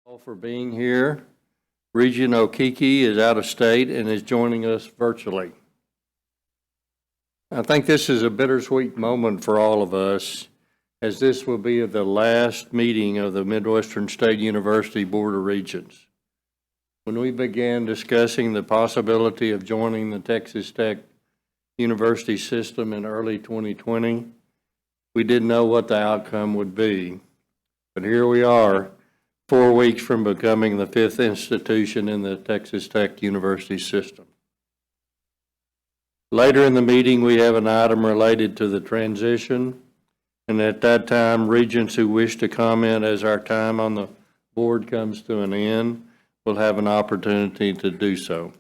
All for being here. Regent Okiki is out of state and is joining us virtually. I think this is a bittersweet moment for all of us, as this will be the last meeting of the Midwestern State University Board of Regents. When we began discussing the possibility of joining the Texas Tech University system in early 2020, we didn't know what the outcome would be. But here we are, 4 weeks from becoming the 5th institution in the Texas Tech University system. Later in the meeting, we have an item related to the transition, and at that time, regents who wish to comment as our time on the board comes to an end will have an opportunity to do so.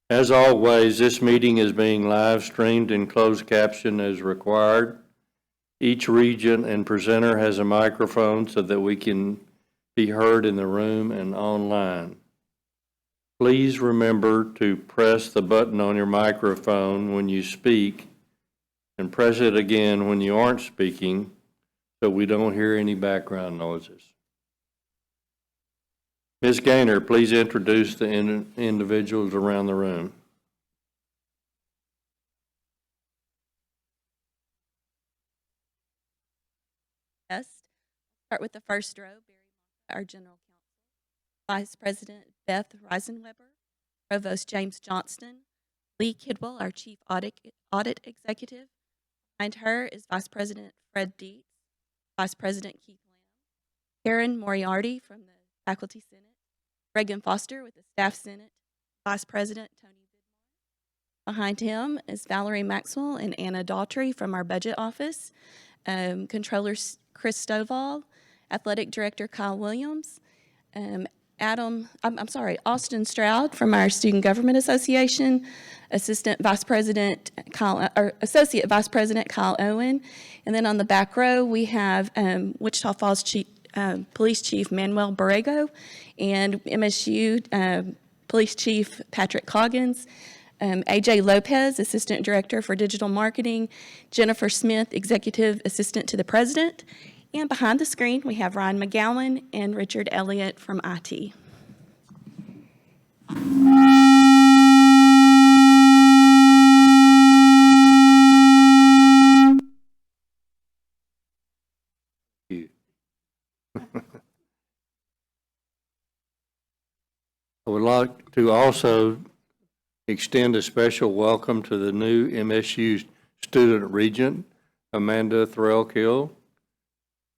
As always, this meeting is being live streamed in closed caption as required. Each regent and presenter has a microphone so that we can be heard in the room and online. Please remember to press the button on your microphone when you speak and press it again when you aren't speaking so we don't hear any background noises. Ms. Gaynor, please introduce the individuals around the room. Start with the first row, our General Counsel, Vice President Beth Reisenweber, Provost James Johnston, Lee Kidwell, our Chief Audit Executive. Behind her is Vice President Fred Dietz, Vice President Keith Lamb, Karen Moriarty from the Faculty Senate, Reagan Foster with the Staff Senate, Vice President Tony Vidmar. Behind him is Valerie Maxwell and Anna Daughtry from our Budget Office, Controller Chris Stovall, Athletic Director Kyle Williams, Austin Stroud from our Student Government Association, Associate Vice President Kyle Owen, and then on the back row we have Wichita Falls Police Chief Manuel Borrego and MSU Police Chief Patrick Coggins, AJ Lopez, Assistant Director for Digital Marketing, Jennifer Smith, Executive Assistant to the President, and behind the screen we have Ryan McGowan and Richard Elliott from IT. I would like to also extend a special welcome to the new MSU student regent, Amanda Threlkill.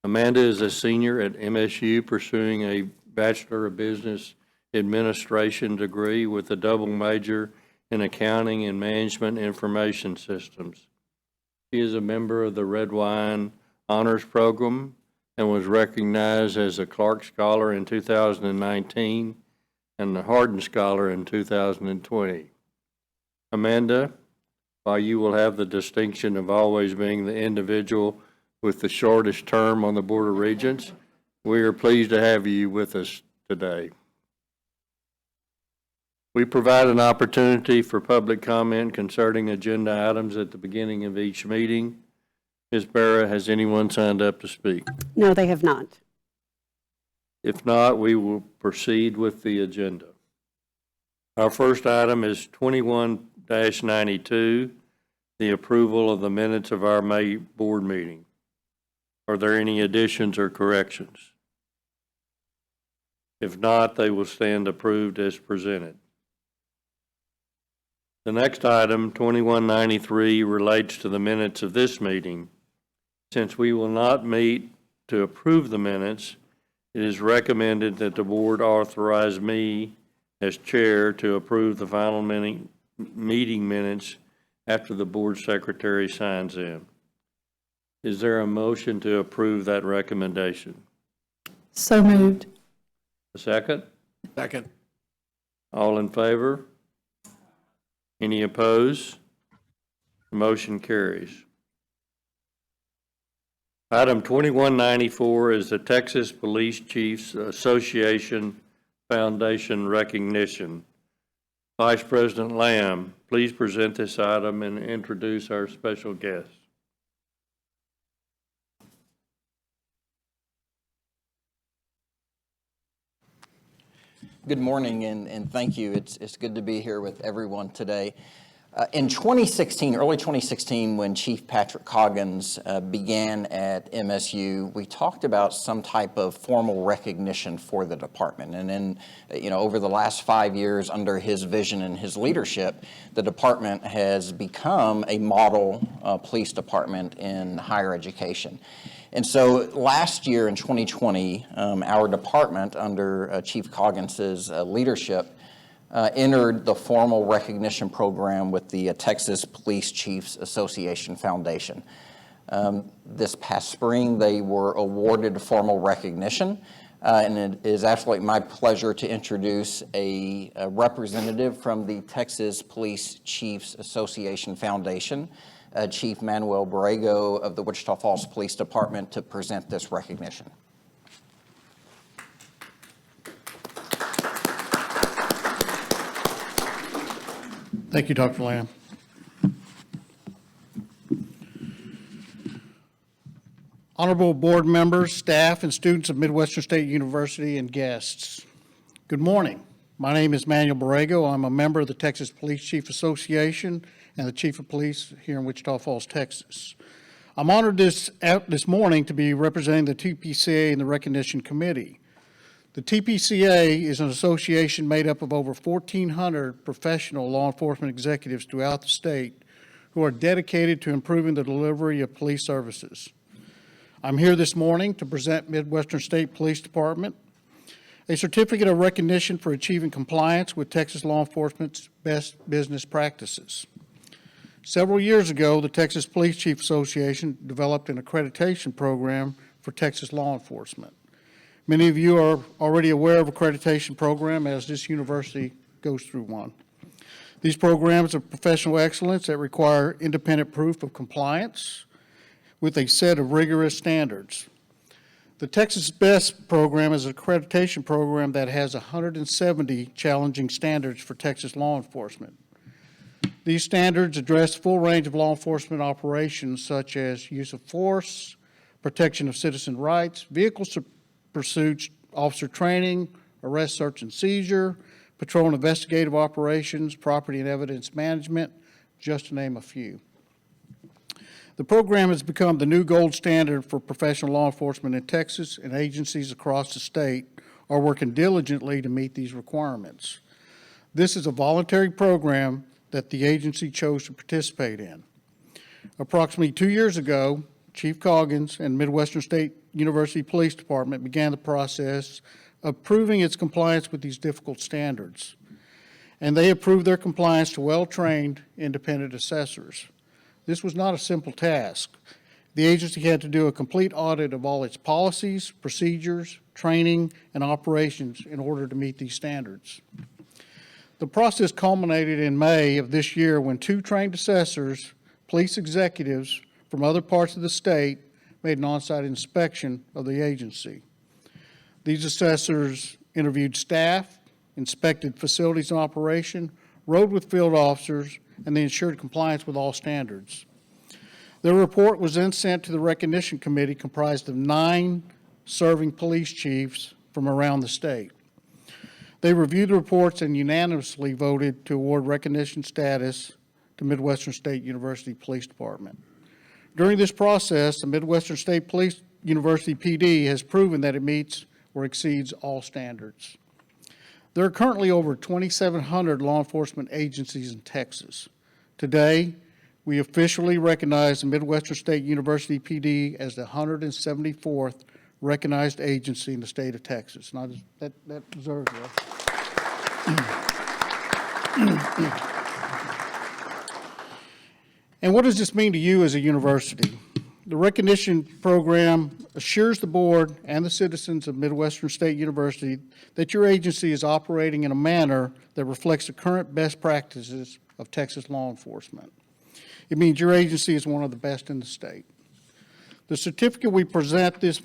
Amanda is a senior at MSU pursuing a Bachelor of Business Administration degree with a double major in Accounting and Management Information Systems. She is a member of the Red Wine Honors Program and was recognized as a Clark Scholar in 2019 and the Hardin Scholar in 2020. Amanda, while you will have the distinction of always being the individual with the shortest term on the Board of Regents, we are pleased to have you with us today. We provide an opportunity for public comment concerning agenda items at the beginning of each meeting. Ms. Barra, has anyone signed up to speak? No, they have not. If not, we will proceed with the agenda. Our first item is 21-92, the approval of the minutes of our May board meeting. Are there any additions or corrections? If not, they will stand approved as presented. The next item, 2193, relates to the minutes of this meeting. Since we will not meet to approve the minutes, it is recommended that the board authorize me as chair to approve the final meeting minutes after the board secretary signs in. Is there a motion to approve that recommendation? So moved. A second? Second. All in favor? Any opposed? The motion carries. Item 2194 is the Texas Police Chiefs Association Foundation recognition. Vice President Lamb, please present this item and introduce our special guest. Good morning, and thank you. It's good to be here with everyone today. In 2016, early 2016, when Chief Patrick Coggins began at MSU, we talked about some type of formal recognition for the department. And then, over the last 5 years, under his vision and his leadership, the department has become a model police department in higher education. And so last year in 2020, our department, under Chief Coggins' leadership, entered the formal recognition program with the Texas Police Chiefs Association Foundation. This past spring, they were awarded formal recognition, and it is absolutely my pleasure to introduce a representative from the Texas Police Chiefs Association Foundation, Chief Manuel Borrego of the Wichita Falls Police Department, to present this recognition. Thank you, Dr. Lamb. Honorable board members, staff, and students of Midwestern State University and guests, good morning. My name is Manuel Borrego. I'm a member of the Texas Police Chief Association and the Chief of Police here in Wichita Falls, Texas. I'm honored this morning to be representing the TPCA and the Recognition Committee. The TPCA is an association made up of over 1,400 professional law enforcement executives throughout the state who are dedicated to improving the delivery of police services. I'm here this morning to present Midwestern State Police Department a certificate of recognition for achieving compliance with Texas law enforcement's best business practices. Several years ago, the Texas Police Chief Association developed an accreditation program for Texas law enforcement. Many of you are already aware of accreditation program, as this university goes through one. These programs are professional excellence that require independent proof of compliance with a set of rigorous standards. The Texas BEST program is an accreditation program that has 170 challenging standards for Texas law enforcement. These standards address a full range of law enforcement operations such as use of force, protection of citizen rights, vehicle pursuits, officer training, arrest, search, and seizure, patrol and investigative operations, property and evidence management, just to name a few. The program has become the new gold standard for professional law enforcement in Texas, and agencies across the state are working diligently to meet these requirements. This is a voluntary program that the agency chose to participate in. Approximately 2 years ago, Chief Coggins and Midwestern State University Police Department began the process of proving its compliance with these difficult standards. And they approved their compliance to well-trained independent assessors. This was not a simple task. The agency had to do a complete audit of all its policies, procedures, training, and operations in order to meet these standards. The process culminated in May of this year when 2 trained assessors, police executives from other parts of the state, made an on-site inspection of the agency. These assessors interviewed staff, inspected facilities in operation, rode with field officers, and they ensured compliance with all standards. Their report was then sent to the Recognition Committee, comprised of 9 serving police chiefs from around the state. They reviewed the reports and unanimously voted to award recognition status to Midwestern State University Police Department. During this process, the Midwestern State Police University PD has proven that it meets or exceeds all standards. There are currently over 2,700 law enforcement agencies in Texas. Today, we officially recognize the Midwestern State University PD as the 174th recognized agency in the state of Texas. And that deserves it. And what does this mean to you as a university? The recognition program assures the board and the citizens of Midwestern State University that your agency is operating in a manner that reflects the current best practices of Texas law enforcement. It means your agency is one of the best in the state. The certificate we present this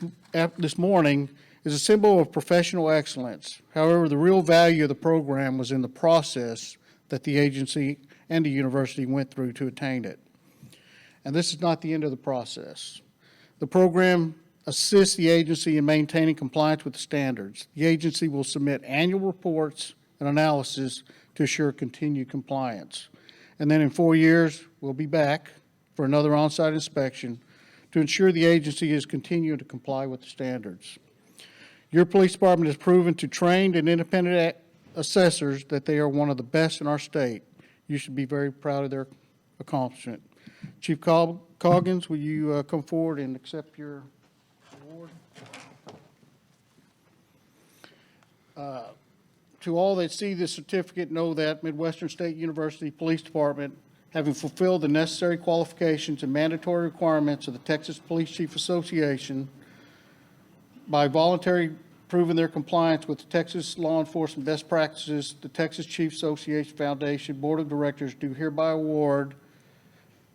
morning is a symbol of professional excellence. However, the real value of the program was in the process that the agency and the university went through to attain it. And this is not the end of the process. The program assist the agency in maintaining compliance with the standards. The agency will submit annual reports and analysis to assure continued compliance. And then in 4 years, we'll be back for another on-site inspection to ensure the agency is continuing to comply with the standards. Your police department has proven to trained and independent assessors that they are one of the best in our state. You should be very proud of their accomplishment. Chief Coggins, will you come forward and accept your award? To all that see this certificate, know that Midwestern State University Police Department, having fulfilled the necessary qualifications and mandatory requirements of the Texas Police Chief Association by voluntarily proving their compliance with the Texas law enforcement best practices, the Texas Chief Association Foundation Board of Directors do hereby award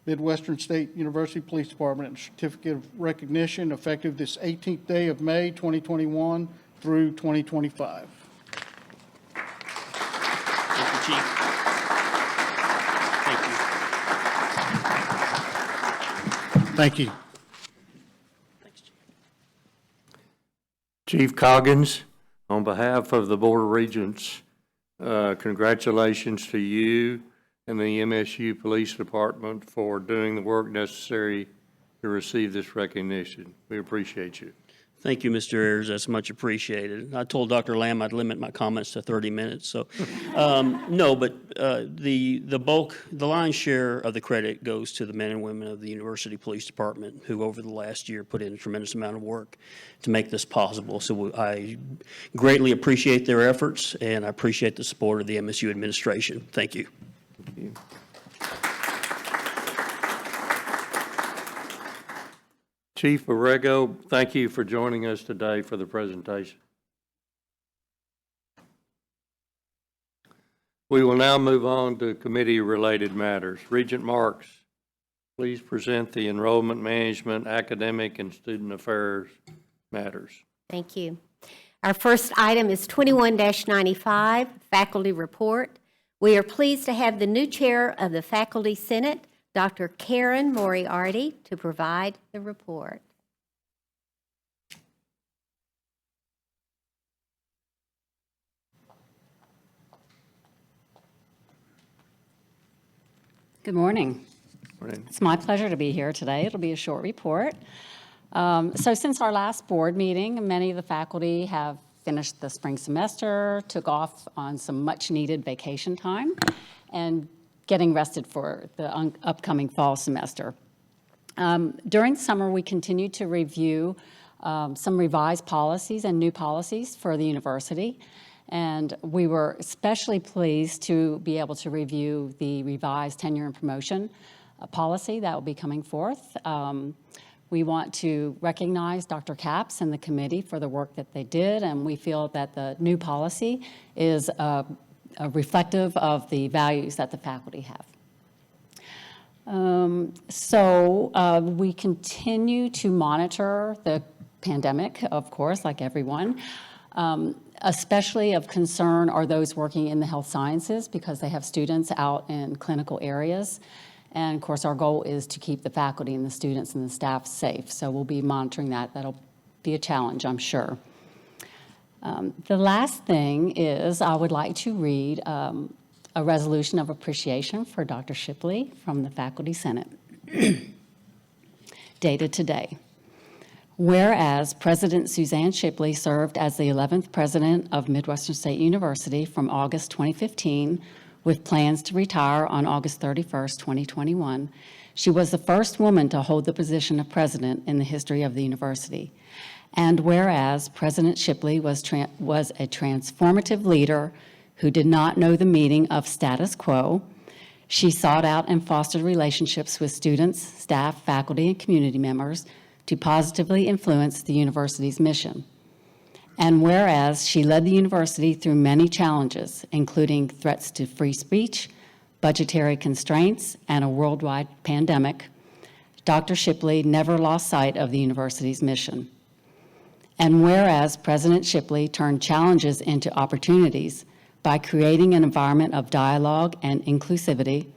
Midwestern State University Police Department a certificate of recognition effective this 18th day of May 2021 through 2025. Thank you, Chief. Thank you. Thank you. Thanks, Chief. Chief Coggins, on behalf of the Board of Regents, congratulations to you and the MSU Police Department for doing the work necessary to receive this recognition. We appreciate you. Thank you, Mr. Ayers. That's much appreciated. I told Dr. Lamb I'd limit my comments to 30 minutes. So, no, but the lion's share of the credit goes to the men and women of the University Police Department who over the last year put in a tremendous amount of work to make this possible. So I greatly appreciate their efforts, and I appreciate the support of the MSU administration. Thank you. Thank you. Chief Borrego, thank you for joining us today for the presentation. We will now move on to committee-related matters. Regent Marks, please present the enrollment management, academic, and student affairs matters. Thank you. Our first item is 21-95, Faculty Report. We are pleased to have the new chair of the Faculty Senate, Dr. Karen Moriarty, to provide the report. Good morning. Morning. It's my pleasure to be here today. It'll be a short report. So since our last board meeting, many of the faculty have finished the spring semester, took off on some much-needed vacation time, and getting rested for the upcoming fall semester. During summer, we continued to review some revised policies and new policies for the university, and we were especially pleased to be able to review the revised tenure and promotion policy that will be coming forth. We want to recognize Dr. Capps and the committee for the work that they did, and we feel that the new policy is reflective of the values that the faculty have. We continue to monitor the pandemic, of course, like everyone. Especially of concern are those working in the health sciences because they have students out in clinical areas. And of course, our goal is to keep the faculty and the students and the staff safe. So we'll be monitoring that. That'll be a challenge, I'm sure. The last thing is I would like to read a resolution of appreciation for Dr. Shipley from the Faculty Senate, dated today. Whereas President Suzanne Shipley served as the 11th president of Midwestern State University from August 2015 with plans to retire on August 31st, 2021, she was the first woman to hold the position of president in the history of the university. And whereas President Shipley was a transformative leader who did not know the meaning of status quo, she sought out and fostered relationships with students, staff, faculty, and community members to positively influence the university's mission. And whereas she led the university through many challenges, including threats to free speech, budgetary constraints, and a worldwide pandemic, Dr. Shipley never lost sight of the university's mission. And whereas President Shipley turned challenges into opportunities by creating an environment of dialogue and inclusivity,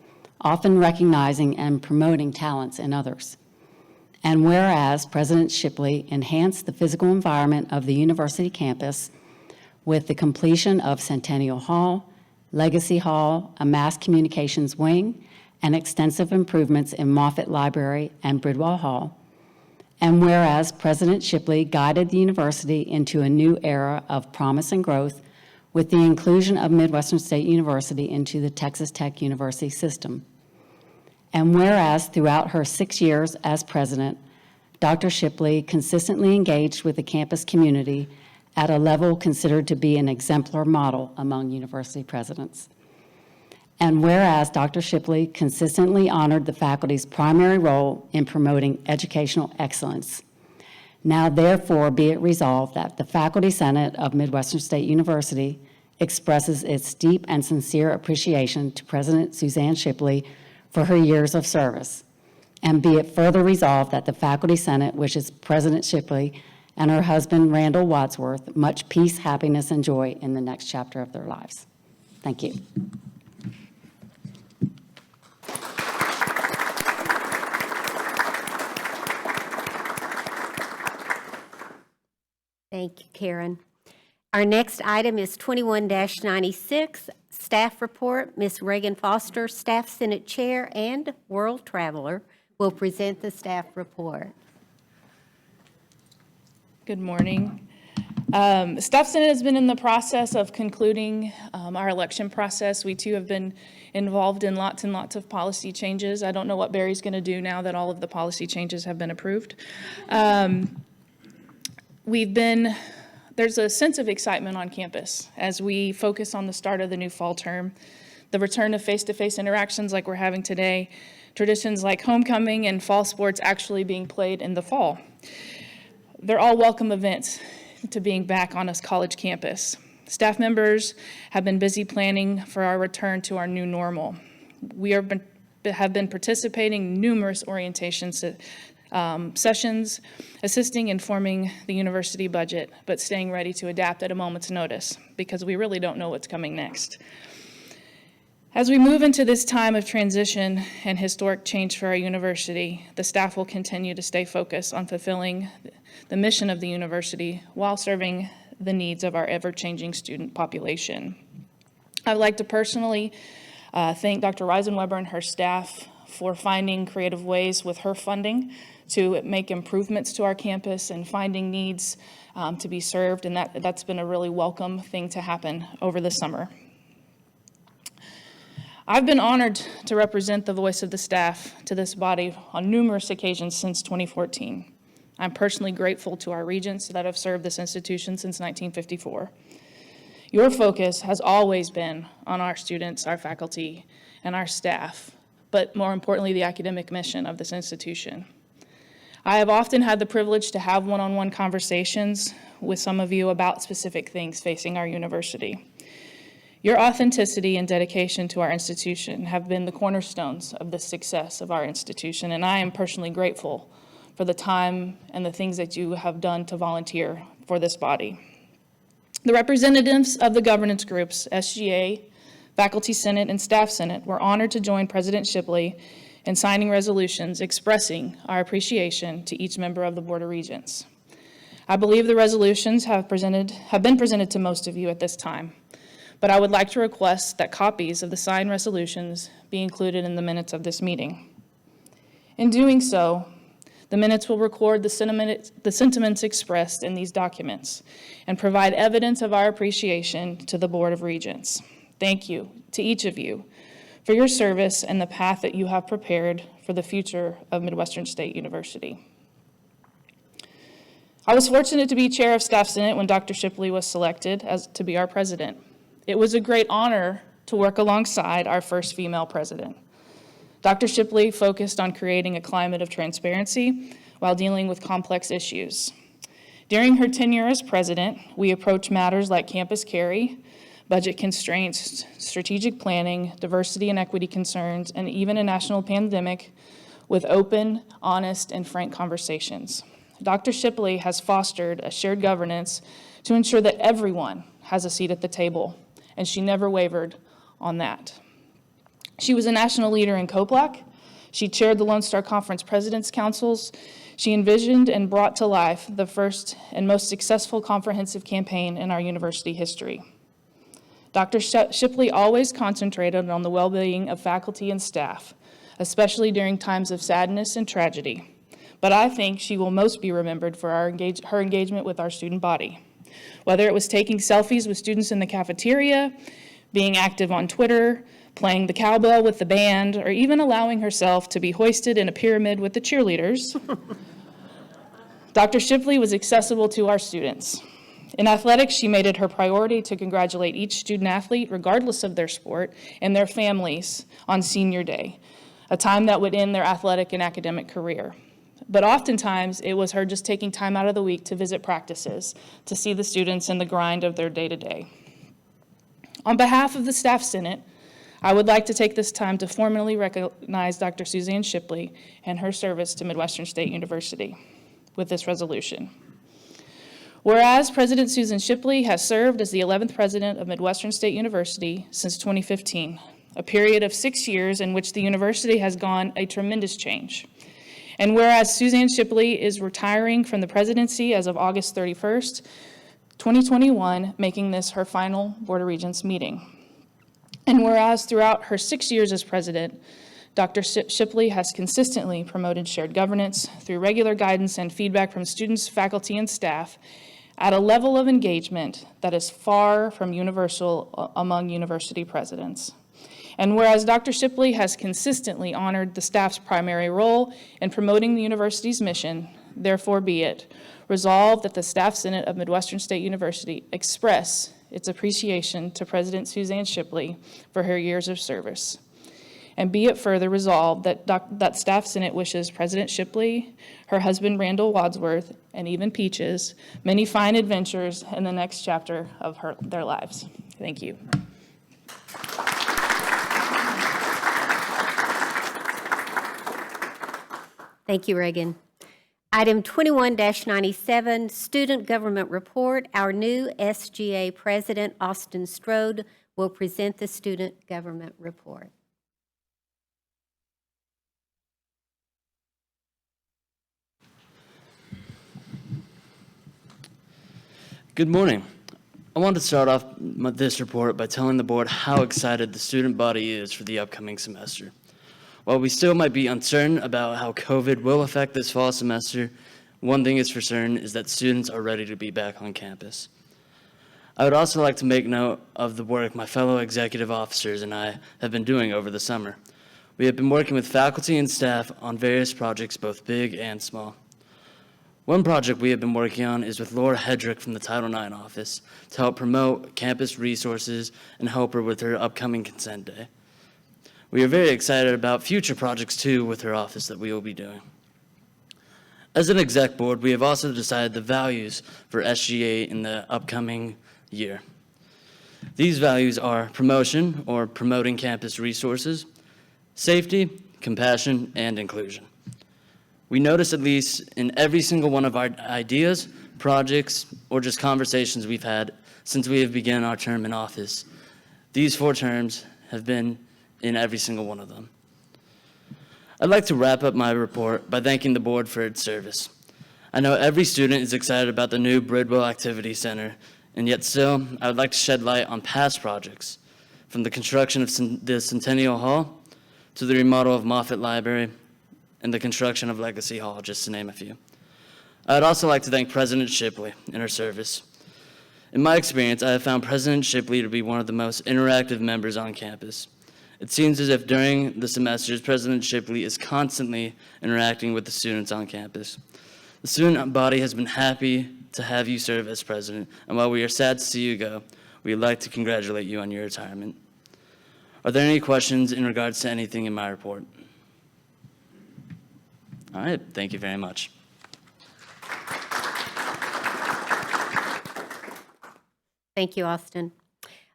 often recognizing and promoting talents in others. And whereas President Shipley enhanced the physical environment of the university campus with the completion of Centennial Hall, Legacy Hall, a mass communications wing, and extensive improvements in Moffett Library and Bridwell Hall. And whereas President Shipley guided the university into a new era of promise and growth with the inclusion of Midwestern State University into the Texas Tech University system. And whereas throughout her 6 years as president, Dr. Shipley consistently engaged with the campus community at a level considered to be an exemplar model among university presidents. And whereas Dr. Shipley consistently honored the faculty's primary role in promoting educational excellence, now therefore be it resolved that the Faculty Senate of Midwestern State University expresses its deep and sincere appreciation to President Suzanne Shipley for her years of service. And be it further resolved that the Faculty Senate wishes President Shipley and her husband, Randall Wadsworth, much peace, happiness, and joy in the next chapter of their lives. Thank you. Thank you, Karen. Our next item is 21-96, Staff Report. Ms. Reagan Foster, Staff Senate Chair and World Traveler, will present the staff report. Good morning. Staff Senate has been in the process of concluding our election process. We too have been involved in lots and lots of policy changes. I don't know what Barry's going to do now that all of the policy changes have been approved. There's a sense of excitement on campus as we focus on the start of the new fall term, the return of face-to-face interactions like we're having today, traditions like homecoming and fall sports actually being played in the fall. They're all welcome events to being back on a college campus. Staff members have been busy planning for our return to our new normal. We have been participating in numerous orientation sessions, assisting in forming the university budget, but staying ready to adapt at a moment's notice because we really don't know what's coming next. As we move into this time of transition and historic change for our university, the staff will continue to stay focused on fulfilling the mission of the university while serving the needs of our ever-changing student population. I would like to personally thank Dr. Reisenweber and her staff for finding creative ways with her funding to make improvements to our campus and finding needs to be served, and that's been a really welcome thing to happen over the summer. I've been honored to represent the voice of the staff to this body on numerous occasions since 2014. I'm personally grateful to our regents that have served this institution since 1954. Your focus has always been on our students, our faculty, and our staff, but more importantly, the academic mission of this institution. I have often had the privilege to have one-on-one conversations with some of you about specific things facing our university. Your authenticity and dedication to our institution have been the cornerstones of the success of our institution, and I am personally grateful for the time and the things that you have done to volunteer for this body. The representatives of the governance groups, SGA, Faculty Senate, and Staff Senate, were honored to join President Shipley in signing resolutions expressing our appreciation to each member of the Board of Regents. I believe the resolutions have been presented to most of you at this time, but I would like to request that copies of the signed resolutions be included in the minutes of this meeting. In doing so, the minutes will record the sentiments expressed in these documents and provide evidence of our appreciation to the Board of Regents. Thank you to each of you for your service and the path that you have prepared for the future of Midwestern State University. I was fortunate to be chair of Staff Senate when Dr. Shipley was selected to be our president. It was a great honor to work alongside our first female president. Dr. Shipley focused on creating a climate of transparency while dealing with complex issues. During her tenure as president, we approached matters like campus carry, budget constraints, strategic planning, diversity and equity concerns, and even a national pandemic with open, honest, and frank conversations. Dr. Shipley has fostered a shared governance to ensure that everyone has a seat at the table, and she never wavered on that. She was a national leader in COPLAC. She chaired the Lone Star Conference President's Councils. She envisioned and brought to life the first and most successful comprehensive campaign in our university history. Dr. Shipley always concentrated on the well-being of faculty and staff, especially during times of sadness and tragedy. But I think she will most be remembered for her engagement with our student body. Whether it was taking selfies with students in the cafeteria, being active on Twitter, playing the cowbell with the band, or even allowing herself to be hoisted in a pyramid with the cheerleaders, Dr. Shipley was accessible to our students. In athletics, she made it her priority to congratulate each student athlete, regardless of their sport, and their families on senior day, a time that would end their athletic and academic career. But oftentimes, it was her just taking time out of the week to visit practices, to see the students in the grind of their day-to-day. On behalf of the Staff Senate, I would like to take this time to formally recognize Dr. Suzanne Shipley and her service to Midwestern State University with this resolution. Whereas President Susan Shipley has served as the 11th president of Midwestern State University since 2015, a period of 6 years in which the university has gone a tremendous change. And whereas Suzanne Shipley is retiring from the presidency as of August 31st, 2021, making this her final Board of Regents meeting. And whereas throughout her 6 years as president, Dr. Shipley has consistently promoted shared governance through regular guidance and feedback from students, faculty, and staff at a level of engagement that is far from universal among university presidents. And whereas Dr. Shipley has consistently honored the staff's primary role in promoting the university's mission, therefore be it resolved that the Staff Senate of Midwestern State University express its appreciation to President Suzanne Shipley for her years of service. And be it further resolved that Staff Senate wishes President Shipley, her husband Randall Wadsworth, and even Peaches many fine adventures in the next chapter of their lives. Thank you. Thank you, Reagan. Item 21-97, Student Government Report. Our new SGA President, Austin Strode, will present the Student Government Report. Good morning. I want to start off this report by telling the board how excited the student body is for the upcoming semester. While we still might be uncertain about how COVID will affect this fall semester, one thing is for certain is that students are ready to be back on campus. I would also like to make note of the work my fellow executive officers and I have been doing over the summer. We have been working with faculty and staff on various projects, both big and small. One project we have been working on is with Laura Hedrick from the Title IX office to help promote campus resources and help her with her upcoming consent day. We are very excited about future projects too with her office that we will be doing. As an exec board, we have also decided the values for SGA in the upcoming year. These values are promotion, or promoting campus resources, safety, compassion, and inclusion. We notice, at least in every single one of our ideas, projects, or just conversations we've had since we have begun our term in office, these 4 terms have been in every single one of them. I'd like to wrap up my report by thanking the board for its service. I know every student is excited about the new Bridwell Activity Center, and yet still, I would like to shed light on past projects, from the construction of the Centennial Hall to the remodel of Moffett Library and the construction of Legacy Hall, just to name a few. I would also like to thank President Shipley and her service. In my experience, I have found President Shipley to be one of the most interactive members on campus. It seems as if during the semesters, President Shipley is constantly interacting with the students on campus. The student body has been happy to have you serve as president, and while we are sad to see you go, we would like to congratulate you on your retirement. Are there any questions in regards to anything in my report? All right, thank you very much. Thank you, Austin.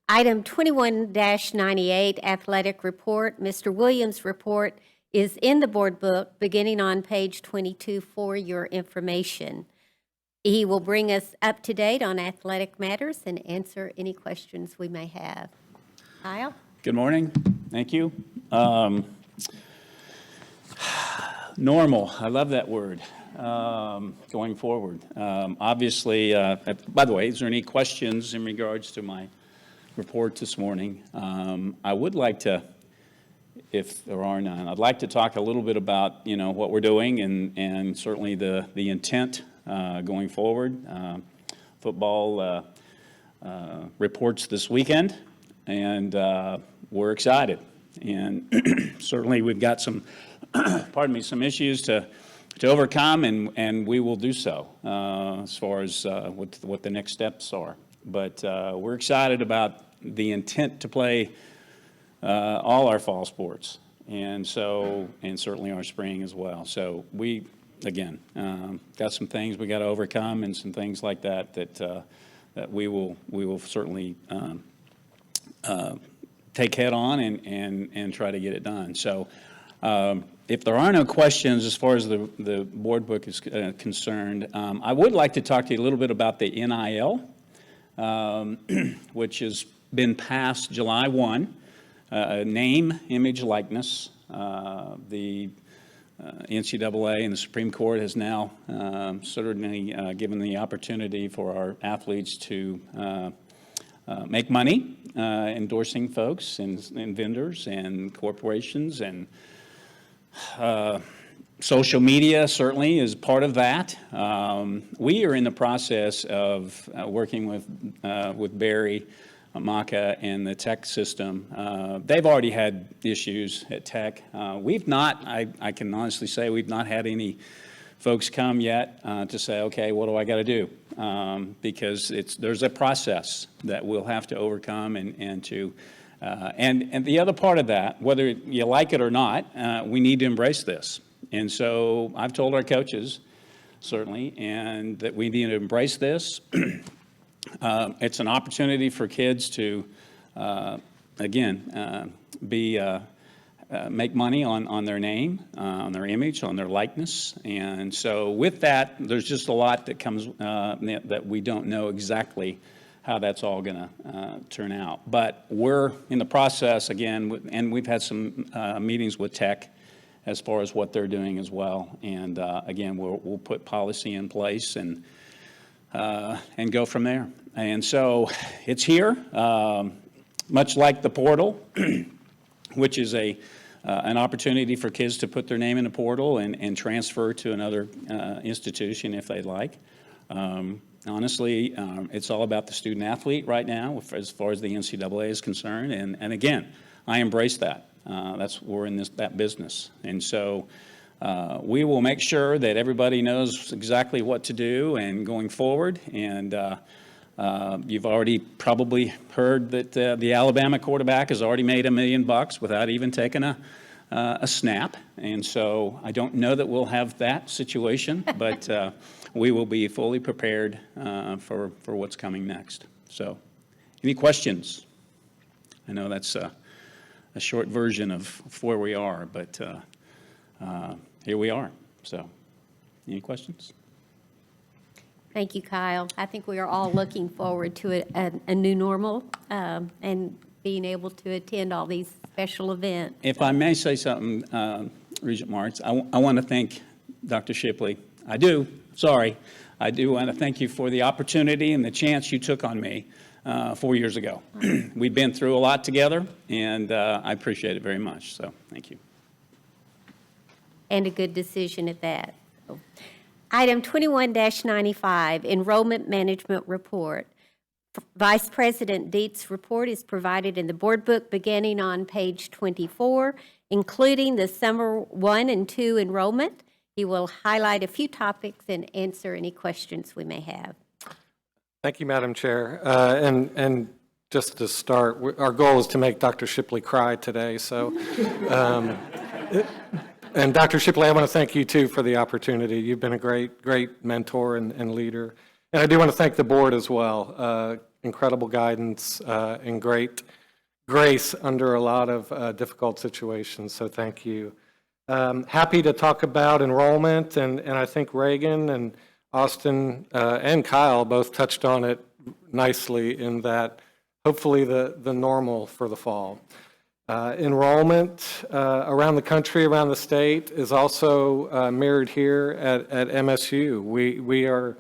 Item 21-98, Athletic Report. Mr. Williams' report is in the board book, beginning on page 22 for your information. He will bring us up to date on athletic matters and answer any questions we may have. Kyle? Good morning. Thank you. Normal, I love that word, going forward. Obviously, by the way, is there any questions in regards to my report this morning? I would like to, if there are none, I'd like to talk a little bit about, what we're doing and certainly the intent going forward. Football reports this weekend, and we're excited. And certainly we've got some, pardon me, some issues to overcome, and we will do so as far as what the next steps are. But we're excited about the intent to play all our fall sports, and certainly our spring as well. So we, again, got some things we got to overcome, and some things like that that we will certainly take head on and try to get it done. So if there are no questions as far as the board book is concerned, I would like to talk to you a little bit about the NIL, which has been passed July 1, name, image, likeness. The NCAA and the Supreme Court has now certainly given the opportunity for our athletes to make money endorsing folks and vendors and corporations, and social media certainly is part of that. We are in the process of working with Barry, Maka, and the tech system. They've already had issues at tech. We've not, I can honestly say, we've not had any folks come yet to say, okay, what do I got to do? Because there's a process that we'll have to overcome and the other part of that, whether you like it or not, we need to embrace this. And so I've told our coaches, certainly, and that we need to embrace this. It's an opportunity for kids to, again, make money on their name, on their image, on their likeness. And so with that, there's just a lot that comes that we don't know exactly how that's all going to turn out. But we're in the process, again, and we've had some meetings with tech as far as what they're doing as well. And again, we'll put policy in place and go from there. And so it's here, much like the portal, which is an opportunity for kids to put their name in a portal and transfer to another institution if they'd like. Honestly, it's all about the student athlete right now as far as the NCAA is concerned. And again, I embrace that. We're in that business. And so we will make sure that everybody knows exactly what to do and going forward. And you've already probably heard that the Alabama quarterback has already made $1 million without even taking a snap. And so I don't know that we'll have that situation, but we will be fully prepared for what's coming next. So any questions? I know that's a short version of where we are, but here we are. So any questions? Thank you, Kyle. I think we are all looking forward to a new normal and being able to attend all these special events. If I may say something, Regent Marks, I want to thank Dr. Shipley. I do want to thank you for the opportunity and the chance you took on me 4 years ago. We've been through a lot together, and I appreciate it very much. So thank you. And a good decision at that. Item 21-95, Enrollment Management Report. Vice President Dietz' report is provided in the board book beginning on page 24, including the summer 1 and 2 enrollment. He will highlight a few topics and answer any questions we may have. Thank you, Madam Chair. And just to start, our goal is to make Dr. Shipley cry today. So, and Dr. Shipley, I want to thank you too for the opportunity. You've been a great mentor and leader. And I do want to thank the board as well. Incredible guidance and great grace under a lot of difficult situations. So thank you. Happy to talk about enrollment, and I think Reagan and Austin and Kyle both touched on it nicely in that hopefully the normal for the fall. Enrollment around the country, around the state, is also mirrored here at MSU. We are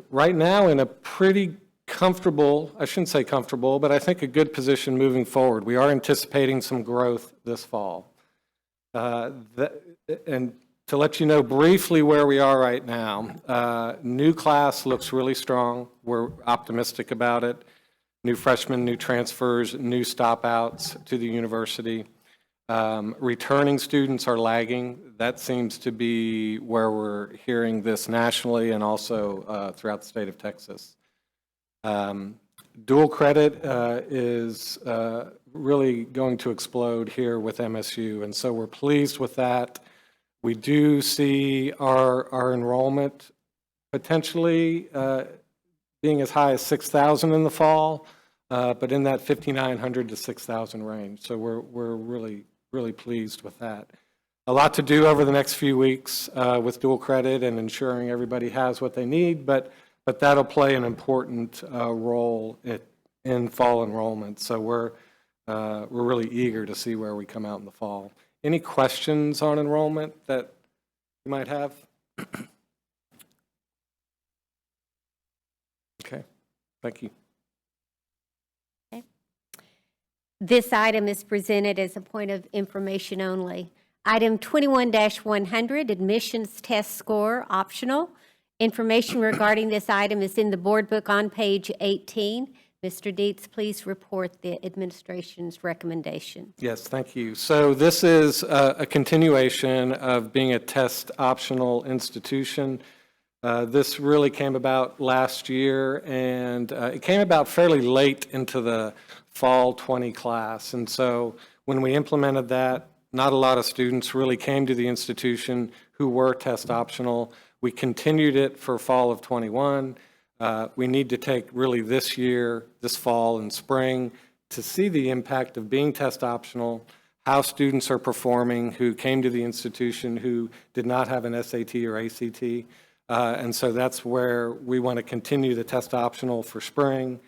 right now in a pretty comfortable, I shouldn't say comfortable, but I think a good position moving forward. We are anticipating some growth this fall. And to let you know briefly where we are right now, new class looks really strong. We're optimistic about it. New freshmen, new transfers, new stop-outs to the university. Returning students are lagging. That seems to be where we're hearing this nationally and also throughout the state of Texas. Dual credit is really going to explode here with MSU, and so we're pleased with that. We do see our enrollment potentially being as high as 6,000 in the fall, but in that 5,900 to 6,000 range. So we're really pleased with that. A lot to do over the next few weeks with dual credit and ensuring everybody has what they need, but that'll play an important role in fall enrollment. So we're really eager to see where we come out in the fall. Any questions on enrollment that you might have? Okay, thank you. This item is presented as a point of information only. Item 21-100, admissions test score, optional. Information regarding this item is in the board book on page 18. Mr. Dietz, please report the administration's recommendation. Yes, thank you. So this is a continuation of being a test optional institution. This really came about last year, and it came about fairly late into the fall 20 class. And so when we implemented that, not a lot of students really came to the institution who were test optional. We continued it for fall of 21. We need to take really this year, this fall and spring, to see the impact of being test optional, how students are performing who came to the institution who did not have an SAT or ACT. And so that's where we want to continue the test optional for spring,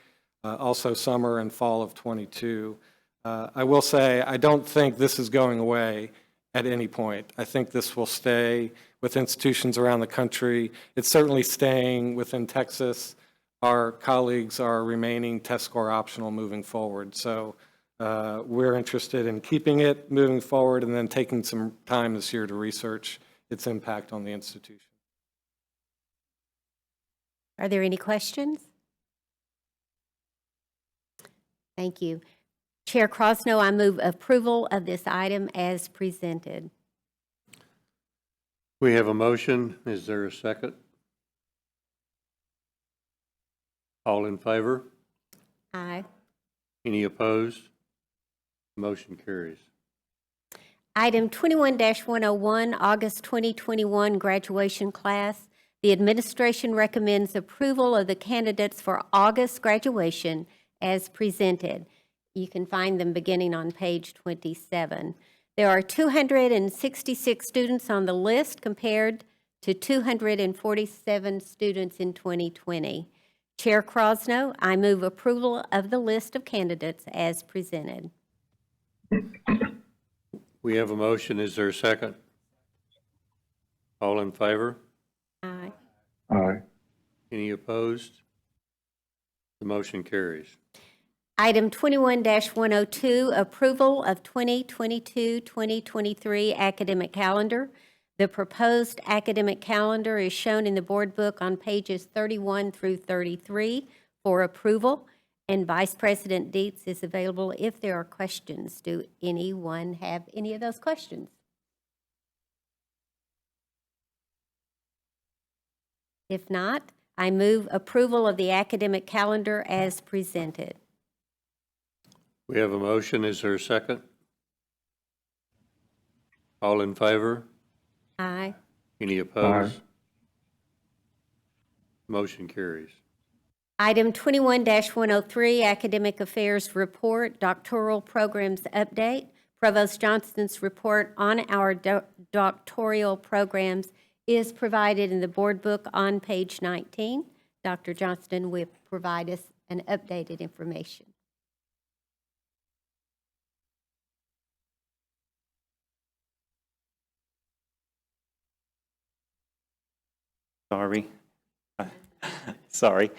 also summer and fall of 22. I will say, I don't think this is going away at any point. I think this will stay with institutions around the country. It's certainly staying within Texas. Our colleagues are remaining test score optional moving forward. So we're interested in keeping it moving forward and then taking some time this year to research its impact on the institution. Are there any questions? Thank you. Chair Crosno, I move approval of this item as presented. We have a motion. Is there a second? All in favor? Aye. Any opposed? Motion carries. Item 21-101, August 2021 graduation class. The administration recommends approval of the candidates for August graduation as presented. You can find them beginning on page 27. There are 266 students on the list compared to 247 students in 2020. Chair Crosno, I move approval of the list of candidates as presented. We have a motion. Is there a second? All in favor? Aye. Aye. Any opposed? The motion carries. Item 21-102, approval of 2022-2023 academic calendar. The proposed academic calendar is shown in the board book on pages 31 through 33 for approval, and Vice President Dietz is available if there are questions. Do anyone have any of those questions? If not, I move approval of the academic calendar as presented. We have a motion. Is there a second? All in favor? Aye. Any opposed? Motion carries. Item 21-103, Academic Affairs Report, Doctoral Programs Update. Provost Johnston's report on our doctoral programs is provided in the board book on page 19. Dr. Johnston will provide us an updated information. Sorry. Sorry.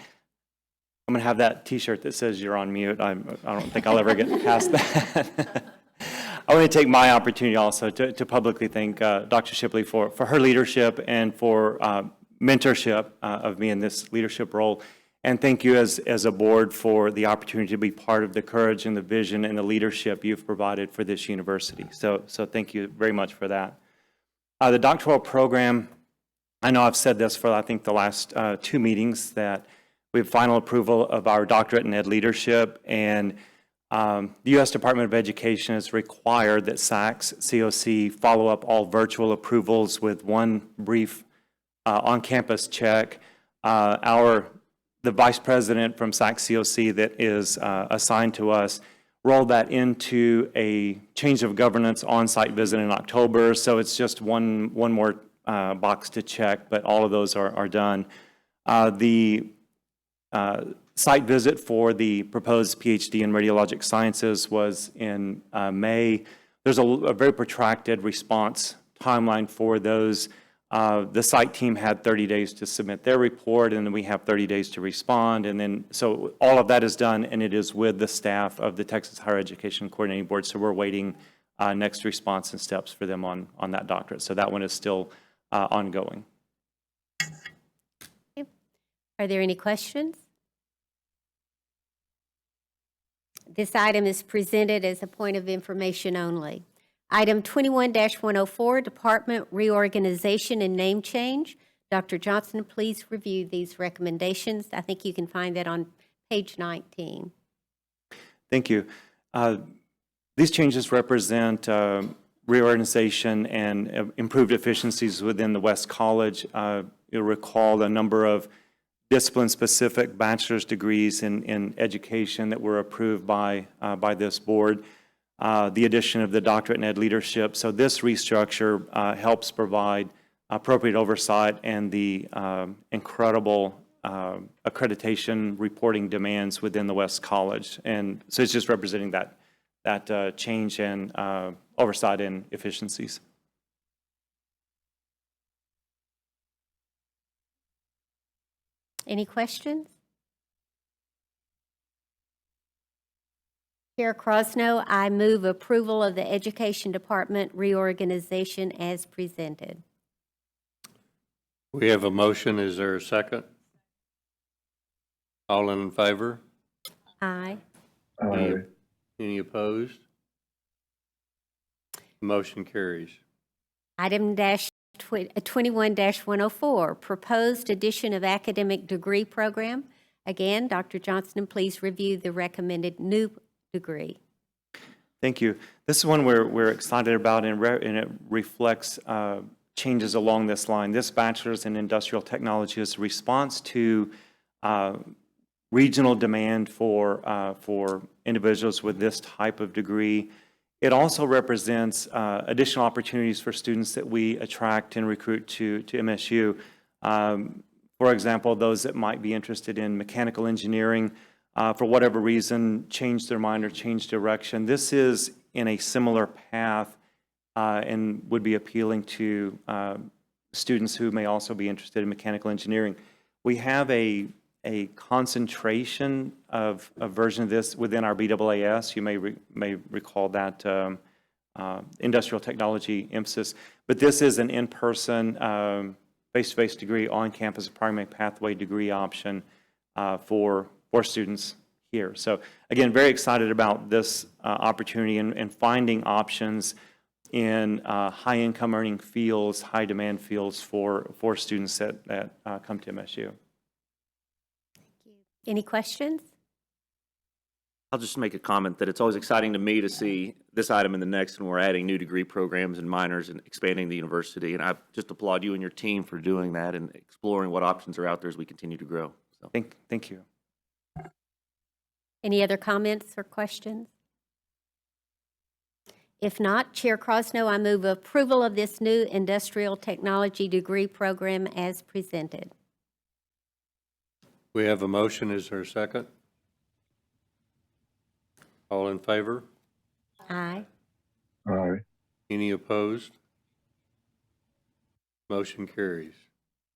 I'm going to have that T-shirt that says you're on mute. I don't think I'll ever get past that. I want to take my opportunity also to publicly thank Dr. Shipley for her leadership and for mentorship of me in this leadership role. And thank you as a board for the opportunity to be part of the courage and the vision and the leadership you've provided for this university. So thank you very much for that. The doctoral program, I know I've said this for I think the last 2 meetings that we have final approval of our doctorate in ed leadership, and the U.S. Department of Education has required that SACS COC follow up all virtual approvals with one brief on-campus check. The vice president from SACS COC that is assigned to us rolled that into a change of governance on-site visit in October, so it's just one more box to check, but all of those are done. The site visit for the proposed PhD in radiologic sciences was in May. There's a very protracted response timeline for those. The site team had 30 days to submit their report, and then we have 30 days to respond. And then, so all of that is done, and it is with the staff of the Texas Higher Education Coordinating Board. So we're waiting next response and steps for them on that doctorate. So that one is still ongoing. Are there any questions? This item is presented as a point of information only. Item 21-104, Department Reorganization and Name Change. Dr. Johnson, please review these recommendations. I think you can find that on page 19. Thank you. These changes represent reorganization and improved efficiencies within the West College. You'll recall a number of discipline-specific bachelor's degrees in education that were approved by this board. The addition of the doctorate in ed leadership. So this restructure helps provide appropriate oversight and the incredible accreditation reporting demands within the West College. And so it's just representing that change in oversight and efficiencies. Any questions? Chair Crosno, I move approval of the Education Department reorganization as presented. We have a motion. Is there a second? All in favor? Aye. Any opposed? Motion carries. Item 21-104, proposed addition of academic degree program. Again, Dr. Johnston, please review the recommended new degree. Thank you. This is one we're excited about, and it reflects changes along this line. This bachelor's in industrial technology is a response to regional demand for individuals with this type of degree. It also represents additional opportunities for students that we attract and recruit to MSU. For example, those that might be interested in mechanical engineering, for whatever reason, change their mind or change direction. This is in a similar path and would be appealing to students who may also be interested in mechanical engineering. We have a concentration of a version of this within our BAAS. You may recall that industrial technology emphasis. But this is an in-person, face-to-face degree on campus, a primary pathway degree option for students here. So again, very excited about this opportunity and finding options in high-income earning fields, high-demand fields for students that come to MSU. Any questions? I'll just make a comment that it's always exciting to me to see this item and the next, and we're adding new degree programs and minors and expanding the university. And I just applaud you and your team for doing that and exploring what options are out there as we continue to grow. So. Thank you. Any other comments or questions? If not, Chair Crosno, I move approval of this new industrial technology degree program as presented. We have a motion. Is there a second? All in favor? Aye. Any opposed? Motion carries.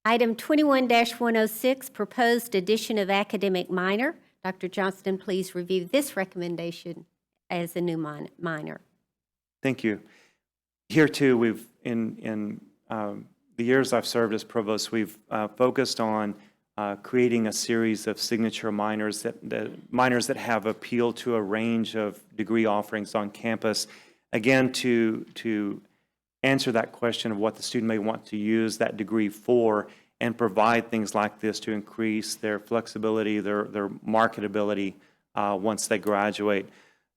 Item 21-106, proposed addition of academic minor. Dr. Johnston, please review this recommendation as a new minor. Thank you. Here too, we've, in the years I've served as provost, we've focused on creating a series of signature minors that have appeal to a range of degree offerings on campus. Again, to answer that question of what the student may want to use that degree for, and provide things like this to increase their flexibility, their marketability once they graduate.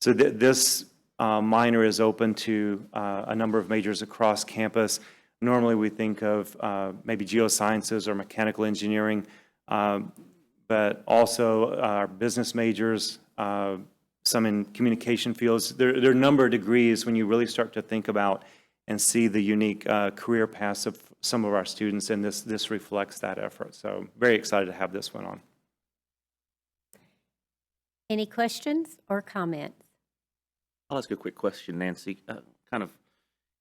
So this minor is open to a number of majors across campus. Normally we think of maybe geosciences or mechanical engineering, but also our business majors, some in communication fields. There are a number of degrees when you really start to think about and see the unique career paths of some of our students, and this reflects that effort. So very excited to have this one on. Any questions or comments? I'll ask a quick question, Nancy, kind of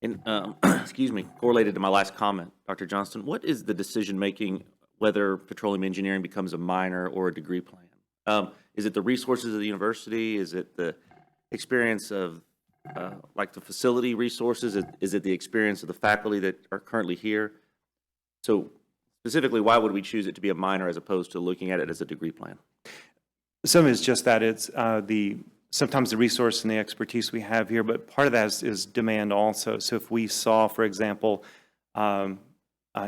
in, excuse me, correlated to my last comment, Dr. Johnston. What is the decision-making whether petroleum engineering becomes a minor or a degree plan? Is it the resources of the university? Is it the experience of like the facility resources? Is it the experience of the faculty that are currently here? So specifically, why would we choose it to be a minor as opposed to looking at it as a degree plan? Some is just that it's sometimes the resource and the expertise we have here, but part of that is demand also. So if we saw, for example, a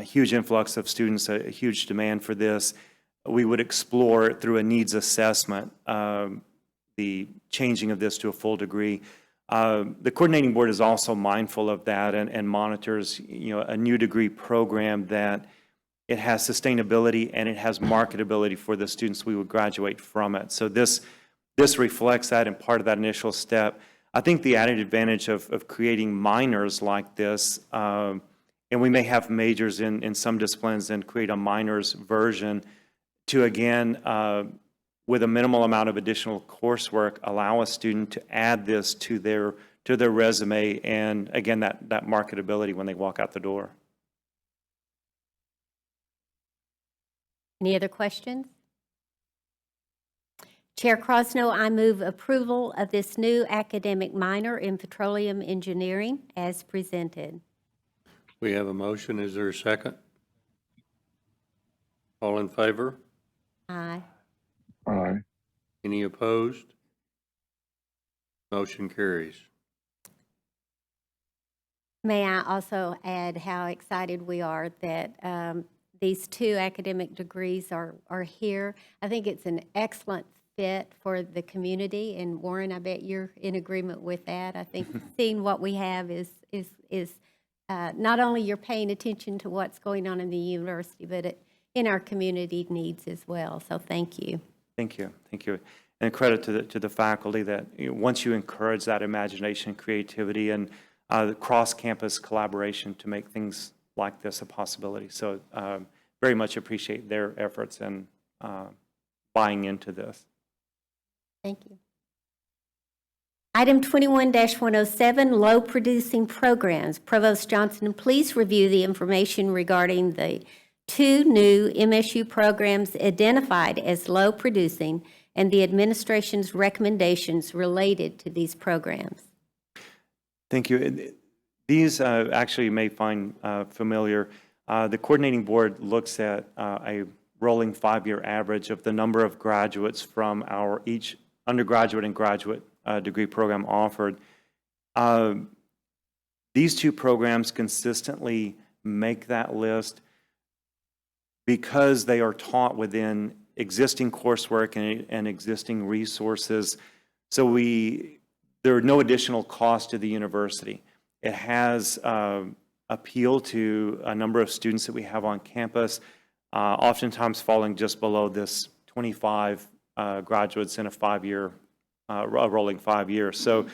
huge influx of students, a huge demand for this, we would explore through a needs assessment the changing of this to a full degree. The coordinating board is also mindful of that and monitors, a new degree program that it has sustainability and it has marketability for the students we would graduate from it. So this reflects that and part of that initial step. I think the added advantage of creating minors like this, and we may have majors in some disciplines and create a minors version to, again, with a minimal amount of additional coursework, allow a student to add this to their resume, and again, that marketability when they walk out the door. Any other questions? Chair Crosno, I move approval of this new academic minor in petroleum engineering as presented. We have a motion. Is there a second? All in favor? Aye. Aye. Any opposed? Motion carries. May I also add how excited we are that these two academic degrees are here. I think it's an excellent fit for the community, and Warren, I bet you're in agreement with that. I think seeing what we have is not only you're paying attention to what's going on in the university, but in our community needs as well. So thank you. Thank you. Thank you. And credit to the faculty that once you encourage that imagination, creativity, and the cross-campus collaboration to make things like this a possibility. So very much appreciate their efforts and buying into this. Thank you. Item 21-107, low producing programs. Provost Johnson, please review the information regarding the two new MSU programs identified as low producing and the administration's recommendations related to these programs. Thank you. These actually you may find familiar. The coordinating board looks at a rolling 5-year average of the number of graduates from our each undergraduate and graduate degree program offered. These two programs consistently make that list because they are taught within existing coursework and existing resources. So there are no additional cost to the university. It has appeal to a number of students that we have on campus, oftentimes falling just below this 25 graduates in a 5-year, rolling 5 years. So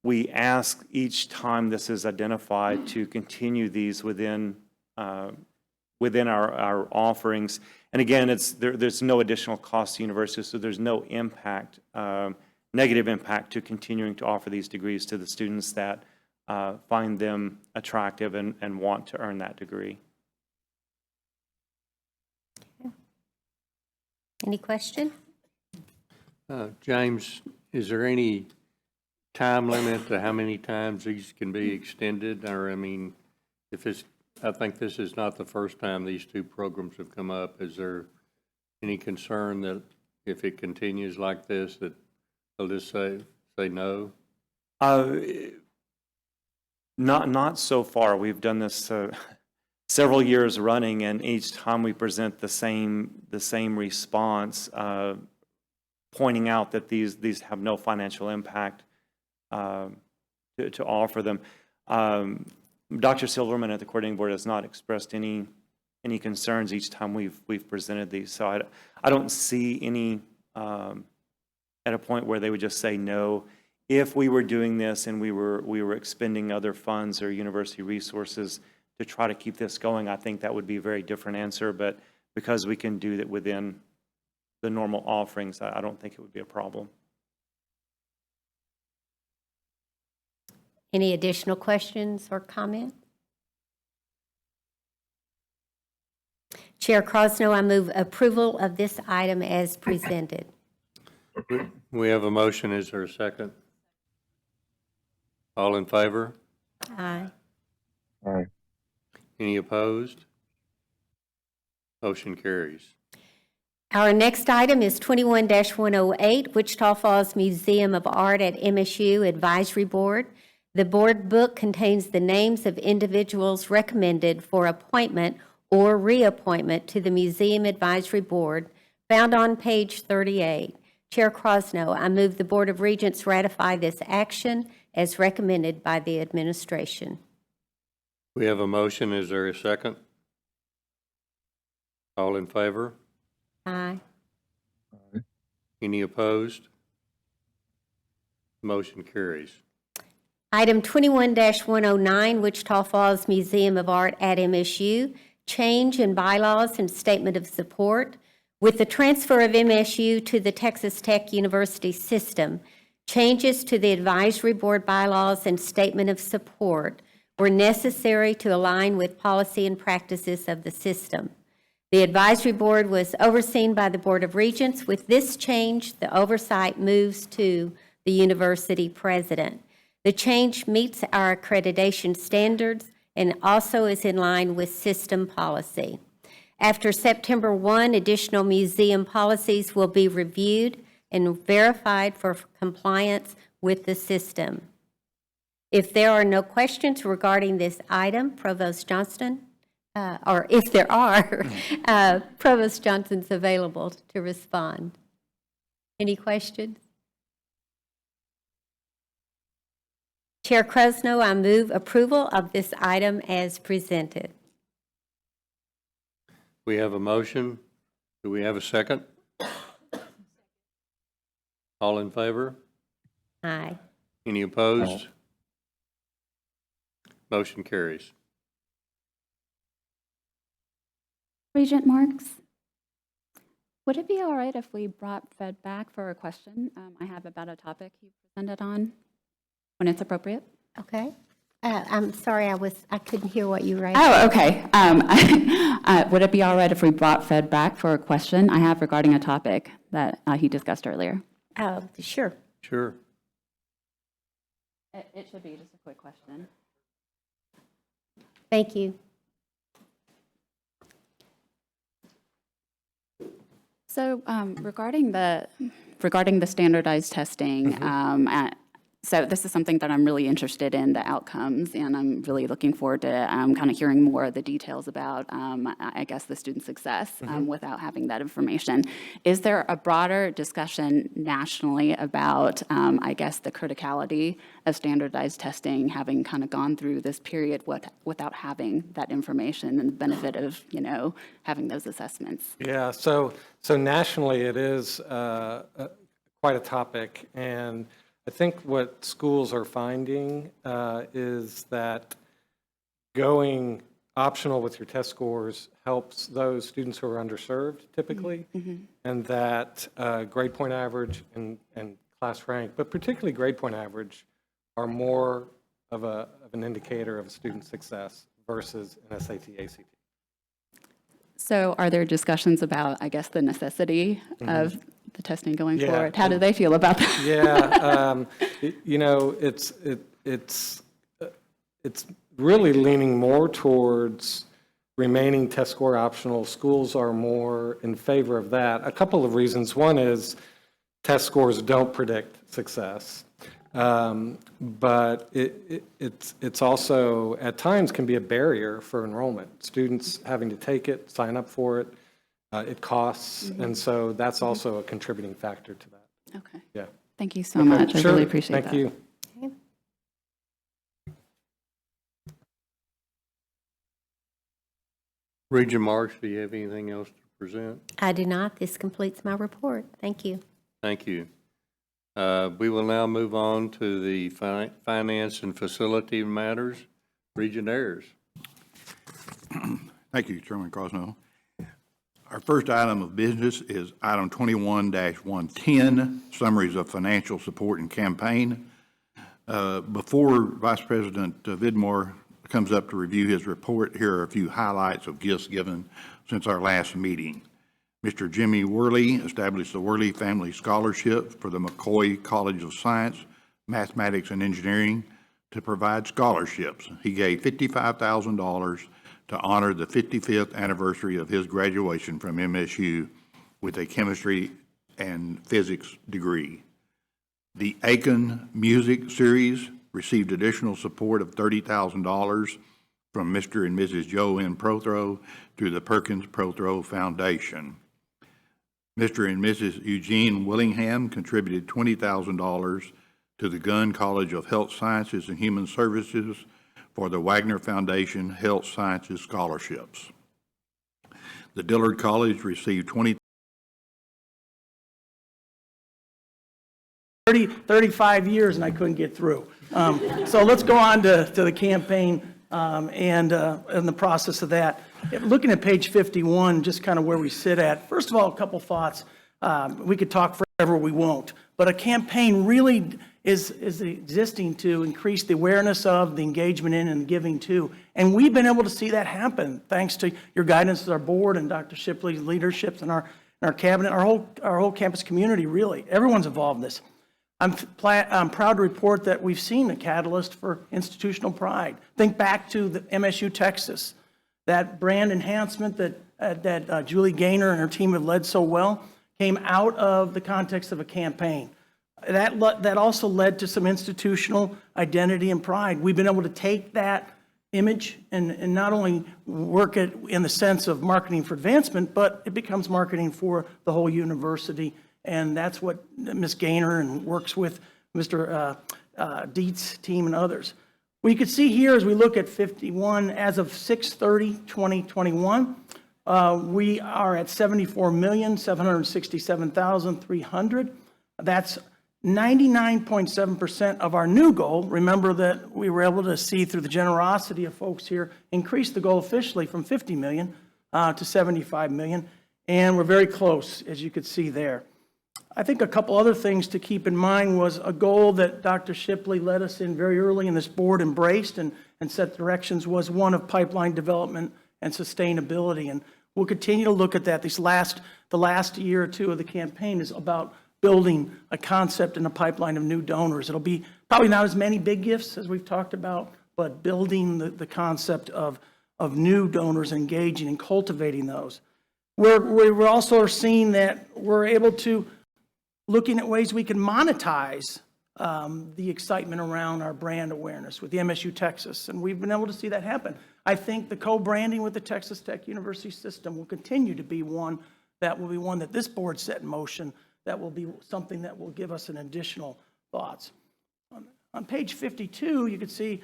we ask each time this is identified to continue these within our offerings. And again, there's no additional cost to universities, so there's no impact, negative impact to continuing to offer these degrees to the students that find them attractive and want to earn that degree. Any question? James, is there any time limit to how many times these can be extended? Or, I mean, I think this is not the first time these two programs have come up. Is there any concern that if it continues like this, that they'll just say no? Not so far. We've done this several years running, and each time we present the same response, pointing out that these have no financial impact to offer them. Dr. Silverman at the coordinating board has not expressed any concerns each time we've presented these. So I don't see any at a point where they would just say no. If we were doing this and we were expending other funds or university resources to try to keep this going, I think that would be a very different answer. But because we can do that within the normal offerings, I don't think it would be a problem. Any additional questions or comments? Chair Crosno, I move approval of this item as presented. We have a motion. Is there a second? All in favor? Aye. Any opposed? Motion carries. Our next item is 21-108, Wichita Falls Museum of Art at MSU Advisory Board. The board book contains the names of individuals recommended for appointment or reappointment to the Museum Advisory Board, found on page 38. Chair Crosno, I move the Board of Regents ratify this action as recommended by the administration. We have a motion. Is there a second? All in favor? Aye. Any opposed? Motion carries. Item 21-109, Wichita Falls Museum of Art at MSU, change in bylaws and statement of support. With the transfer of MSU to the Texas Tech University system, changes to the advisory board bylaws and statement of support were necessary to align with policy and practices of the system. The advisory board was overseen by the Board of Regents. With this change, the oversight moves to the university president. The change meets our accreditation standards and also is in line with system policy. After September 1, additional museum policies will be reviewed and verified for compliance with the system. If there are no questions regarding this item, Provost Johnston, or if there are, Provost Johnston's available to respond. Any questions? Chair Crosno, I move approval of this item as presented. We have a motion. Do we have a second? All in favor? Aye. Any opposed? Motion carries. Regent Marks, would it be all right if we brought Fed back for a question I have about a topic you presented on when it's appropriate? Okay. I'm sorry, I couldn't hear what you raised. Oh, okay. Would it be all right if we brought Fed back for a question I have regarding a topic that he discussed earlier? Sure. Sure. It should be just a quick question. Thank you. So regarding the standardized testing, so this is something that I'm really interested in, the outcomes, and I'm really looking forward to kind of hearing more of the details about, I guess, the student success without having that information. Is there a broader discussion nationally about, I guess, the criticality of standardized testing, having kind of gone through this period without having that information and the benefit of, having those assessments? Yeah, so nationally it is quite a topic, and I think what schools are finding is that going optional with your test scores helps those students who are underserved typically, and that grade point average and class rank, but particularly grade point average, are more of an indicator of a student's success versus an SAT, ACT. So are there discussions about, I guess, the necessity of the testing going Yeah, forward? How do they feel about that? Yeah, you know, it's really leaning more towards remaining test score optional. Schools are more in favor of that. A couple of reasons. One is test scores don't predict success. But it's also, at times, can be a barrier for enrollment. Students having to take it, sign up for it, it costs, and so that's also a contributing factor to that. Okay. Yeah. Thank you so much. I Sure. really appreciate that. Thank you. Regent Marks, do you have anything else to present? I do not. This completes my report. Thank you. Thank you. We will now move on to the finance and facility matters. Regent Ayers. Thank you, Chairman Crosnell. Our first item of business is item 21-110, summaries of financial support and campaign. Before Vice President Vidmore comes up to review his report, here are a few highlights of gifts given since our last meeting. Mr. Jimmy Worley established the Worley Family Scholarship for the McCoy College of Science, Mathematics, and Engineering to provide scholarships. He gave $55,000 to honor the 55th anniversary of his graduation from MSU with a chemistry and physics degree. The Aiken Music Series received additional support of $30,000 from Mr. and Mrs. Joe N. Prothrow through the Perkins Prothrow Foundation. Mr. and Mrs. Eugene Willingham contributed $20,000 to the Gunn College of Health Sciences and Human Services for the Wagner Foundation Health Sciences Scholarships. The Dillard College received 35 years and I couldn't get through. So let's go on to the campaign and the process of that. Looking at page 51, just kind of where we sit at. First of all, a couple thoughts. We could talk forever, we won't. But a campaign really is existing to increase the awareness of, the engagement in, and giving to. And we've been able to see that happen thanks to your guidance as our board and Dr. Shipley's leadership and our cabinet, our whole campus community, really. Everyone's involved in this. I'm proud to report that we've seen a catalyst for institutional pride. Think back to the MSU Texas, that brand enhancement that Julie Gaynor and her team have led so well came out of the context of a campaign. That also led to some institutional identity and pride. We've been able to take that image and not only work it in the sense of marketing for advancement, but it becomes marketing for the whole university. And that's what Ms. Gaynor and works with Mr. Dietz' team and others. We could see here as we look at 51, as of 6/30/2021, we are at $74,767,300. That's 99.7% of our new goal. Remember that we were able to see through the generosity of folks here, increase the goal officially from 50 million to 75 million. And we're very close, as you could see there. I think a couple other things to keep in mind was a goal that Dr. Shipley led us in very early in this board, embraced and set directions, was one of pipeline development and sustainability. And we'll continue to look at that. The last year or two of the campaign is about building a concept and a pipeline of new donors. It'll be probably not as many big gifts as we've talked about, but building the concept of new donors, engaging and cultivating those. We're also seeing that we're able to looking at ways we can monetize the excitement around our brand awareness with the MSU Texas, and we've been able to see that happen. I think the co-branding with the Texas Tech University system will continue to be one that this board set in motion, that will be something that will give us an additional thoughts. On page 52, you can see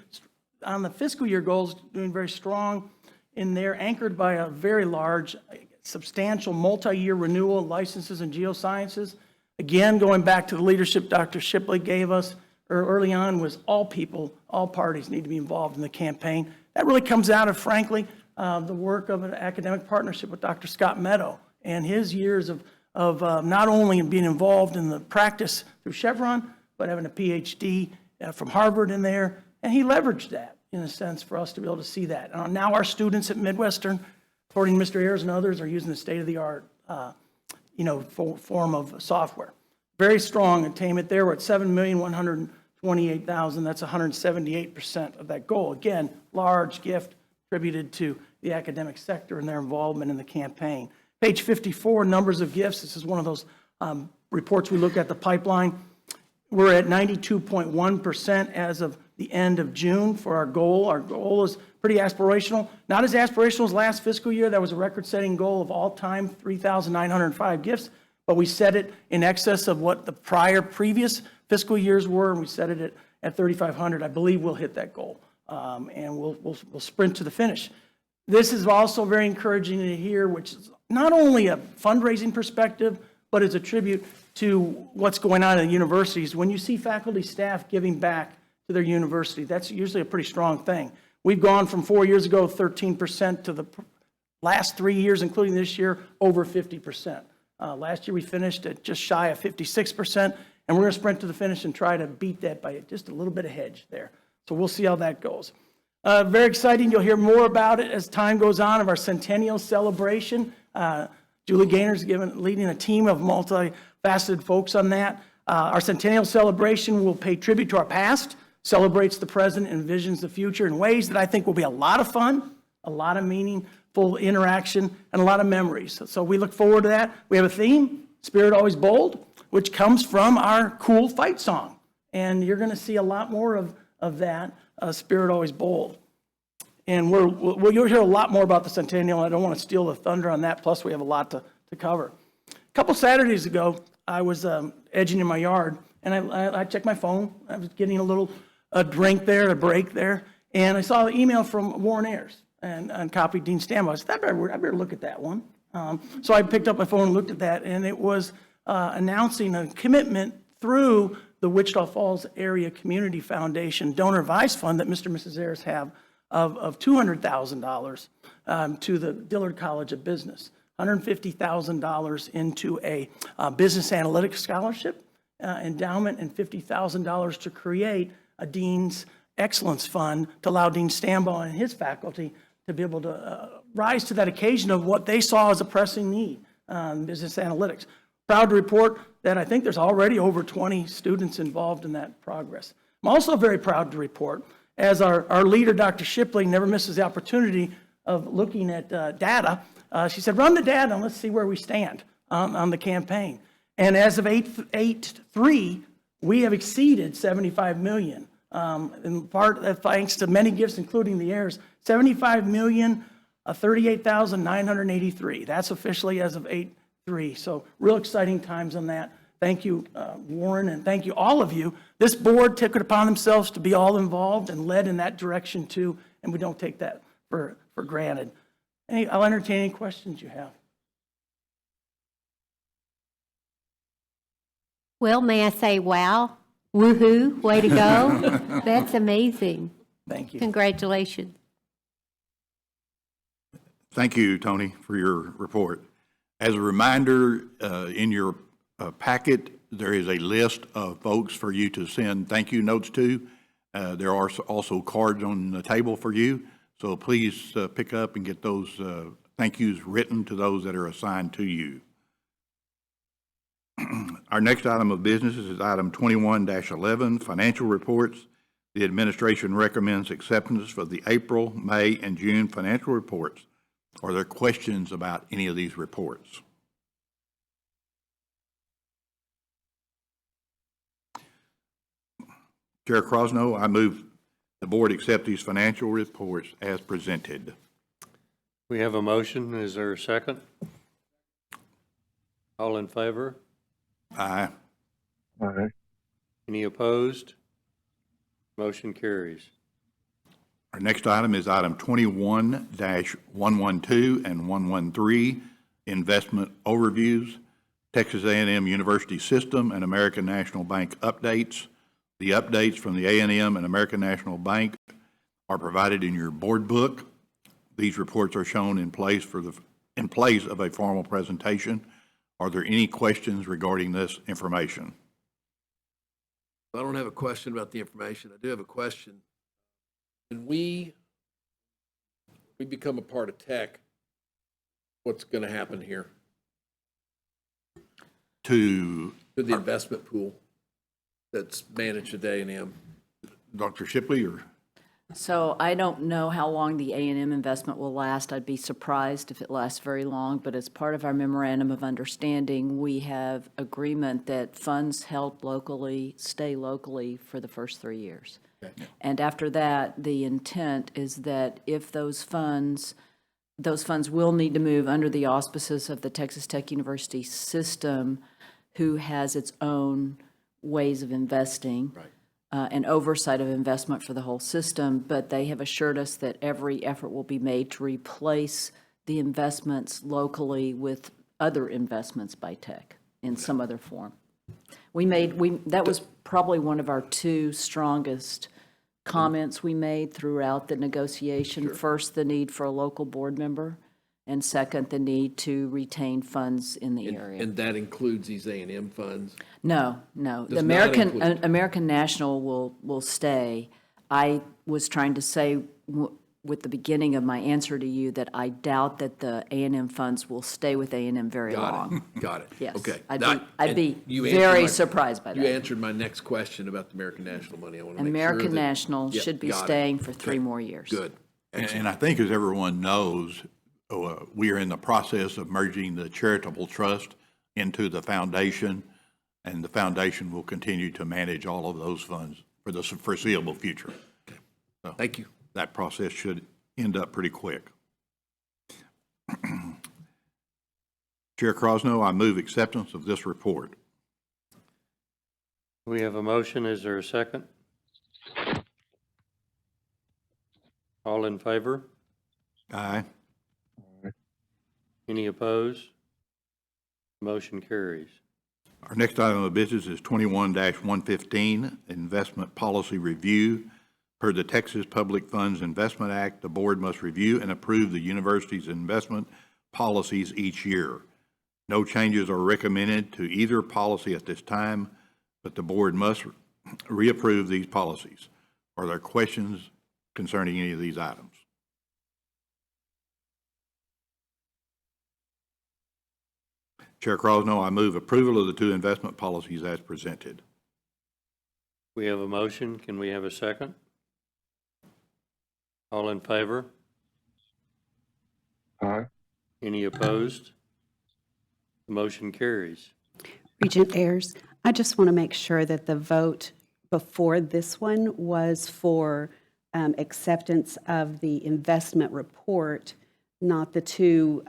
on the fiscal year goals doing very strong in there, anchored by a very large, substantial multi-year renewal of licenses in geosciences. Again, going back to the leadership Dr. Shipley gave us early on, was all people, all parties need to be involved in the campaign. That really comes out of, frankly, the work of an academic partnership with Dr. Scott Meadow and his years of not only being involved in the practice through Chevron, but having a PhD from Harvard in there. And he leveraged that, in a sense, for us to be able to see that. Now our students at Midwestern according to Mr. Ayers and others, are using the state-of-the-art, form of software. Very strong attainment there. We're at 7,128,000. That's 178% of that goal. Again, large gift attributed to the academic sector and their involvement in the campaign. Page 54, numbers of gifts. This is one of those reports we look at the pipeline. We're at 92.1% as of the end of June for our goal. Our goal is pretty aspirational. Not as aspirational as last fiscal year. That was a record-setting goal of all time, 3,905 gifts. But we set it in excess of what the previous fiscal years were, and we set it at 3,500. I believe we'll hit that goal, and we'll sprint to the finish. This is also very encouraging to hear, which is not only a fundraising perspective, but it's a tribute to what's going on in the universities. When you see faculty, staff giving back to their university, that's usually a pretty strong thing. We've gone from 4 years ago, 13%, to the last 3 years, including this year, over 50%. Last year we finished at just shy of 56%, and we're going to sprint to the finish and try to beat that by just a little bit of hedge there. So we'll see how that goes. Very exciting. You'll hear more about it as time goes on of our centennial celebration. Julie Gaynor's leading a team of multifaceted folks on that. Our centennial celebration will pay tribute to our past, celebrates the present, and envisions the future in ways that I think will be a lot of fun, a lot of meaningful interaction, and a lot of memories. So we look forward to that. We have a theme, Spirit Always Bold, which comes from our cool fight song. And you're going to see a lot more of that, Spirit Always Bold. And you'll hear a lot more about the centennial. I don't want to steal the thunder on that. Plus, we have a lot to cover. A couple Saturdays ago, I was edging in my yard, and I checked my phone. I was getting a drink there, a break there, and I saw an email from Warren Ayers and copied Dean Stambaugh. I said, I better look at that one. So I picked up my phone and looked at that, and it was announcing a commitment through the Wichita Falls Area Community Foundation Donor Advice Fund that Mr. and Mrs. Ayers have of $200,000 to the Dillard College of Business, $150,000 into a business analytics scholarship endowment, and $50,000 to create a Dean's Excellence Fund to allow Dean Stambaugh and his faculty to be able to rise to that occasion of what they saw as a pressing need in business analytics. Proud to report that I think there's already over 20 students involved in that progress. I'm also very proud to report, as our leader, Dr. Shipley, never misses the opportunity of looking at data. She said, run the data and let's see where we stand on the campaign. And as of 8/3, we have exceeded 75 million. In part, thanks to many gifts, including the heirs, 75,038,983. That's officially as of 8/3. So real exciting times on that. Thank you, Warren, and thank you, all of you. This board took it upon themselves to be all involved and led in that direction too, and we don't take that for granted. I'll entertain any questions you have. Well, may I say, wow, woohoo, way to go. That's amazing. Thank you. Congratulations. Thank you, Tony, for your report. As a reminder, in your packet, there is a list of folks for you to send thank you notes to. There are also cards on the table for you, so please pick up and get those thank yous written to those that are assigned to you. Our next item of business is item 21-11, financial reports. The administration recommends acceptance for the April, May, and June financial reports. Are there questions about any of these reports? Chair Crosno, I move the board accept these financial reports as presented. We have a motion. Is there a second? All in favor? Aye. Aye. Any opposed? Motion carries. Our next item is item 21-112 and 113, investment overviews, Texas A&M University System and American National Bank updates. The updates from the A&M and American National Bank are provided in your board book. These reports are shown in place of a formal presentation. Are there any questions regarding this information? I don't have a question about the information. I do have a question. When we become a part of tech, what's going to happen here To to the investment pool that's managed at A&M? Dr. Shipley or? So I don't know how long the A&M investment will last. I'd be surprised if it lasts very long, but as part of our memorandum of understanding, we have agreement that funds held locally stay locally for the first 3 years. Okay. And after that, the intent is that if those funds will need to move under the auspices of the Texas Tech University system, who has its own ways of investing. Right. And oversight of investment for the whole system, but they have assured us that every effort will be made to replace the investments locally with other investments by tech in some other form. That was probably one of our two strongest comments we made throughout the negotiation. Sure. First, the need for a local board member, and second, the need to retain funds in the area. And that includes these A&M funds? No. Does The not American, include- American National will stay. I was trying to say with the beginning of my answer to you that I doubt that the A&M funds will stay with A&M very long. Got it. Yes. Okay. I'd be And you answered very surprised by You that. answered my next question about the American National money. I want to make sure American that- National Yep, should be got it. staying for 3 Okay. more years. Good. And I think, as everyone knows, we are in the process of merging the charitable trust into the foundation, and the foundation will continue to manage all of those funds for the foreseeable future. So Thank you. that process should end up pretty quick. Chair Crosno, I move acceptance of this report. We have a motion. Is there a second? All in favor? Aye. Any opposed? Motion carries. Our next item of business is 21-115, Investment Policy Review. Per the Texas Public Funds Investment Act, the board must review and approve the university's investment policies each year. No changes are recommended to either policy at this time, but the board must reapprove these policies. Are there questions concerning any of these items? Chair Crosno, I move approval of the 2 investment policies as presented. We have a motion. Can we have a second? All in favor? Aye. Any opposed? Motion carries. Regent Ayers, I just want to make sure that the vote before this one was for acceptance of the investment report, not the 2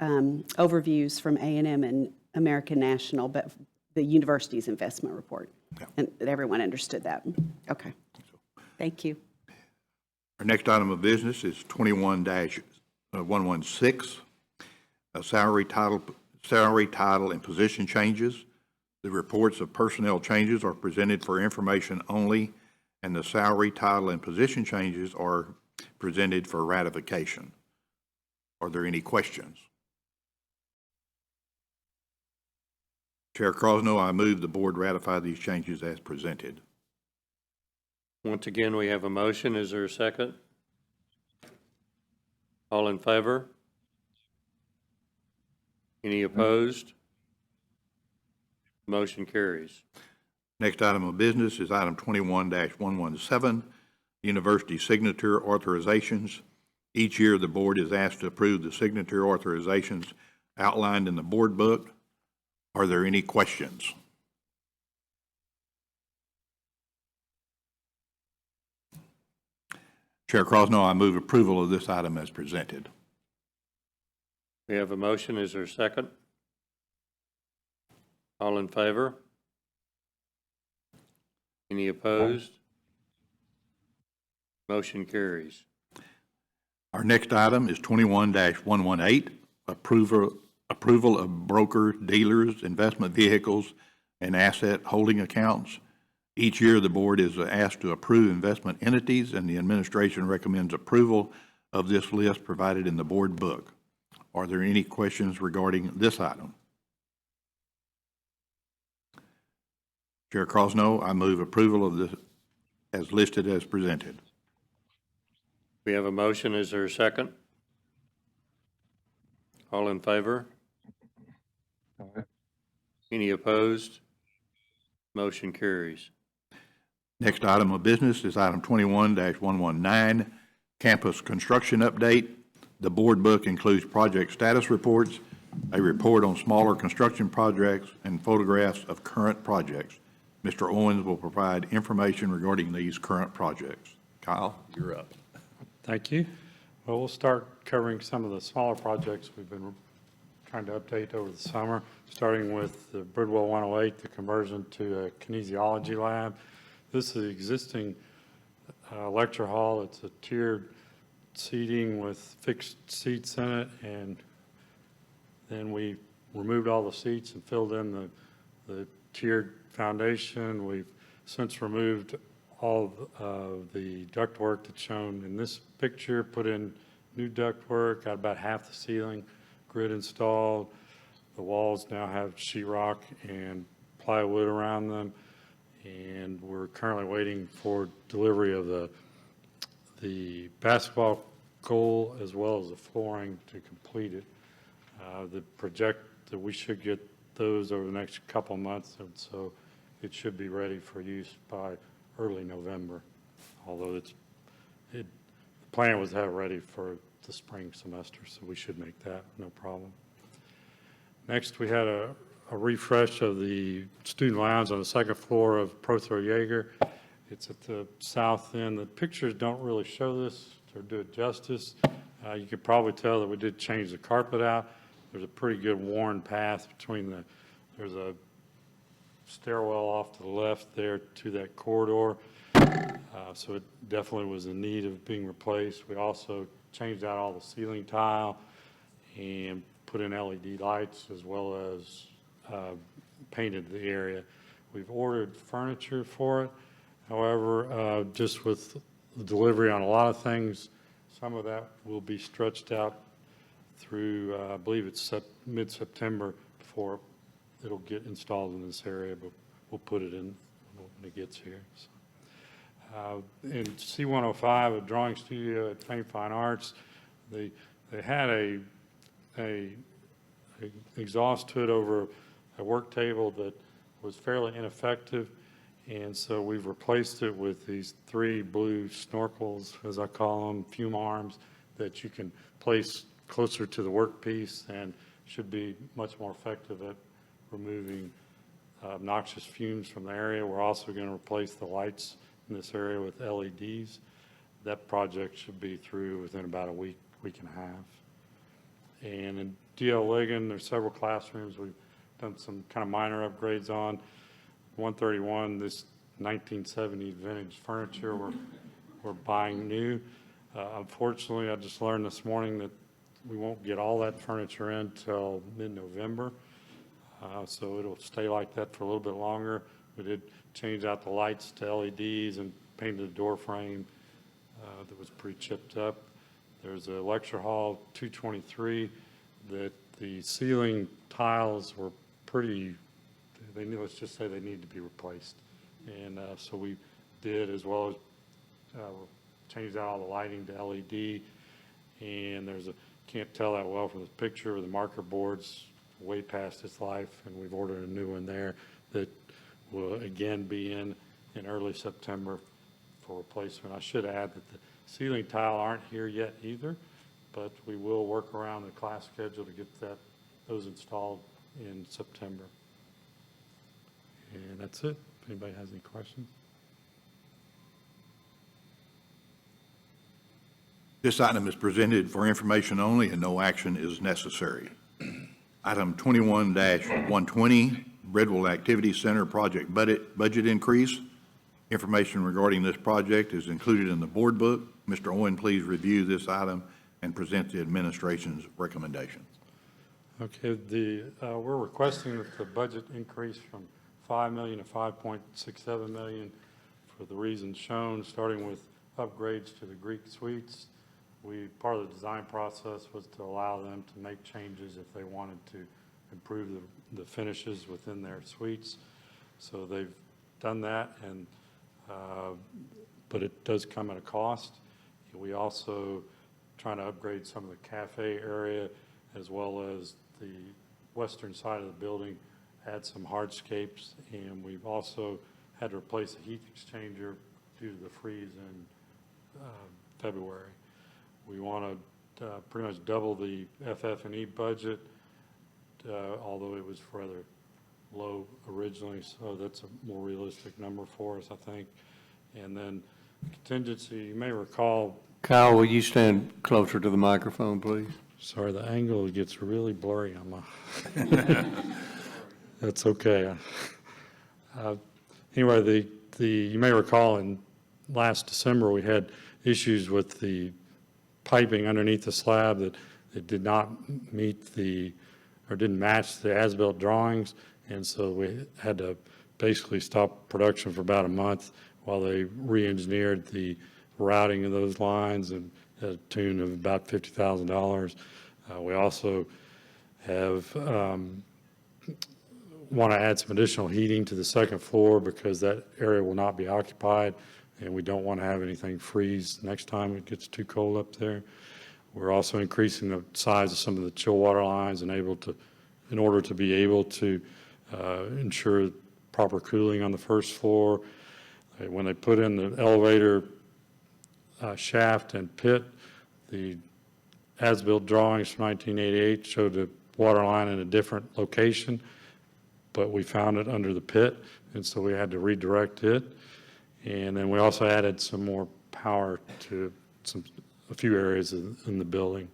overviews from A&M and American National, but the university's investment report. Yeah. And everyone understood that. Okay. Thank you. Our next item of business is 21-116, salary title, and position changes. The reports of personnel changes are presented for information only, and the salary, title, and position changes are presented for ratification. Are there any questions? Chair Crosno, I move the board ratify these changes as presented. Once again, we have a motion. Is there a second? All in favor? Any opposed? Motion carries. Next item of business is item 21-117, university signature authorizations. Each year, the board is asked to approve the signature authorizations outlined in the board book. Are there any questions? Chair Crosno, I move approval of this item as presented. We have a motion. Is there a second? All in favor? Any opposed? Motion carries. Our next item is 21-118, approval of broker dealers, investment vehicles, and asset holding accounts. Each year, the board is asked to approve investment entities, and the administration recommends approval of this list provided in the board book. Are there any questions regarding this item? Chair Crosno, I move approval of this as listed as presented. We have a motion. Is there a second? All in favor? Any opposed? Motion carries. Next item of business is item 21-119, campus construction update. The board book includes project status reports, a report on smaller construction projects, and photographs of current projects. Mr. Owens will provide information regarding these current projects. Kyle, you're up. Thank you. Well, we'll start covering some of the smaller projects we've been trying to update over the summer, starting with the Bridwell 108, the conversion to a kinesiology lab. This is the existing lecture hall. It's a tiered seating with fixed seats in it, and then we removed all the seats and filled in the tiered foundation. We've since removed all of the ductwork that's shown in this picture, put in new ductwork, got about half the ceiling grid installed. The walls now have sheetrock and plywood around them, and we're currently waiting for delivery of the basketball goal as well as the flooring to complete it. The project that we should get those over the next couple months, and so it should be ready for use by early November, although the plan was to have it ready for the spring semester, so we should make that no problem. Next, we had a refresh of the student lounge on the second floor of Prothero Jaeger. It's at the south end. The pictures don't really show this or do it justice. You could probably tell that we did change the carpet out. There's a pretty good worn path between there's a stairwell off to the left there to that corridor. So it definitely was in need of being replaced. We also changed out all the ceiling tile and put in LED lights as well as painted the area. We've ordered furniture for it. However, just with the delivery on a lot of things, some of that will be stretched out through, I believe it's mid-September before it'll get installed in this area, but we'll put it in when it gets here. So. In C105, a drawing studio at Fame Fine Arts, they had a exhaust hood over a work table that was fairly ineffective, and so we've replaced it with these 3 blue snorkels, as I call them, fume arms, that you can place closer to the workpiece and should be much more effective at removing noxious fumes from the area. We're also going to replace the lights in this area with LEDs. That project should be through within about a week and a half. And in D.L. Ligon, there's several classrooms we've done some kind of minor upgrades on. 131, this 1970s vintage furniture we're buying new. Unfortunately, I just learned this morning that we won't get all that furniture in until mid-November. So it'll stay like that for a little bit longer. We did change out the lights to LEDs and painted the door frame that was pretty chipped up. There's a lecture hall 223 that the ceiling tiles were pretty, let's just say they need to be replaced. And so we did, as well as changed out all the lighting to LED. And can't tell that well from this picture, the marker board's way past its life, and we've ordered a new one there that will again be in early September for replacement. I should add that the ceiling tile aren't here yet either, but we will work around the class schedule to get those installed in September. And that's it. If anybody has any questions. This item is presented for information only and no action is necessary. Item 21-120, Bridwell Activity Center project budget increase. Information regarding this project is included in the board book. Mr. Owen, please review this item and present the administration's recommendations. Okay, we're requesting that the budget increase from $5 million to $5.67 million for the reasons shown, starting with upgrades to the Greek suites. Part of the design process was to allow them to make changes if they wanted to improve the finishes within their suites. So they've done that, and but it does come at a cost. We also trying to upgrade some of the cafe area as well as the western side of the building, add some hardscapes, and we've also had to replace a heat exchanger due to the freeze in February. We want to pretty much double the FF&E budget, although it was rather low originally, so that's a more realistic number for us, I think. And then contingency, you may recall. Kyle, will you stand closer to the microphone, please? Sorry, the angle gets really blurry on my. That's okay. Anyway, you may recall in last December we had issues with the piping underneath the slab that it did not meet or didn't match the as-built drawings, and so we had to basically stop production for about a month while they re-engineered the routing of those lines and at a tune of about $50,000. We also have want to add some additional heating to the second floor because that area will not be occupied, and we don't want to have anything freeze next time it gets too cold up there. We're also increasing the size of some of the chill water lines in order to be able to ensure proper cooling on the first floor. When they put in the elevator shaft and pit, the as-built drawings from 1988 showed the water line in a different location, but we found it under the pit, and so we had to redirect it. And then we also added some more power to a few areas in the building.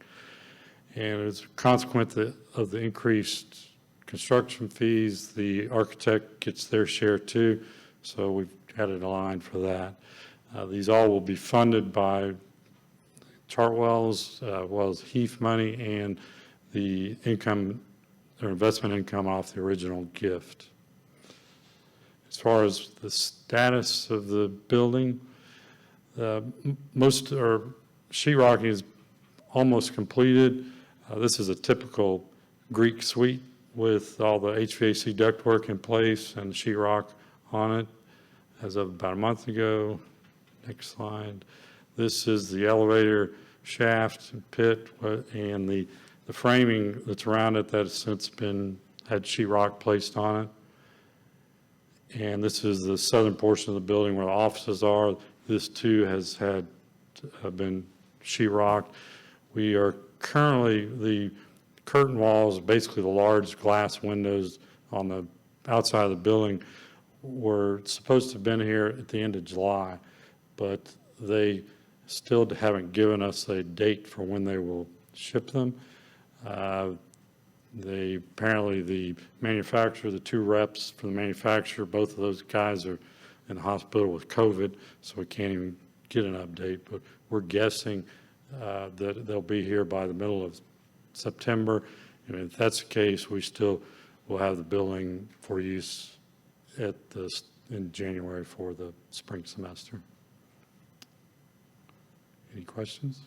And as a consequence of the increased construction fees, the architect gets their share too, so we've added a line for that. These all will be funded by Chartwell's, as well as HEAF money and the income or investment income off the original gift. As far as the status of the building, most sheetrocking is almost completed. This is a typical Greek suite with all the HVAC ductwork in place and sheetrock on it as of about a month ago. Next slide. This is the elevator shaft and pit and the framing that's around it that has since had sheetrock placed on it. And this is the southern portion of the building where the offices are. This too has been sheetrocked. We are currently, the curtain walls, basically the large glass windows on the outside of the building, were supposed to have been here at the end of July, but they still haven't given us a date for when they will ship them. Apparently the manufacturer, the two reps for the manufacturer, both of those guys are in the hospital with COVID, so we can't even get an update, but we're guessing that they'll be here by the middle of September. And if that's the case, we still will have the building for use in January for the spring semester. Any questions?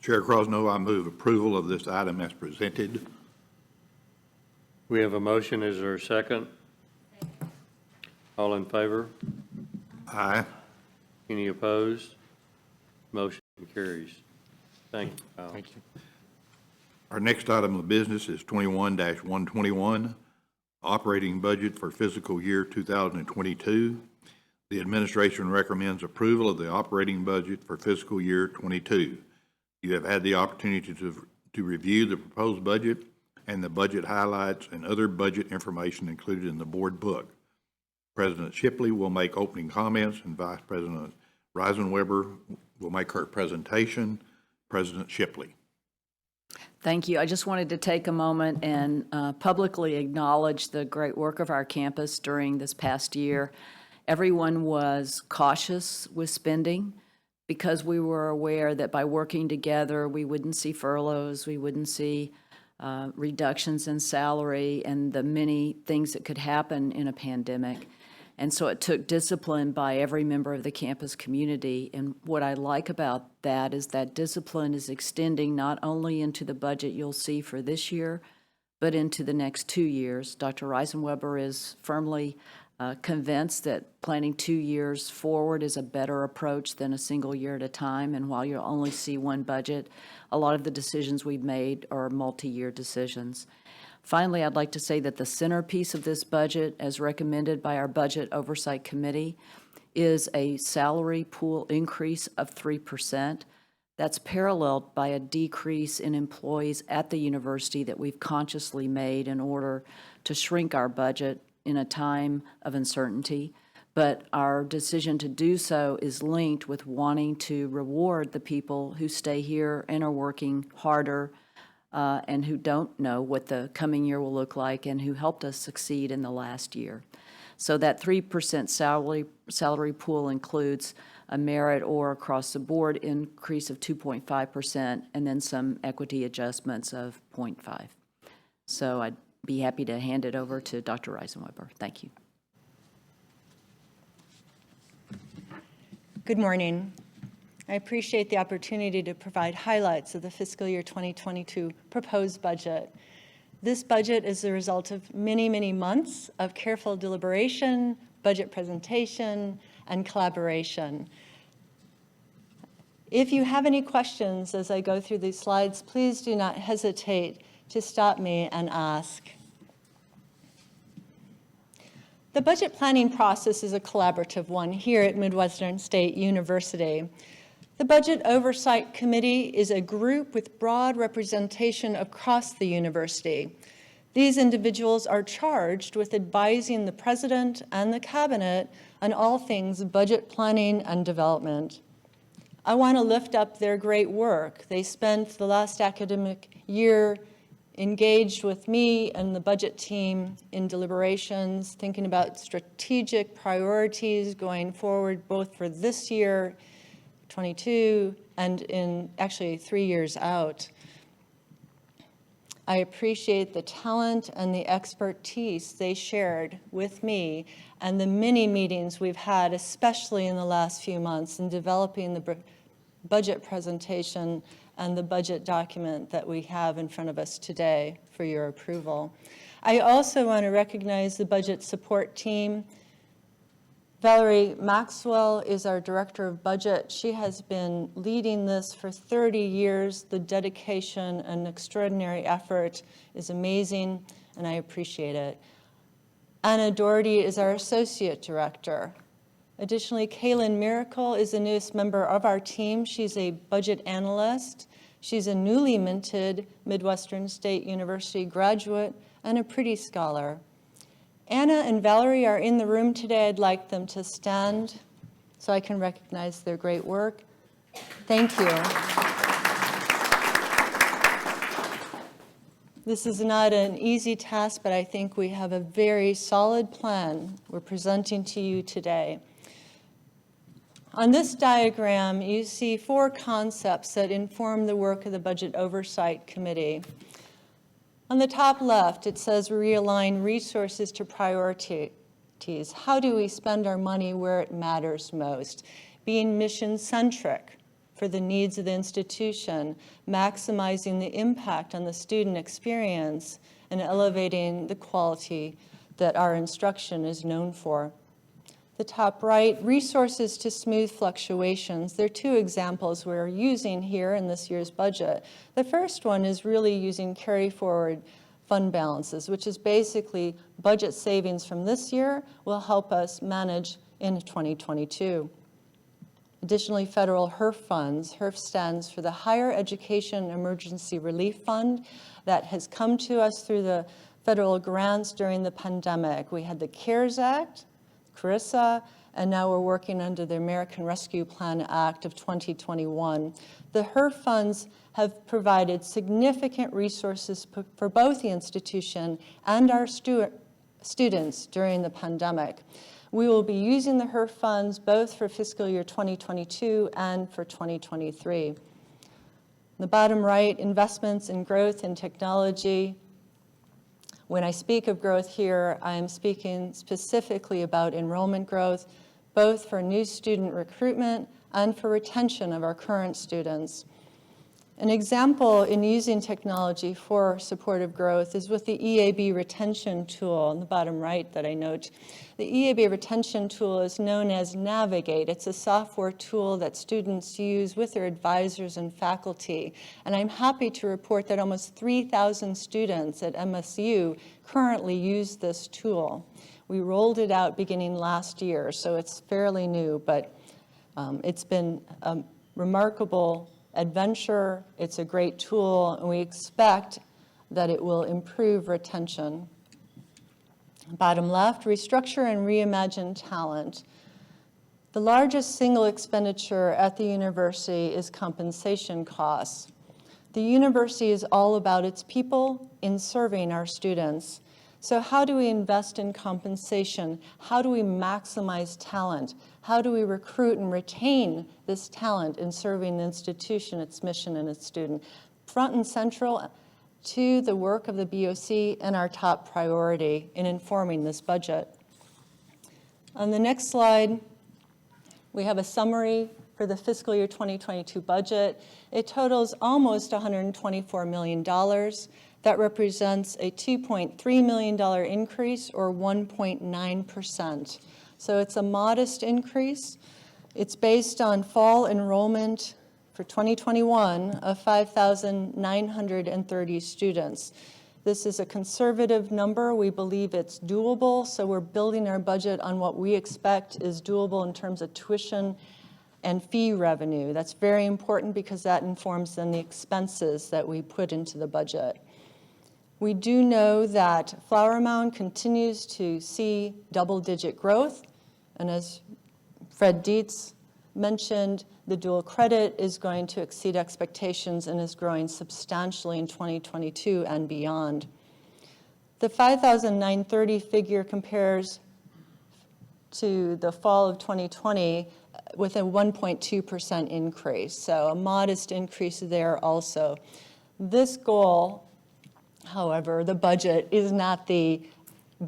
Chair Crosno, I move approval of this item as presented. We have a motion. Is there a second? All in favor? Aye. Any opposed? Motion carries. Thank you, Kyle. Thank you. Our next item of business is 21-121, operating budget for fiscal year 2022. The administration recommends approval of the operating budget for fiscal year 22. You have had the opportunity to review the proposed budget and the budget highlights and other budget information included in the board book. President Shipley will make opening comments, and Vice President Reisenweber will make her presentation. President Shipley. Thank you. I just wanted to take a moment and publicly acknowledge the great work of our campus during this past year. Everyone was cautious with spending because we were aware that by working together, we wouldn't see furloughs, we wouldn't see reductions in salary, and the many things that could happen in a pandemic. And so it took discipline by every member of the campus community. And what I like about that is that discipline is extending not only into the budget you'll see for this year, but into the next 2 years. Dr. Reisenweber is firmly convinced that planning 2 years forward is a better approach than a single year at a time. And while you'll only see one budget, a lot of the decisions we've made are multi-year decisions. Finally, I'd like to say that the centerpiece of this budget, as recommended by our Budget Oversight Committee, is a salary pool increase of 3%. That's paralleled by a decrease in employees at the university that we've consciously made in order to shrink our budget in a time of uncertainty. But our decision to do so is linked with wanting to reward the people who stay here and are working harder and who don't know what the coming year will look like and who helped us succeed in the last year. So that 3% salary pool includes a merit or across the board increase of 2.5% and then some equity adjustments of 0.5. So I'd be happy to hand it over to Dr. Reisenweber. Thank you. Good morning. I appreciate the opportunity to provide highlights of the fiscal year 2022 proposed budget. This budget is the result of many, many months of careful deliberation, budget presentation, and collaboration. If you have any questions as I go through these slides, please do not hesitate to stop me and ask. The budget planning process is a collaborative one here at Midwestern State University. The Budget Oversight Committee is a group with broad representation across the university. These individuals are charged with advising the President and the Cabinet on all things budget planning and development. I want to lift up their great work. They spent the last academic year engaged with me and the budget team in deliberations, thinking about strategic priorities going forward, both for this year, 22, and in actually 3 years out. I appreciate the talent and the expertise they shared with me and the many meetings we've had, especially in the last few months, in developing the budget presentation and the budget document that we have in front of us today for your approval. I also want to recognize the budget support team. Valerie Maxwell is our Director of Budget. She has been leading this for 30 years. The dedication and extraordinary effort is amazing, and I appreciate it. Anna Doherty is our Associate Director. Additionally, Kaylin Miracle is the newest member of our team. She's a budget analyst. She's a newly minted Midwestern State University graduate and a Pretty Scholar. Anna and Valerie are in the room today. I'd like them to stand so I can recognize their great work. Thank you. This is not an easy task, but I think we have a very solid plan we're presenting to you today. On this diagram, you see 4 concepts that inform the work of the Budget Oversight Committee. On the top left, it says realign resources to priorities. How do we spend our money where it matters most? Being mission-centric for the needs of the institution, maximizing the impact on the student experience, and elevating the quality that our instruction is known for. The top right, resources to smooth fluctuations. There are 2 examples we're using here in this year's budget. The first one is really using carry forward fund balances, which is basically budget savings from this year will help us manage in 2022. Additionally, federal HERF funds. HERF stands for the Higher Education Emergency Relief Fund that has come to us through the federal grants during the pandemic. We had the CARES Act, CRISA, and now we're working under the American Rescue Plan Act of 2021. The HERF funds have provided significant resources for both the institution and our students during the pandemic. We will be using the HERF funds both for fiscal year 2022 and for 2023. The bottom right, investments in growth and technology. When I speak of growth here, I am speaking specifically about enrollment growth, both for new student recruitment and for retention of our current students. An example in using technology for supportive growth is with the EAB retention tool on the bottom right that I note. The EAB retention tool is known as Navigate. It's a software tool that students use with their advisors and faculty. And I'm happy to report that almost 3,000 students at MSU currently use this tool. We rolled it out beginning last year, so it's fairly new, but it's been a remarkable adventure. It's a great tool, and we expect that it will improve retention. Bottom left, restructure and reimagine talent. The largest single expenditure at the university is compensation costs. The university is all about its people in serving our students. So how do we invest in compensation? How do we maximize talent? How do we recruit and retain this talent in serving the institution, its mission, and its student? Front and central to the work of the BOC and our top priority in informing this budget. On the next slide, we have a summary for the fiscal year 2022 budget. It totals almost $124 million. That represents a $2.3 million increase, or 1.9%. So it's a modest increase. It's based on fall enrollment for 2021 of 5,930 students. This is a conservative number. We believe it's doable, so we're building our budget on what we expect is doable in terms of tuition and fee revenue. That's very important because that informs then the expenses that we put into the budget. We do know that Flower Mound continues to see double-digit growth, and as Fred Dietz mentioned, the dual credit is going to exceed expectations and is growing substantially in 2022 and beyond. The 5,930 figure compares to the fall of 2020 with a 1.2% increase, so a modest increase there also. This goal, however, the budget is not the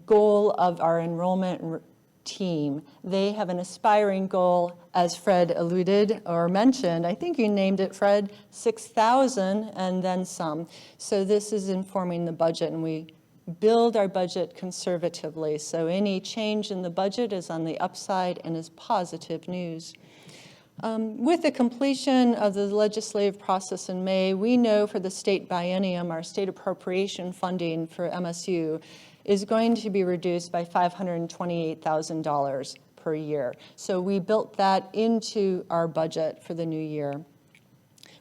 goal of our enrollment team. They have an aspiring goal, as Fred alluded or mentioned. I think you named it, Fred, 6,000 and then some. So this is informing the budget, and we build our budget conservatively. So any change in the budget is on the upside and is positive news. With the completion of the legislative process in May, we know for the state biennium, our state appropriation funding for MSU is going to be reduced by $528,000 per year. So we built that into our budget for the new year.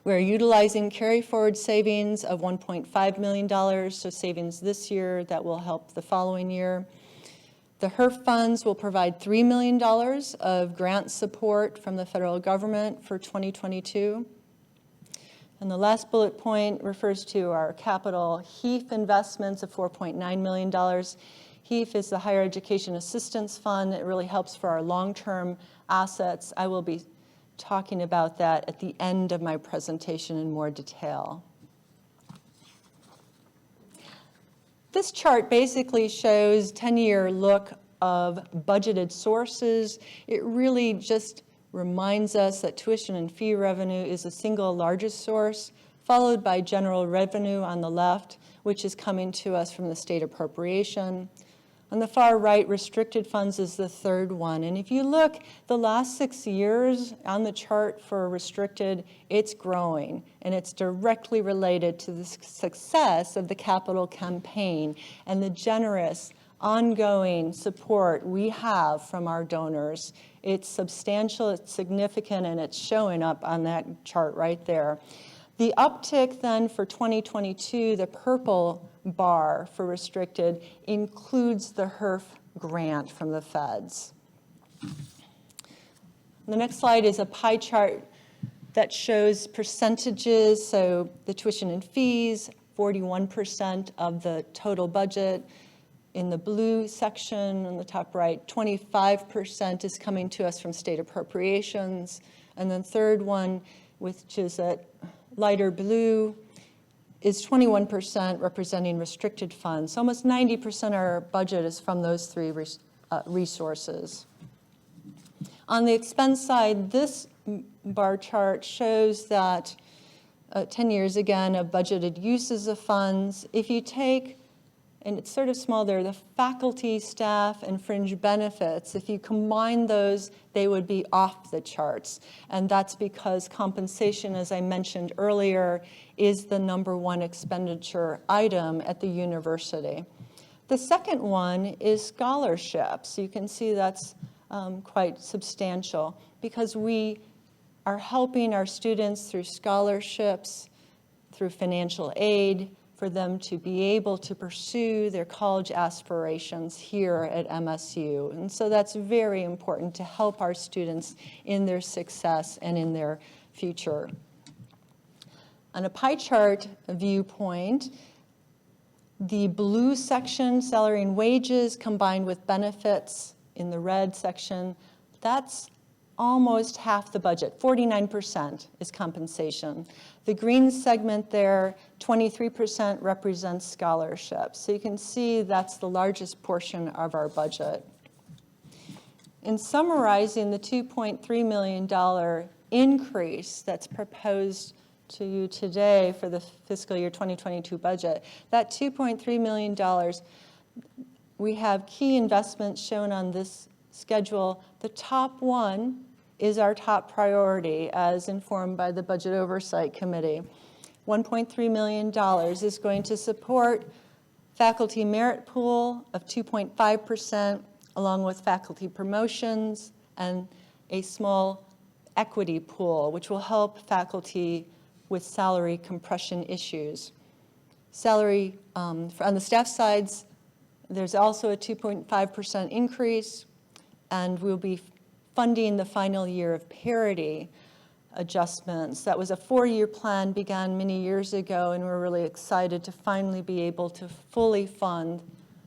We're utilizing carry-forward savings of $1.5 million, so savings this year that will help the following year. The HERF funds will provide $3 million of grant support from the federal government for 2022. And the last bullet point refers to our capital HEAF investments of $4.9 million. HEAF is the Higher Education Assistance Fund. It really helps for our long-term assets. I will be talking about that at the end of my presentation in more detail. This chart basically shows 10-year look of budgeted sources. It really just reminds us that tuition and fee revenue is the single largest source, followed by general revenue on the left, which is coming to us from the state appropriation. On the far right, restricted funds is the third one. And if you look, the last 6 years on the chart for restricted, it's growing. And it's directly related to the success of the capital campaign and the generous, ongoing support we have from our donors. It's substantial, it's significant, and it's showing up on that chart right there. The uptick then for 2022, the purple bar for restricted, includes the HERF grant from the feds. The next slide is a pie chart that shows percentages. So the tuition and fees, 41% of the total budget. In the blue section on the top right, 25% is coming to us from state appropriations. And then third one, which is at lighter blue, is 21% representing restricted funds. So almost 90% of our budget is from those three resources. On the expense side, this bar chart shows that 10 years again of budgeted uses of funds. If you take, and it's sort of small there, the faculty, staff, and fringe benefits, if you combine those, they would be off the charts. And that's because compensation, as I mentioned earlier, is the #1 expenditure item at the university. The second one is scholarships. You can see that's quite substantial because we are helping our students through scholarships, through financial aid, for them to be able to pursue their college aspirations here at MSU. And so that's very important to help our students in their success and in their future. On a pie chart viewpoint, the blue section, salary and wages, combined with benefits in the red section, that's almost half the budget. 49% is compensation. The green segment there, 23% represents scholarships. So you can see that's the largest portion of our budget. In summarizing the $2.3 million increase that's proposed to you today for the fiscal year 2022 budget, that $2.3 million, we have key investments shown on this schedule. The top one is our top priority as informed by the Budget Oversight Committee. $1.3 million is going to support faculty merit pool of 2.5%, along with faculty promotions and a small equity pool, which will help faculty with salary compression issues. Salary, on the staff sides, there's also a 2.5% increase, and we'll be funding the final year of parity adjustments. That was a 4-year plan, began many years ago, and we're really excited to finally be able to fully fund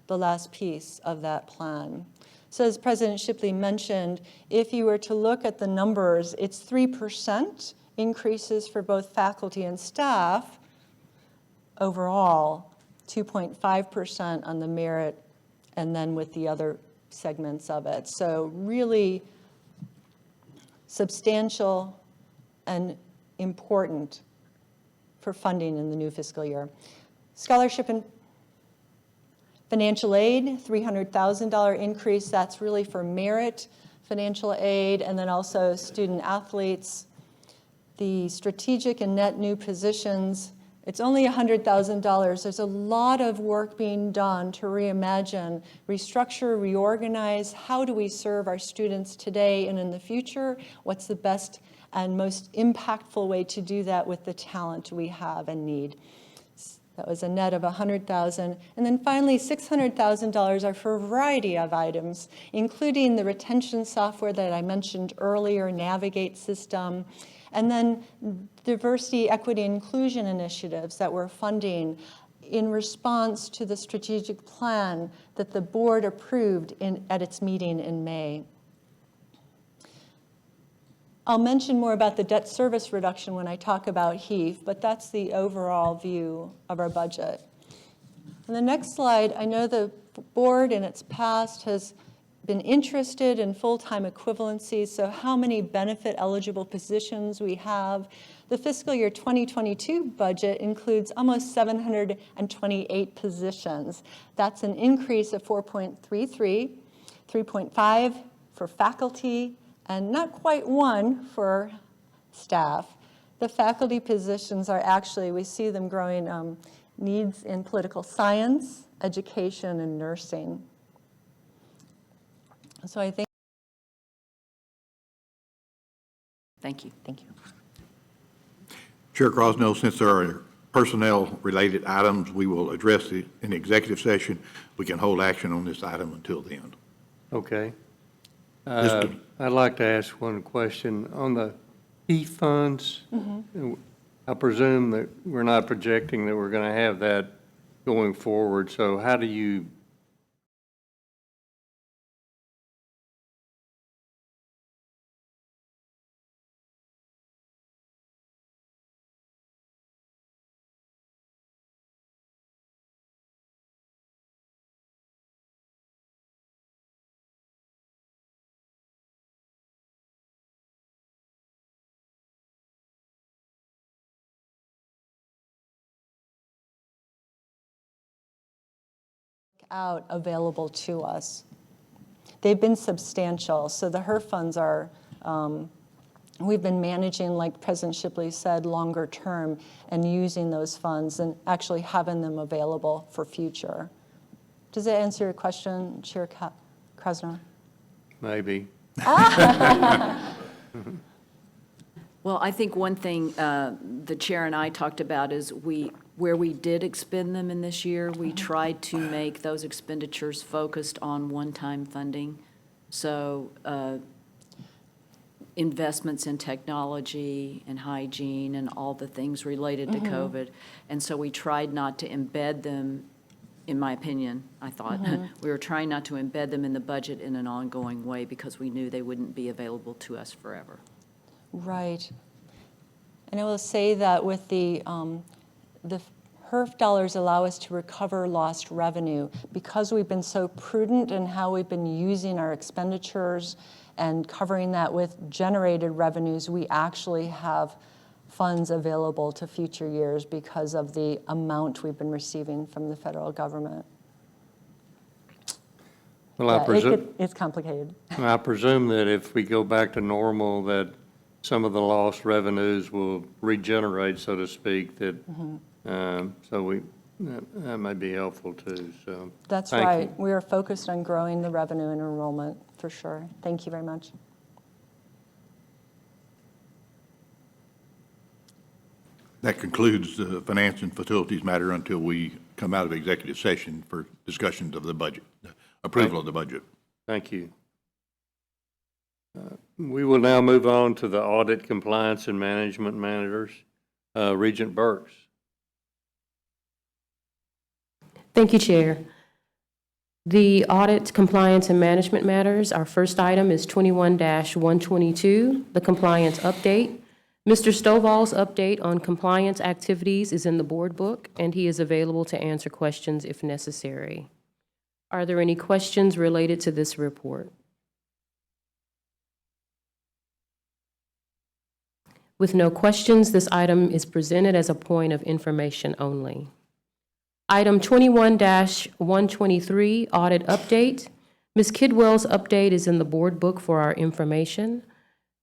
the last piece of that plan. So as President Shipley mentioned, if you were to look at the numbers, it's 3% increases for both faculty and staff overall, 2.5% on the merit, and then with the other segments of it. So really substantial and important for funding in the new fiscal year. Scholarship and financial aid, $300,000 increase. That's really for merit financial aid, and then also student athletes. The strategic and net new positions, it's only $100,000. There's a lot of work being done to reimagine, restructure, reorganize. How do we serve our students today and in the future? What's the best and most impactful way to do that with the talent we have and need? That was a net of $100,000. And then finally, $600,000 are for a variety of items, including the retention software that I mentioned earlier, Navigate system, and then diversity, equity, inclusion initiatives that we're funding in response to the strategic plan that the board approved at its meeting in May. I'll mention more about the debt service reduction when I talk about HEAF, but that's the overall view of our budget. On the next slide, I know the board in its past has been interested in full-time equivalencies, so how many benefit-eligible positions we have. The fiscal year 2022 budget includes almost 728 positions. That's an increase of 4.33, 3.5 for faculty, and not quite 1 for staff. The faculty positions are actually, we see them growing needs in political science, education, and nursing. So I think. Thank you. Thank you. Chair Crosnell, since there are personnel-related items we will address in executive session, we can hold action on this item until then. Okay. I'd like to ask one question. On the HEAF funds, I presume that we're not projecting that we're going to have that going forward. So how do you out available to us. They've been substantial. So the HERF funds are, we've been managing, like President Shipley said, longer term and using those funds and actually having them available for future. Does that answer your question, Chair Krasner? Maybe. Well, I think one thing the chair and I talked about is where we did expend them in this year, we tried to make those expenditures focused on one-time funding. So investments in technology and hygiene and all the things related to COVID. And so we tried not to embed them, in my opinion, I thought. We were trying not to embed them in the budget in an ongoing way because we knew they wouldn't be available to us forever. Right. And I will say that with the HERF dollars allow us to recover lost revenue because we've been so prudent in how we've been using our expenditures and covering that with generated revenues. We actually have funds available to future years because of the amount we've been receiving from the federal government. Well, It's complicated. I presume that if we go back to normal, that some of the lost revenues will regenerate, so to speak, that, that may be helpful too, so. That's right. We are focused on growing the revenue and enrollment, for sure. Thank you very much. That concludes the finance and facilities matter until we come out of executive session for discussions of the budget, approval of the budget. Thank you. We will now move on to the audit, compliance, and management managers. Regent Burks. Thank you, Chair. The audit, compliance, and management matters. Our first item is 21-122, the compliance update. Mr. Stovall's update on compliance activities is in the board book, and he is available to answer questions if necessary. Are there any questions related to this report? With no questions, this item is presented as a point of information only. Item 21-123, audit update. Ms. Kidwell's update is in the board book for our information,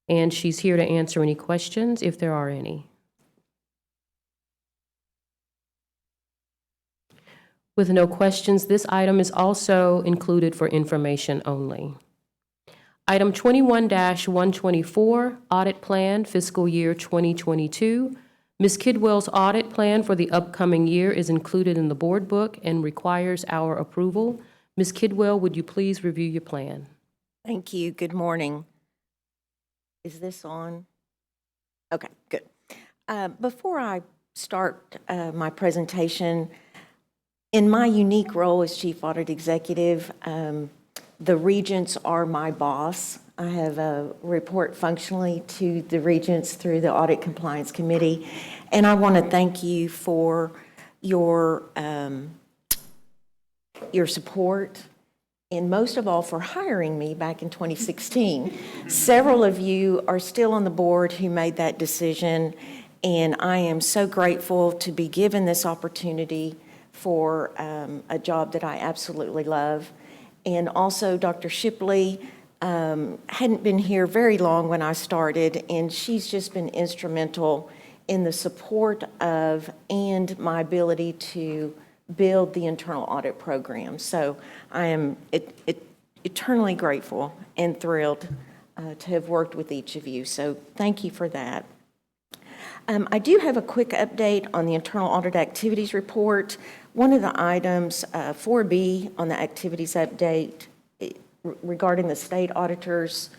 and she's here to answer any questions if there are any. With no questions, this item is also included for information only. Item 21-124, audit plan, fiscal year 2022. Ms. Kidwell's audit plan for the upcoming year is included in the board book and requires our approval. Ms. Kidwell, would you please review your plan? Thank you. Good morning. Is this on? Okay, good. Before I start my presentation, in my unique role as Chief Audit Executive, the Regents are my boss. I have a report functionally to the Regents through the Audit Compliance Committee, and I want to thank you for your support, and most of all for hiring me back in 2016. Several of you are still on the board who made that decision, and I am so grateful to be given this opportunity for a job that I absolutely love. And also, Dr. Shipley hadn't been here very long when I started, and she's just been instrumental in the support of and my ability to build the internal audit program. So I am eternally grateful and thrilled to have worked with each of you. So thank you for that. I do have a quick update on the internal audit activities report. One of the items, 4B on the activities update regarding the state auditor's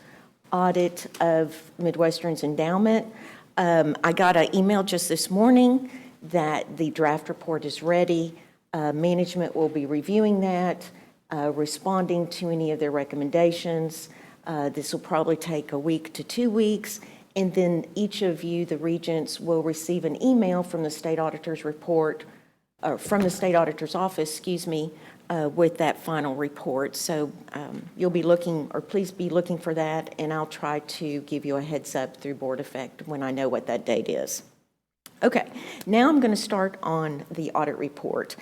audit of Midwestern's endowment. I got an email just this morning that the draft report is ready. Management will be reviewing that, responding to any of their recommendations. This will probably take a week to 2 weeks. And then each of you, the regents, will receive an email from the state auditor's report, or from the state auditor's office, excuse me, with that final report. So you'll be looking, or please be looking for that, and I'll try to give you a heads up through board effect when I know what that date is. Okay, now I'm going to start on the audit report.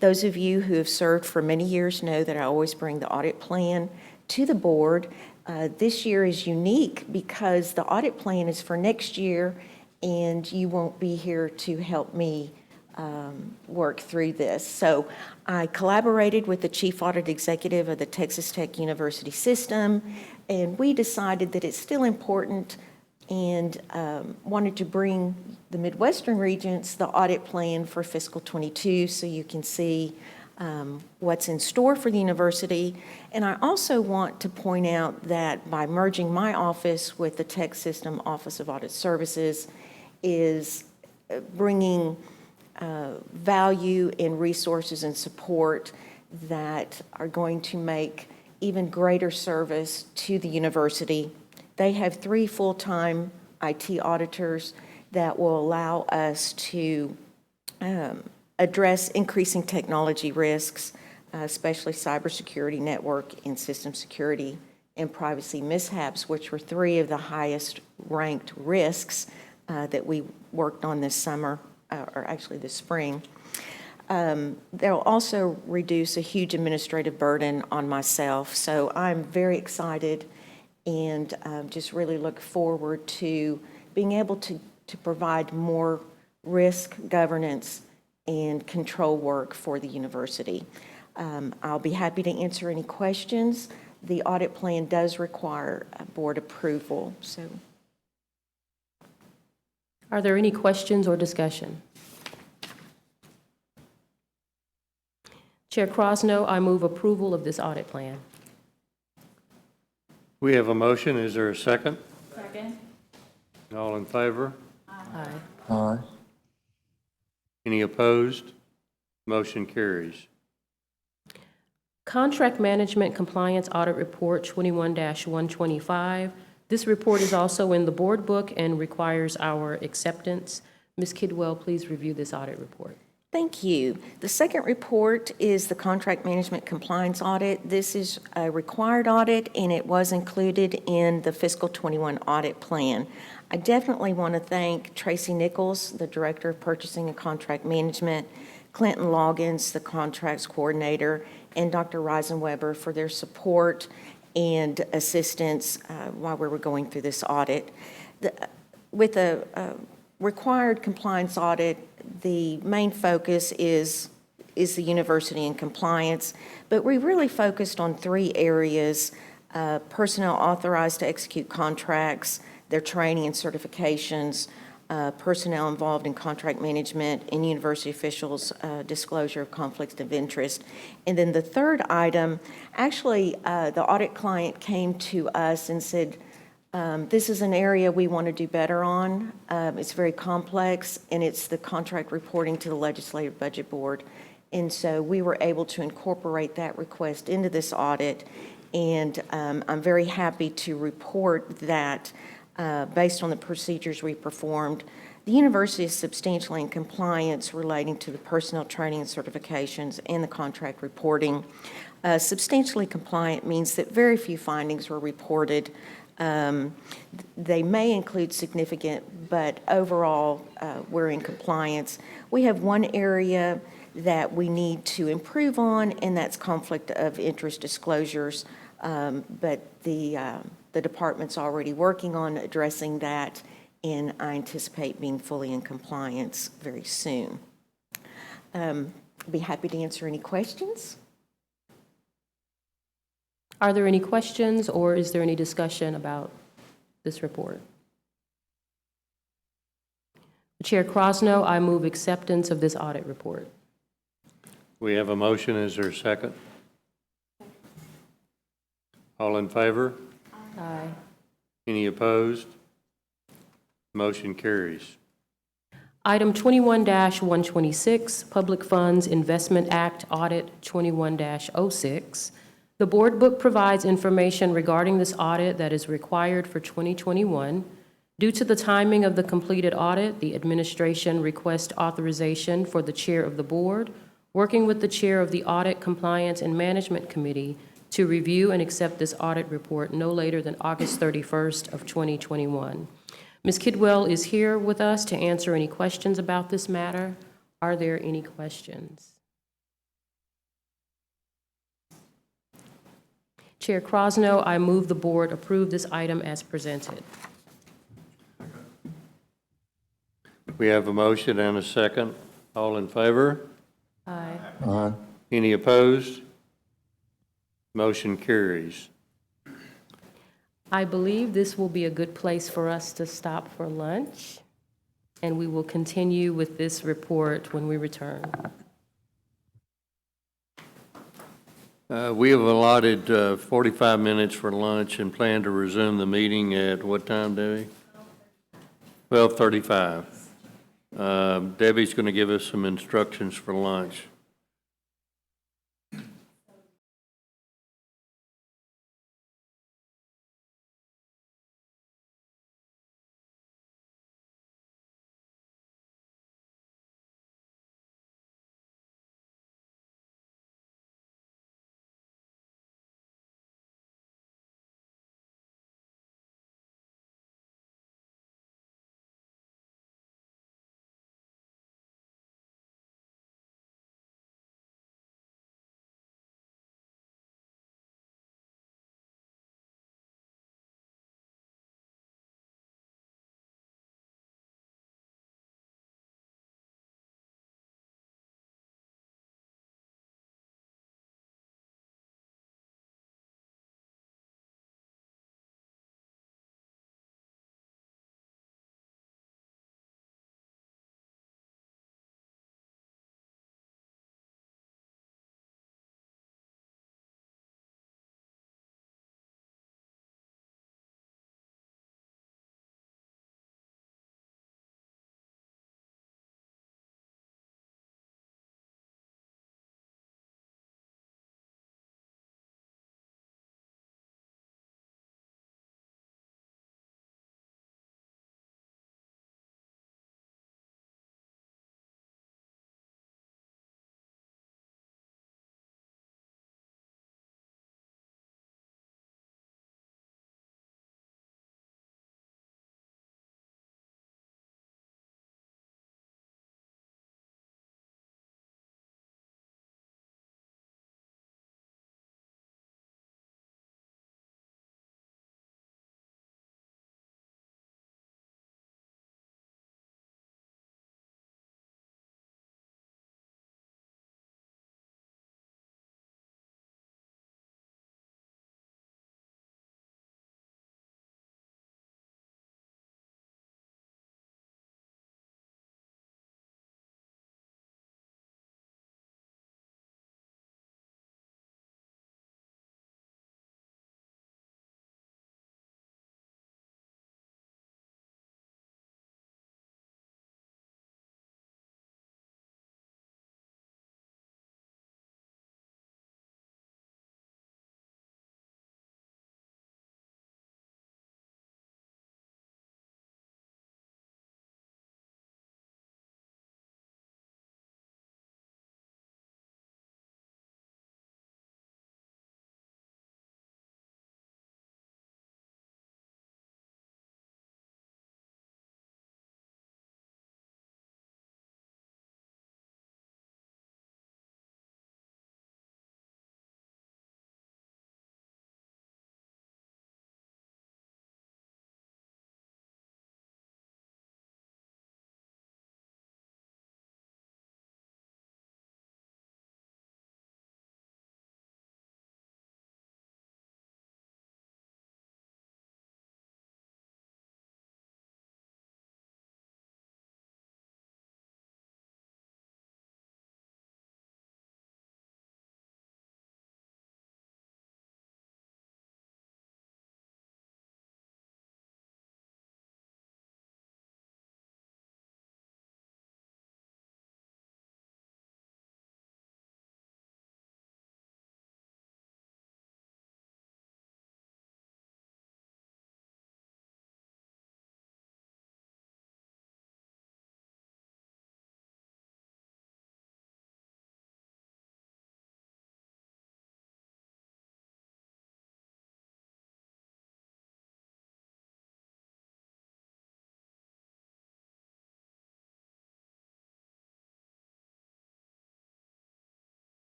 Those of you who have served for many years know that I always bring the audit plan to the board. This year is unique because the audit plan is for next year, and you won't be here to help me work through this. So I collaborated with the Chief Audit Executive of the Texas Tech University System, and we decided that it's still important and wanted to bring the Midwestern Regents the audit plan for fiscal '22 so you can see what's in store for the university. And I also want to point out that by merging my office with the Tech System Office of Audit Services is bringing value and resources and support that are going to make even greater service to the university. They have 3 full-time IT auditors that will allow us to address increasing technology risks, especially cybersecurity, network and system security, and privacy mishaps, which were 3 of the highest ranked risks that we worked on this summer, or actually this spring. They'll also reduce a huge administrative burden on myself. So I'm very excited and just really look forward to being able to provide more risk governance and control work for the university. I'll be happy to answer any questions. The audit plan does require board approval. So, Are there any questions or discussion? Chair Crosno, I move approval of this audit plan. We have a motion. Is there a second? Second. All in favor? Aye. Aye. Any opposed? Motion carries. Contract Management Compliance Audit Report 21-125. This report is also in the board book and requires our acceptance. Ms. Kidwell, please review this audit report. thank you. The second report is the Contract Management Compliance Audit. This is a required audit, and it was included in the fiscal '21 audit plan. I definitely want to thank Tracy Nichols, the Director of Purchasing and Contract Management, Clinton Loggins, the Contracts Coordinator, and Dr. Reisenweber for their support and assistance while we were going through this audit. With a required compliance audit, the main focus is the university and compliance, but we really focused on 3 areas: personnel authorized to execute contracts, their training and certifications, personnel involved in contract management, and university officials' disclosure of conflicts of interest. And then the third item, actually, the audit client came to us and said, this is an area we want to do better on. It's very complex, and it's the contract reporting to the Legislative Budget Board. And so we were able to incorporate that request into this audit, and I'm very happy to report that based on the procedures we performed, the university is substantially in compliance relating to the personnel training and certifications and the contract reporting. Substantially compliant means that very few findings were reported. They may include significant, but overall, we're in compliance. We have one area that we need to improve on, and that's conflict of interest disclosures, but the department's already working on addressing that, and I anticipate being fully in compliance very soon. I'll be happy to answer any questions. Are there any questions, or is there any discussion about this report? Chair Crosno, I move acceptance of this audit report. We have a motion. Is there a second? All in favor? Aye. Any opposed? Motion carries. Item 21-126, Public Funds Investment Act Audit 21-06. The board book provides information regarding this audit that is required for 2021. Due to the timing of the completed audit, the administration requests authorization for the chair of the board, working with the chair of the Audit, Compliance, and Management Committee, to review and accept this audit report no later than August 31st of 2021. Ms. Kidwell is here with us to answer any questions about this matter. Are there any questions? Chair Crosno, I move the board approve this item as presented. We have a motion and a second. All in favor? Aye. Any opposed? Motion carries. I believe this will be a good place for us to stop for lunch, and we will continue with this report when we return. We have allotted 45 minutes for lunch and plan to resume the meeting at what time, Debbie? 12:35. Debbie's going to give us some instructions for lunch.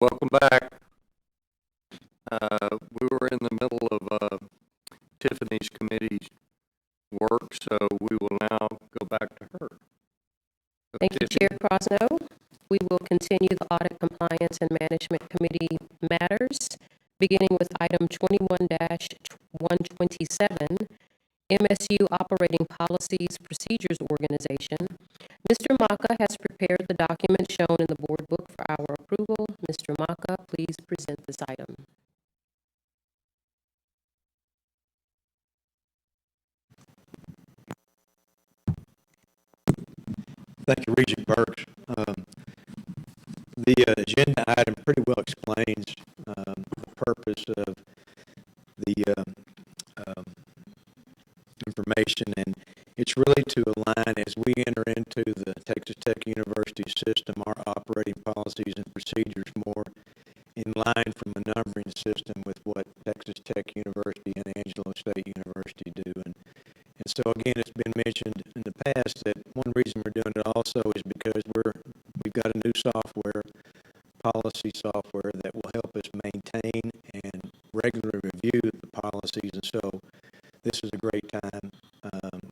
Welcome back. We were in the middle of Tiffany's committee's work, so we will now go back to her. Thank you, Chair Crosno. We will continue the Audit, Compliance, and Management Committee matters, beginning with item 21-127, MSU Operating Policies Procedures Organization. Mr. Maka has prepared the document shown in the board book for our approval. Mr. Maka, please present this item. Thank you, Regent Burks. The agenda item pretty well explains the purpose of the information, and it's really to align as we enter into the Texas Tech University system, our operating policies and procedures more in line from a numbering system with what Texas Tech University and Angelo State University do. And so again, it's been mentioned in the past that one reason we're doing it also is because we've got a new software, policy software, that will help us maintain and regularly review the policies. And so this is a great time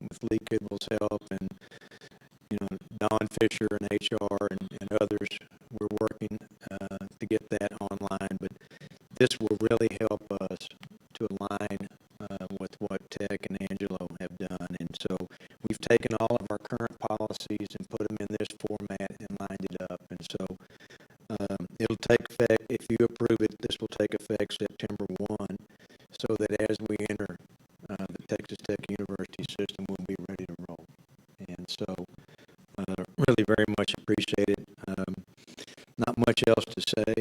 with Lee Kidwell's help and Don Fisher and HR and others. We're working to get that online, but this will really help us to align with what Tech and Angelo have done. And so we've taken all of our current policies and put them in this format and lined it up. And so it'll take effect, if you approve it, this will take effect September 1, so that as we enter the Texas Tech University system, we'll be ready to roll. And so really very much appreciated. Not much else to say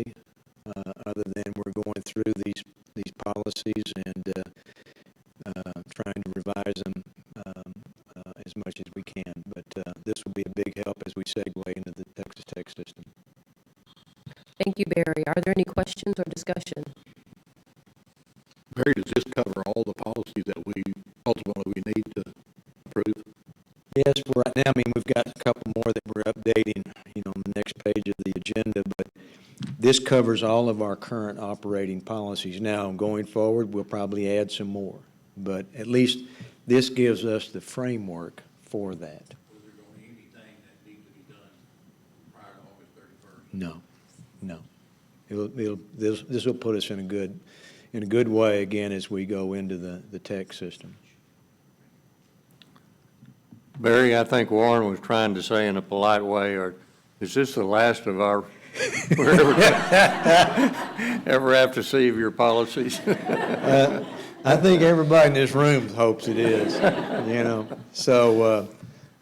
other than we're going through these policies and trying to revise them as much as we can. But this will be a big help as we segue into the Texas Tech system. Thank you, Barry. Are there any questions or discussion? Barry, does this cover all the policies that we ultimately need to approve? Yes, for right now, I mean, we've got a couple more that we're updating, on the next page of the agenda, but this covers all of our current operating policies. Now, going forward, we'll probably add some more, but at least this gives us the framework for that. Was there going to be anything that needs to be done prior to August 31st? No. This will put us in a good way again as we go into the tech system. Barry, I think Warren was trying to say in a polite way, or is this the last of our, ever have to see of your policies? I think everybody in this room hopes it is, So,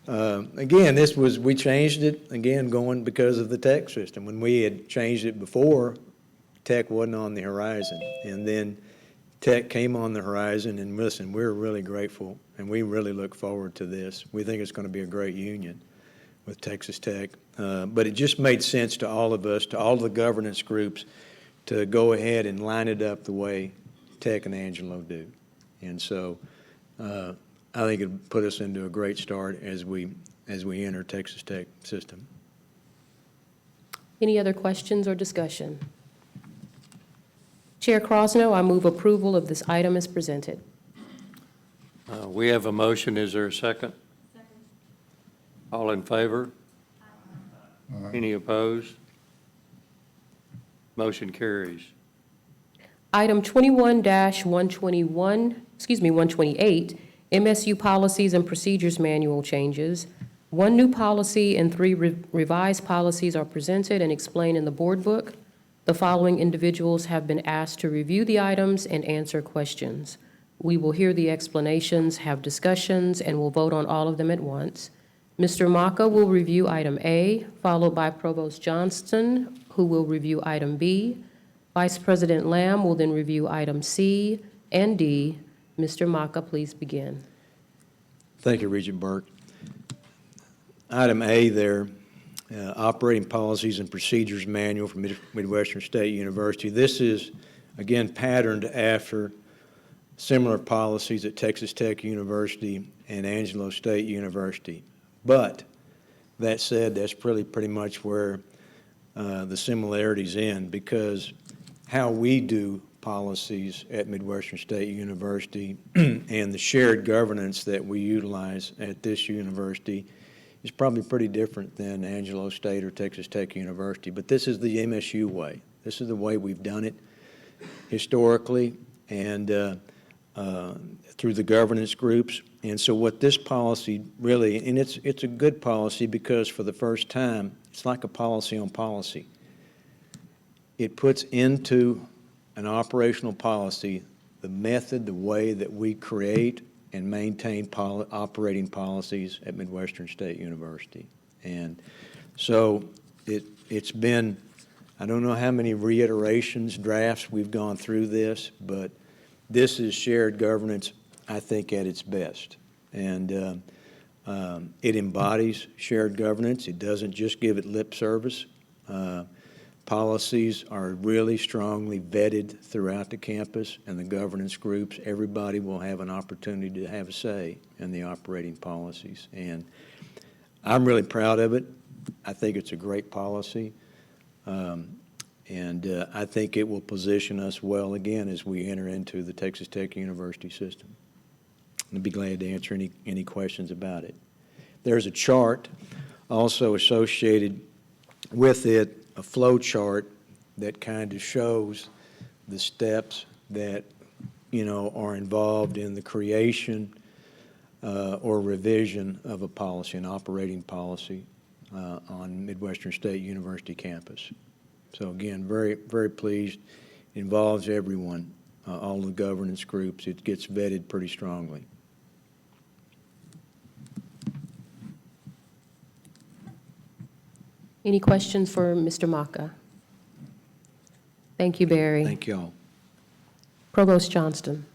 again, we changed it, again, going because of the tech system. When we had changed it before, tech wasn't on the horizon. And then tech came on the horizon, and listen, we're really grateful, and we really look forward to this. We think it's going to be a great union with Texas Tech. But it just made sense to all of us, to all the governance groups, to go ahead and line it up the way Tech and Angelo do. And so I think it'll put us into a great start as we enter Texas Tech system. Any other questions or discussion? Chair Crosno, I move approval of this item as presented. We have a motion. Is there a second? Second. All in favor? Aye. Any opposed? Motion carries. Item 128, MSU Policies and Procedures Manual changes. One new policy and 3 revised policies are presented and explained in the board book. The following individuals have been asked to review the items and answer questions. We will hear the explanations, have discussions, and will vote on all of them at once. Mr. Maka will review item A, followed by Provost Johnston, who will review item B. Vice President Lamb will then review item C and D. Mr. Maka, please begin. Thank you, Regent Burke. Item A there, Operating Policies and Procedures Manual from Midwestern State University. This is, again, patterned after similar policies at Texas Tech University and Angelo State University. But that said, that's pretty much where the similarities in, because how we do policies at Midwestern State University and the shared governance that we utilize at this university is probably pretty different than Angelo State or Texas Tech University. But this is the MSU way. This is the way we've done it historically and through the governance groups. And so what this policy really, and it's a good policy because for the first time, it's like a policy on policy. It puts into an operational policy the method, the way that we create and maintain operating policies at Midwestern State University. And so it's been, I don't know how many reiterations, drafts we've gone through this, but this is shared governance, I think, at its best. And it embodies shared governance. It doesn't just give it lip service. Policies are really strongly vetted throughout the campus and the governance groups. Everybody will have an opportunity to have a say in the operating policies. And I'm really proud of it. I think it's a great policy. And I think it will position us well again as we enter into the Texas Tech University system. I'd be glad to answer any questions about it. There's a chart also associated with it, a flow chart that kind of shows the steps that, are involved in the creation or revision of a policy, an operating policy on Midwestern State University campus. So again, very, very pleased. It involves everyone, all the governance groups. It gets vetted pretty strongly. Any questions for Mr. Maka? Thank you, Barry. Thank you all. Provost Johnston.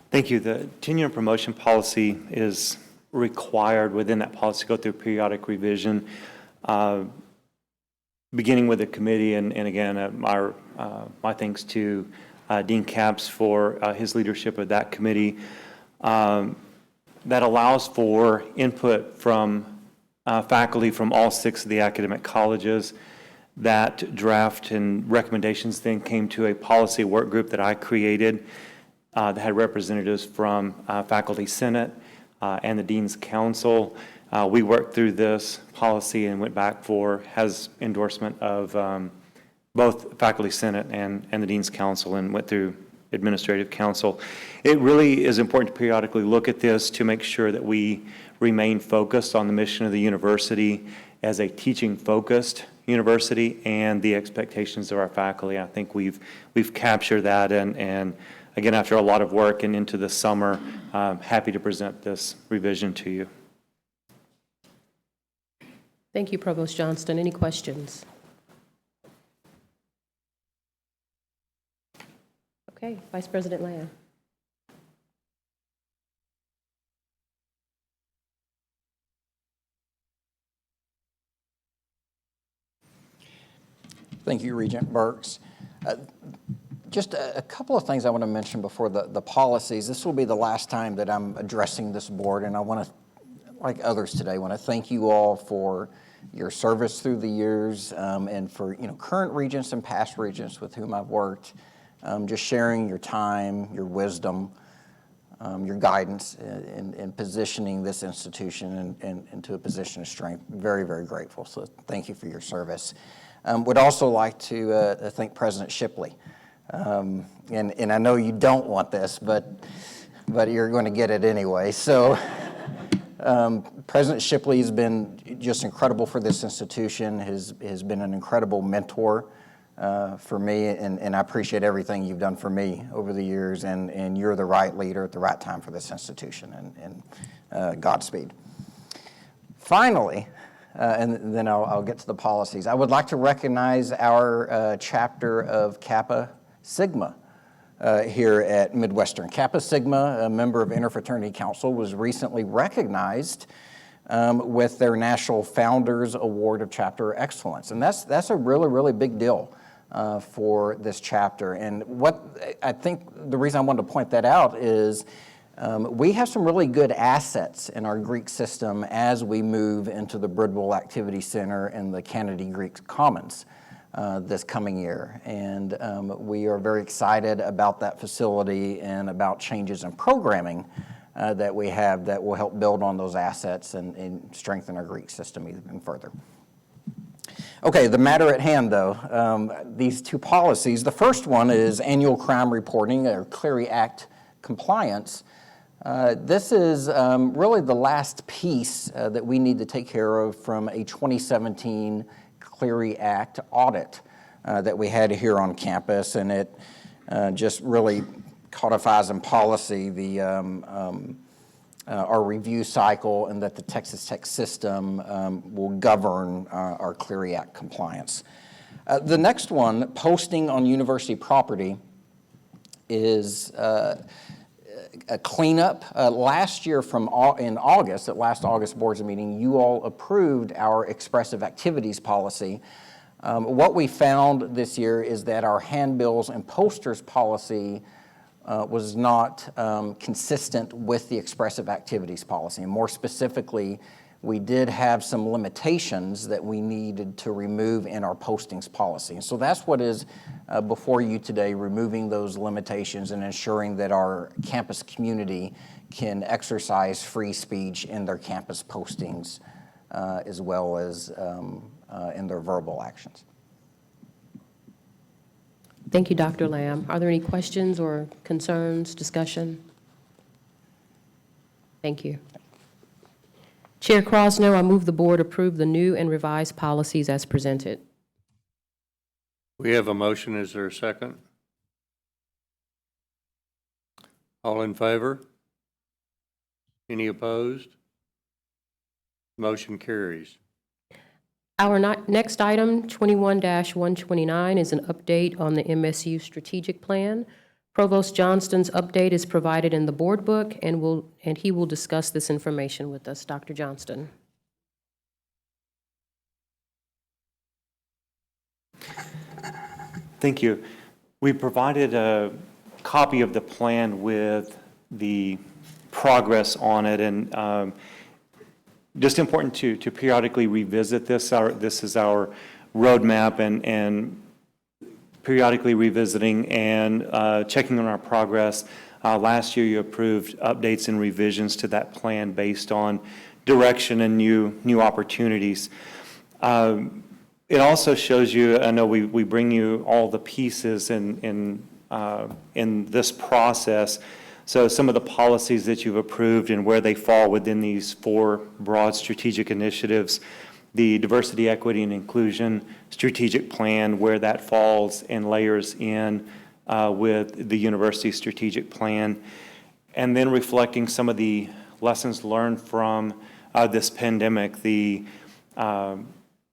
Thank you. The tenure and promotion policy is required within that policy to go through periodic revision, beginning with the committee, and again, my thanks to Dean Capps for his leadership of that committee. That allows for input from faculty from all 6 of the academic colleges. That draft and recommendations then came to a policy work group that I created that had representatives from Faculty Senate and the Dean's Council. We worked through this policy and went back has endorsement of both Faculty Senate and the Dean's Council, and went through Administrative Council. It really is important to periodically look at this to make sure that we remain focused on the mission of the university as a teaching-focused university and the expectations of our faculty. I think we've captured that, and again, after a lot of work and into the summer, I'm happy to present this revision to you. Thank you, Provost Johnston. Any questions? Okay, Vice President Lamb. Thank you, Regent Burks. Just a couple of things I want to mention before the policies. This will be the last time that I'm addressing this board, and I want to, like others today, want to thank you all for your service through the years, and for current regents and past regents with whom I've worked, just sharing your time, your wisdom, your guidance in positioning this institution into a position of strength. Very, very grateful. So thank you for your service. Would also like to thank President Shipley. And I know you don't want this, but you're going to get it anyway. So President Shipley has been just incredible for this institution, has been an incredible mentor for me, and I appreciate everything you've done for me over the years, and you're the right leader at the right time for this institution, and Godspeed. Finally, and then I'll get to the policies. I would like to recognize our chapter of Kappa Sigma here at Midwestern. Kappa Sigma, a member of Interfraternity Council, was recently recognized with their National Founders Award of Chapter Excellence. And that's a really, really big deal for this chapter. And what I think the reason I wanted to point that out is We have some really good assets in our Greek system as we move into the Bridwell Activity Center and the Kennedy Greek Commons this coming year. And we are very excited about that facility and about changes in programming that we have that will help build on those assets and strengthen our Greek system even further. Okay, the matter at hand, though, these two policies. The first one is annual crime reporting, or Clery Act compliance. This is really the last piece that we need to take care of from a 2017 Clery Act audit that we had here on campus, and it just really codifies in policy our review cycle, and that the Texas Tech system will govern our Clery Act compliance. The next one, posting on university property, is a cleanup. Last year in August, at last August board's meeting, you all approved our expressive activities policy. What we found this year is that our handbills and posters policy was not consistent with the expressive activities policy. And more specifically, we did have some limitations that we needed to remove in our postings policy. And so that's what is before you today, removing those limitations and ensuring that our campus community can exercise free speech in their campus postings as well as in their verbal actions. Thank you, Dr. Lamb. Are there any questions or concerns, discussion? Thank you. Chair Crosno, I move the board approve the new and revised policies as presented. We have a motion. Is there a second? All in favor? Any opposed? Motion carries. Our next item, 21-129, is an update on the MSU strategic plan. Provost Johnston's update is provided in the board book, and he will discuss this information with us. Dr. Johnston. Thank you. We provided a copy of the plan with the progress on it, and just important to periodically revisit this. This is our roadmap, and periodically revisiting and checking on our progress. Last year, you approved updates and revisions to that plan based on direction and new opportunities. It also shows you, I know we bring you all the pieces in this process. So some of the policies that you've approved and where they fall within these 4 broad strategic initiatives, the diversity, equity, and inclusion strategic plan, where that falls and layers in with the university strategic plan, and then reflecting some of the lessons learned from this pandemic, the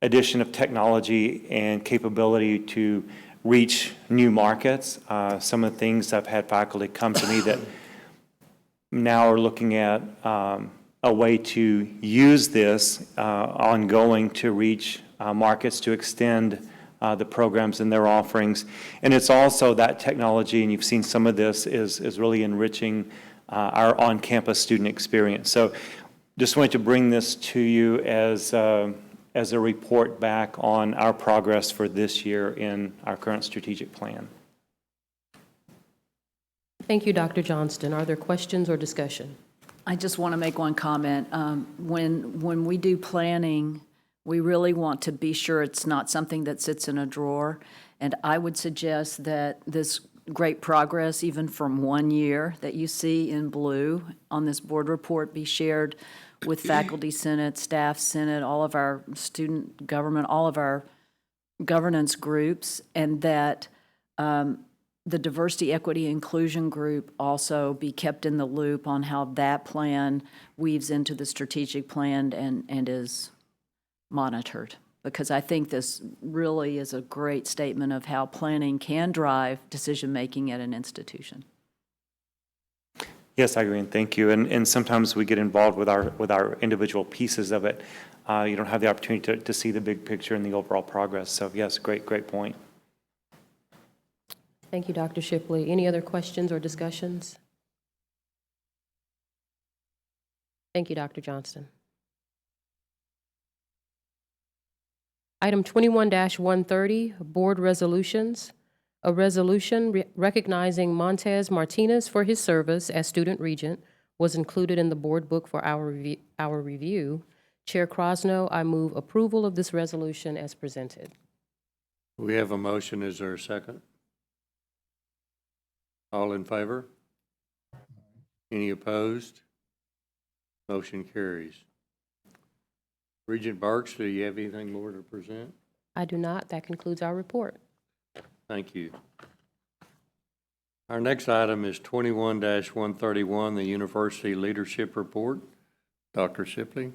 addition of technology and capability to reach new markets. Some of the things I've had faculty come to me that now are looking at a way to use this ongoing to reach markets, to extend the programs and their offerings. And it's also that technology, and you've seen some of this, is really enriching our on-campus student experience. So just wanted to bring this to you as a report back on our progress for this year in our current strategic plan. Thank you, Dr. Johnston. Are there questions or discussion? I just want to make one comment. When we do planning, we really want to be sure it's not something that sits in a drawer. And I would suggest that this great progress, even from 1 year that you see in blue on this board report, be shared with faculty senate, staff senate, all of our student government, all of our governance groups, and that the diversity, equity, inclusion group also be kept in the loop on how that plan weaves into the strategic plan and is monitored. Because I think this really is a great statement of how planning can drive decision-making at an institution. Yes, I agree, and thank you. And sometimes we get involved with our individual pieces of it. You don't have the opportunity to see the big picture and the overall progress. So yes, great point. Thank you, Dr. Shipley. Any other questions or discussions? Thank you, Dr. Johnston. Item 21-130, Board Resolutions. A resolution recognizing Montez Martinez for his service as Student Regent was included in the board book for our review. Chair Crosno, I move approval of this resolution as presented. We have a motion. Is there a second? All in favor? Any opposed? Motion carries. Regent Burks, do you have anything more to present? I do not. That concludes our report. Thank you. Our next item is 21-131, the University Leadership Report. Dr. Shipley.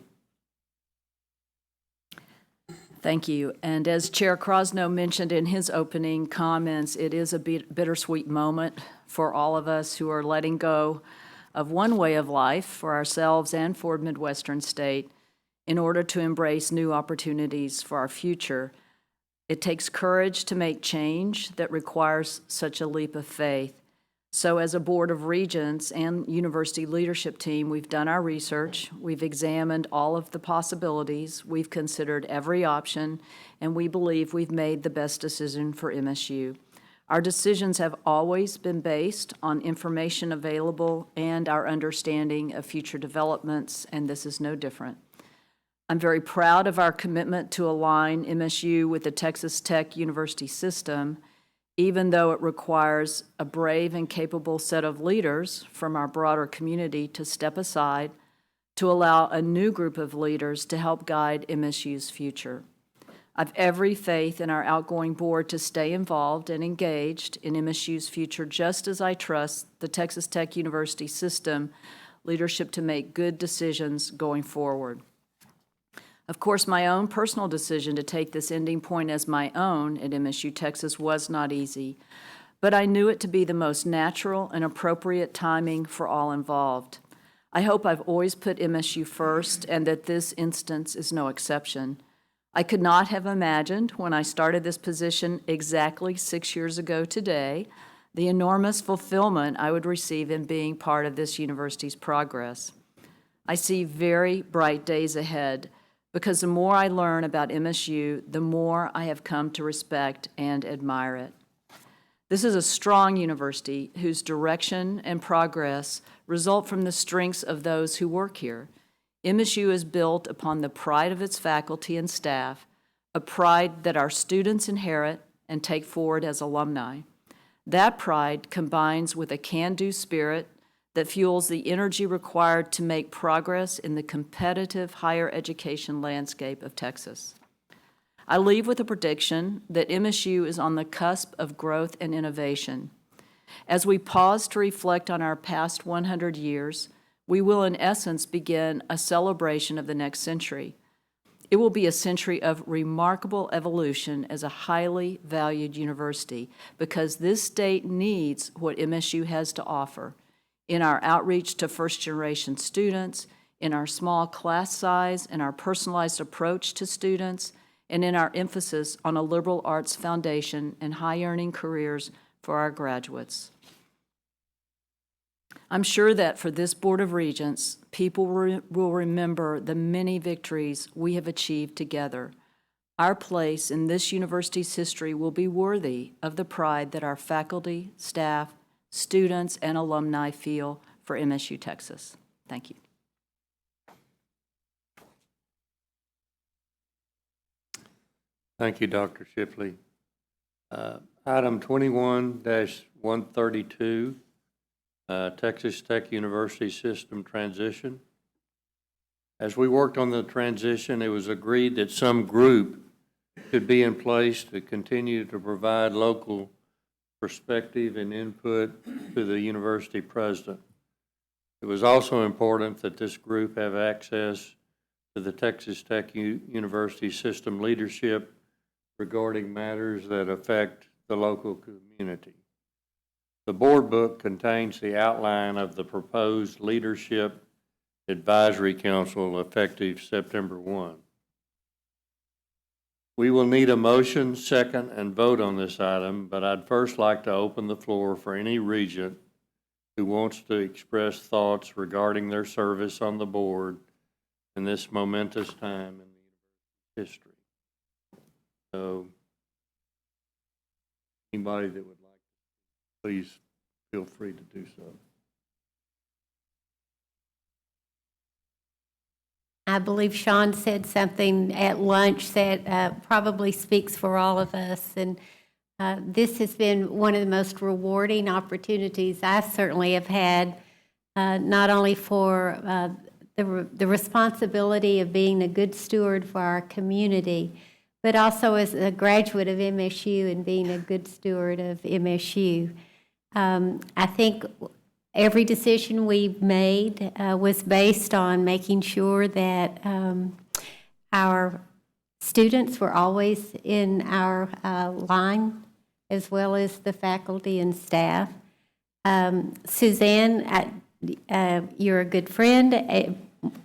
Thank you. And as Chair Crosno mentioned in his opening comments, it is a bittersweet moment for all of us who are letting go of one way of life for ourselves and for Midwestern State in order to embrace new opportunities for our future. It takes courage to make change that requires such a leap of faith. So as a Board of Regents and University leadership team, we've done our research, we've examined all of the possibilities, we've considered every option, and we believe we've made the best decision for MSU. Our decisions have always been based on information available and our understanding of future developments, and this is no different. I'm very proud of our commitment to align MSU with the Texas Tech University system, even though it requires a brave and capable set of leaders from our broader community to step aside to allow a new group of leaders to help guide MSU's future. I've every faith in our outgoing board to stay involved and engaged in MSU's future, just as I trust the Texas Tech University system leadership to make good decisions going forward. Of course, my own personal decision to take this ending point as my own at MSU Texas was not easy, but I knew it to be the most natural and appropriate timing for all involved. I hope I've always put MSU first and that this instance is no exception. I could not have imagined when I started this position exactly 6 years ago today the enormous fulfillment I would receive in being part of this university's progress. I see very bright days ahead, because the more I learn about MSU, the more I have come to respect and admire it. This is a strong university whose direction and progress result from the strengths of those who work here. MSU is built upon the pride of its faculty and staff, a pride that our students inherit and take forward as alumni. That pride combines with a can-do spirit that fuels the energy required to make progress in the competitive higher education landscape of Texas. I leave with a prediction that MSU is on the cusp of growth and innovation. As we pause to reflect on our past 100 years, we will in essence begin a celebration of the next century. It will be a century of remarkable evolution as a highly valued university because this state needs what MSU has to offer in our outreach to first-generation students, in our small class size, and our personalized approach to students, and in our emphasis on a liberal arts foundation and high-earning careers for our graduates. I'm sure that for this Board of Regents, people will remember the many victories we have achieved together. Our place in this university's history will be worthy of the pride that our faculty, staff, students, and alumni feel for MSU Texas. Thank you. Thank you, Dr. Shipley. Item 21-132, Texas Tech University System Transition. As we worked on the transition, it was agreed that some group could be in place to continue to provide local perspective and input to the university president. It was also important that this group have access to the Texas Tech University system leadership regarding matters that affect the local community. The board book contains the outline of the proposed Leadership Advisory Council effective September 1. We will need a motion, second, and vote on this item, but I'd first like to open the floor for any regent who wants to express thoughts regarding their service on the board in this momentous time in the university's history. So, anybody that would like to, please feel free to do so. I believe Sean said something at lunch that probably speaks for all of us. And this has been one of the most rewarding opportunities I certainly have had, not only for the responsibility of being a good steward for our community, but also as a graduate of MSU and being a good steward of MSU. I think every decision we made was based on making sure that our students were always in our line, as well as the faculty and staff. Suzanne, you're a good friend,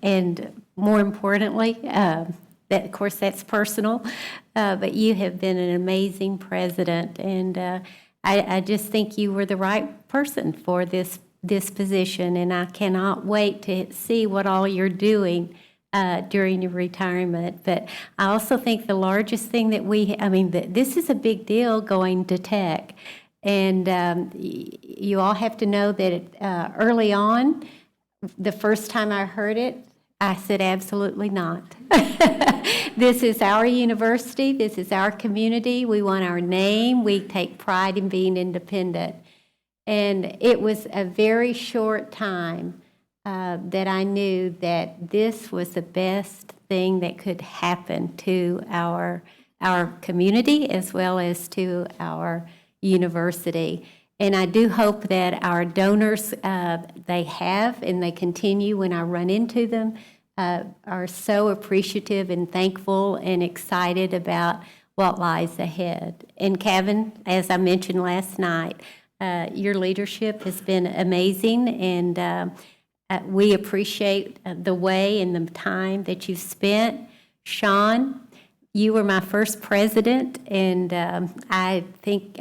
and more importantly, that, of course, that's personal, but you have been an amazing president, and I just think you were the right person for this position, and I cannot wait to see what all you're doing during your retirement. But I also think the largest thing that this is a big deal going to Tech, and you all have to know that early on, the first time I heard it, I said, absolutely not. This is our university. This is our community. We want our name. We take pride in being independent. And it was a very short time that I knew that this was the best thing that could happen to our community as well as to our university. And I do hope that our donors, they have and they continue when I run into them, are so appreciative and thankful and excited about what lies ahead. And Kevin, as I mentioned last night, your leadership has been amazing, and we appreciate the way and the time that you've spent. Sean, you were my first president, and I think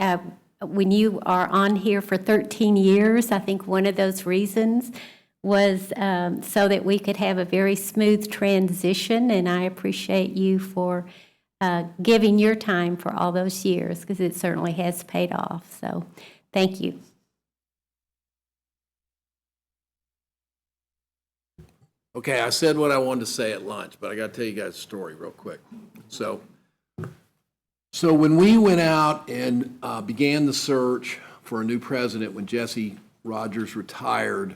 when you are on here for 13 years, I think one of those reasons was so that we could have a very smooth transition, and I appreciate you for giving your time for all those years, because it certainly has paid off. So thank you. Okay, I said what I wanted to say at lunch, but I got to tell you guys a story real quick. So when we went out and began the search for a new president, when Jesse Rogers retired,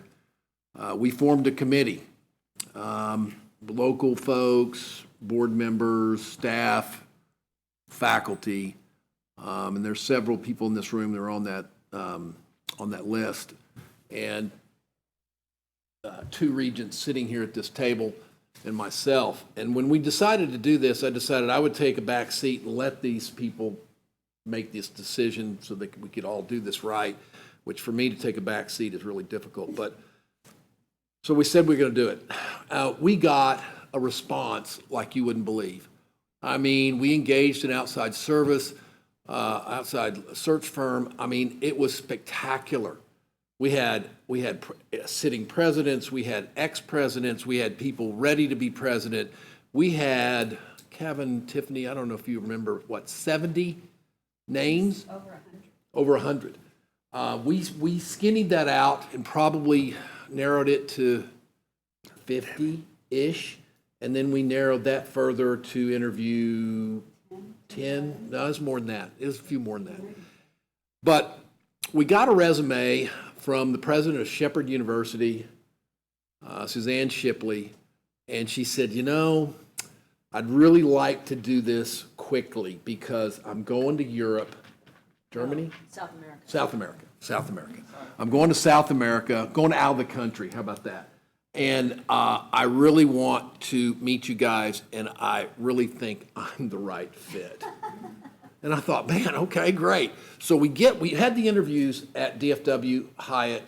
we formed a committee. Local folks, board members, staff, faculty, and there's several people in this room that are on that list, and two regents sitting here at this table, and myself. And when we decided to do this, I decided I would take a back seat and let these people make this decision so that we could all do this right, which for me to take a back seat is really difficult. But so we said we're going to do it. We got a response like you wouldn't believe. I mean, we engaged an outside service, outside search firm. I mean, it was spectacular. We had sitting presidents, we had ex-presidents, we had people ready to be president. We had, Kevin, Tiffany, I don't know if you remember, 70 names? Over 100. We skinnied that out and probably narrowed it to 50-ish, and then we narrowed that further to interview 10. No, it was more than that. It was a few more than that. But we got a resume from the president of Shepherd University, Suzanne Shipley, and she said, you know, I'd really like to do this quickly because I'm going to Europe, Germany? South America. I'm going to South America, going out of the country. How about that? And I really want to meet you guys, and I really think I'm the right fit. And I thought, man, okay, great. So we had the interviews at DFW Hyatt,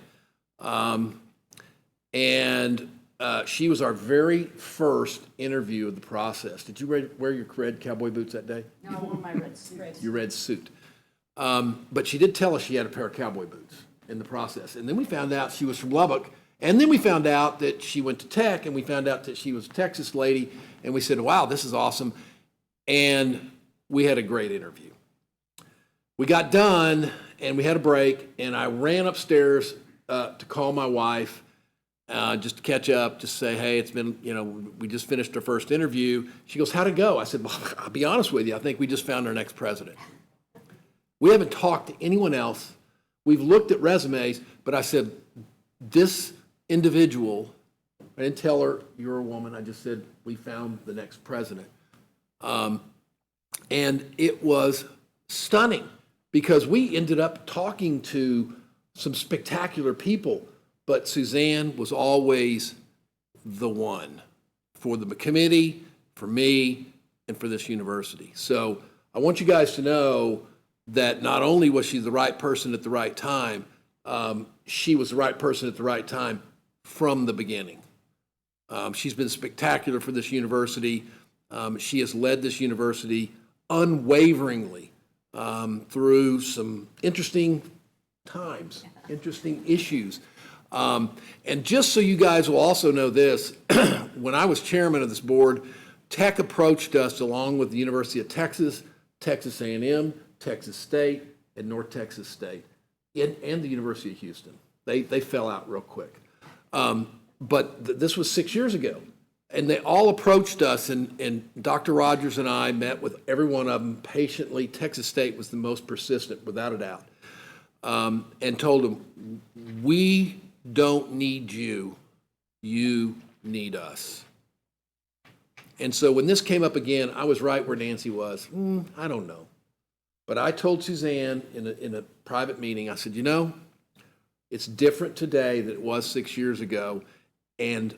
and she was our very first interview of the process. Did you wear your red cowboy boots that day? No, I wore my red suit. Your red suit. But she did tell us she had a pair of cowboy boots. in the process. And then we found out she was from Lubbock. And then we found out that she went to Tech, and we found out that she was a Texas lady. And we said, wow, this is awesome. And we had a great interview. We got done, and we had a break, and I ran upstairs to call my wife just to catch up, just say, hey, it's been, we just finished our first interview. She goes, how'd it go? I said, well, I'll be honest with you. I think we just found our next president. We haven't talked to anyone else. We've looked at resumes, but I said, this individual, I didn't tell her you're a woman. I just said, we found the next president. And it was stunning because we ended up talking to some spectacular people, but Suzanne was always the one for the committee, for me, and for this university. So I want you guys to know that not only was she the right person at the right time, she was the right person at the right time from the beginning. She's been spectacular for this university. She has led this university unwaveringly through some interesting times, interesting issues. And just so you guys will also know this, when I was chairman of this board, Tech approached us along with the University of Texas, Texas A&M, Texas State, and North Texas State, and the University of Houston. They fell out real quick. But this was 6 years ago. And they all approached us, and Dr. Rogers and I met with every one of them patiently. Texas State was the most persistent, without a doubt, and told them, we don't need you, you need us. And so when this came up again, I was right where Nancy was. I don't know. But I told Suzanne in a private meeting, I said, it's different today than it was 6 years ago, and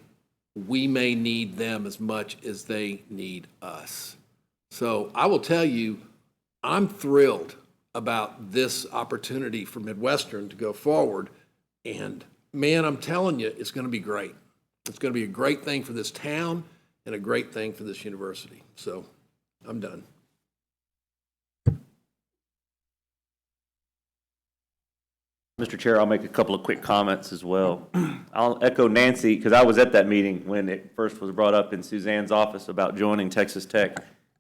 we may need them as much as they need us. So I will tell you, I'm thrilled about this opportunity for Midwestern to go forward. And man, I'm telling you, it's going to be great. It's going to be a great thing for this town and a great thing for this university. So I'm done. Mr. Chair, I'll make a couple of quick comments as well. I'll echo Nancy, because I was at that meeting when it first was brought up in Suzanne's office about joining Texas Tech.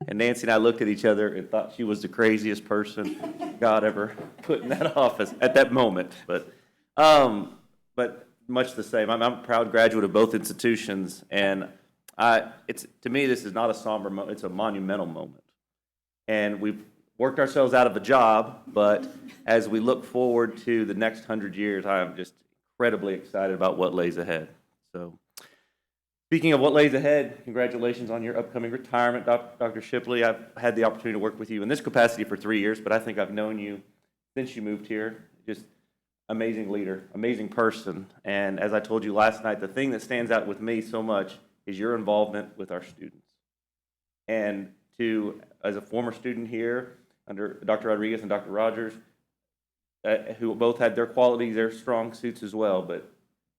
And Nancy and I looked at each other and thought she was the craziest person God ever put in that office at that moment. But much the same. I'm a proud graduate of both institutions, and to me, this is not a somber moment, it's a monumental moment. And we've worked ourselves out of a job, but as we look forward to the next 100 years, I am just incredibly excited about what lays ahead. So, speaking of what lays ahead, congratulations on your upcoming retirement, Dr. Shipley. I've had the opportunity to work with you in this capacity for 3 years, but I think I've known you since you moved here. Just amazing leader, amazing person. And as I told you last night, the thing that stands out with me so much is your involvement with our students. And as a former student here, under Dr. Rodriguez and Dr. Rogers, who both had their qualities, their strong suits as well. But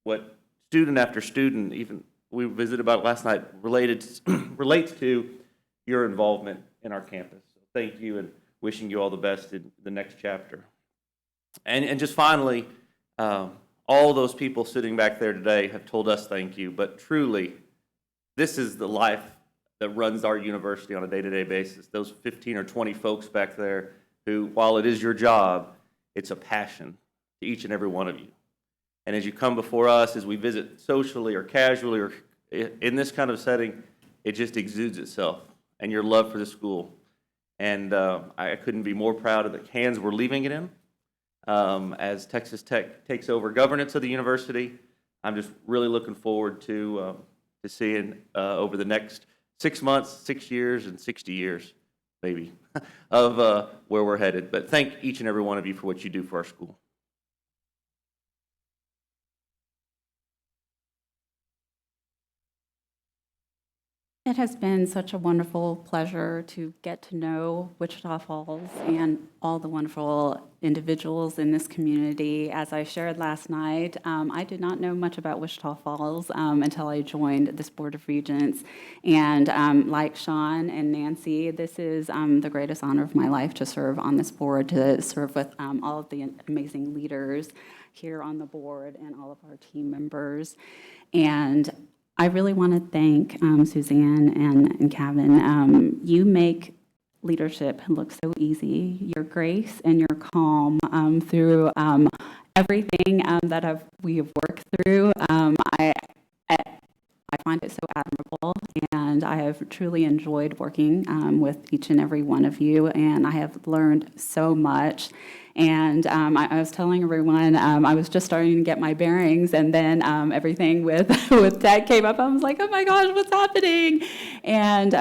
what student after student, even we visited about it last night, relates to your involvement in our campus. So thank you, and wishing you all the best in the next chapter. And just finally, all those people sitting back there today have told us thank you, but truly, this is the life that runs our university on a day-to-day basis. Those 15 or 20 folks back there who, while it is your job, it's a passion to each and every one of you. And as you come before us, as we visit socially or casually or in this kind of setting, it just exudes itself and your love for the school. And I couldn't be more proud of the hands we're leaving it in. As Texas Tech takes over governance of the university, I'm just really looking forward to seeing over the next 6 months, 6 years, and 60 years, maybe, of where we're headed. But thank each and every one of you for what you do for our school. It has been such a wonderful pleasure to get to know Wichita Falls and all the wonderful individuals in this community. As I shared last night, I did not know much about Wichita Falls until I joined this Board of Regents. And like Sean and Nancy, this is the greatest honor of my life to serve on this board, to serve with all of the amazing leaders. here on the board and all of our team members. And I really want to thank Suzanne and Kevin. You make leadership look so easy. Your grace and your calm through everything that we have worked through. I find it so admirable, and I have truly enjoyed working with each and every one of you, and I have learned so much. And I was telling everyone, I was just starting to get my bearings, and then everything with tech came up. I was like, oh my gosh, what's happening? And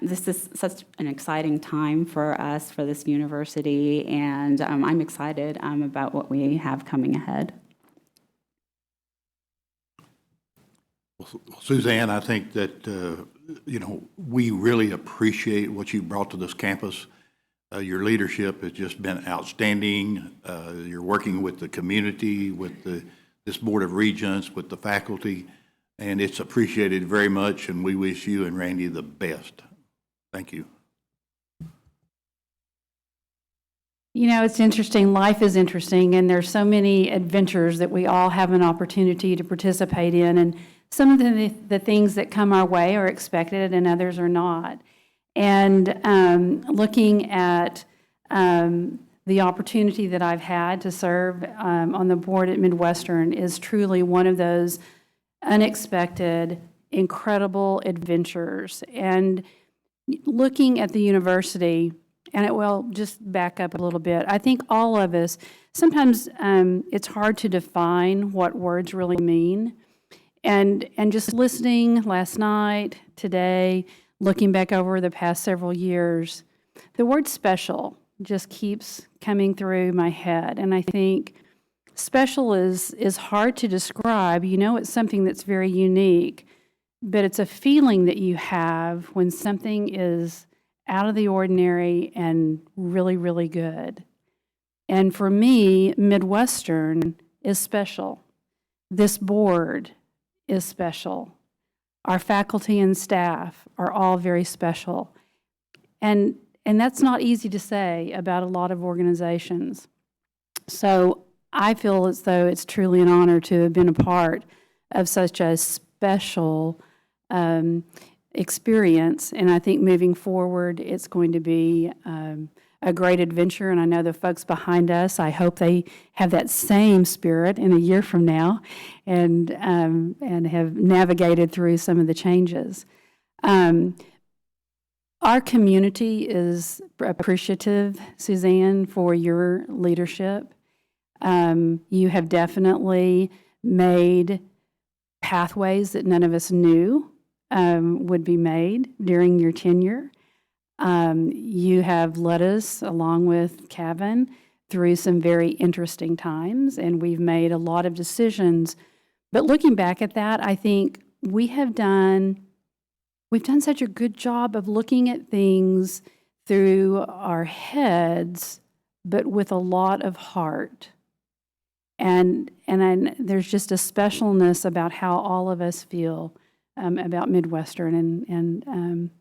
this is such an exciting time for us, for this university, and I'm excited about what we have coming ahead. Suzanne, I think that, we really appreciate what you brought to this campus. Your leadership has just been outstanding. You're working with the community, with this Board of Regents, with the faculty, and it's appreciated very much, and we wish you and Randy the best. Thank you. You know, it's interesting. Life is interesting, and there's so many adventures that we all have an opportunity to participate in, and some of the things that come our way are expected and others are not. And looking at the opportunity that I've had to serve on the board at Midwestern is truly one of those unexpected, incredible adventures. And looking at the university, and it will just back up a little bit, I think all of us, sometimes it's hard to define what words really mean. And just listening last night, today, looking back over the past several years, the word special just keeps coming through my head. And I think special is hard to describe. You know, it's something that's very unique, but it's a feeling that you have when something is out of the ordinary and really, really good. And for me, Midwestern is special. This board is special. Our faculty and staff are all very special. And that's not easy to say about a lot of organizations. So I feel as though it's truly an honor to have been a part of such a special experience. And I think moving forward, it's going to be a great adventure. And I know the folks behind us, I hope they have that same spirit in a year from now and have navigated through some of the changes. Our community is appreciative, Suzanne, for your leadership. You have definitely made pathways that none of us knew would be made during your tenure. You have led us, along with Kevin, through some very interesting times, and we've made a lot of decisions. But looking back at that, I think we've done such a good job of looking at things through our heads, but with a lot of heart. And there's just a specialness about how all of us feel about Midwestern, and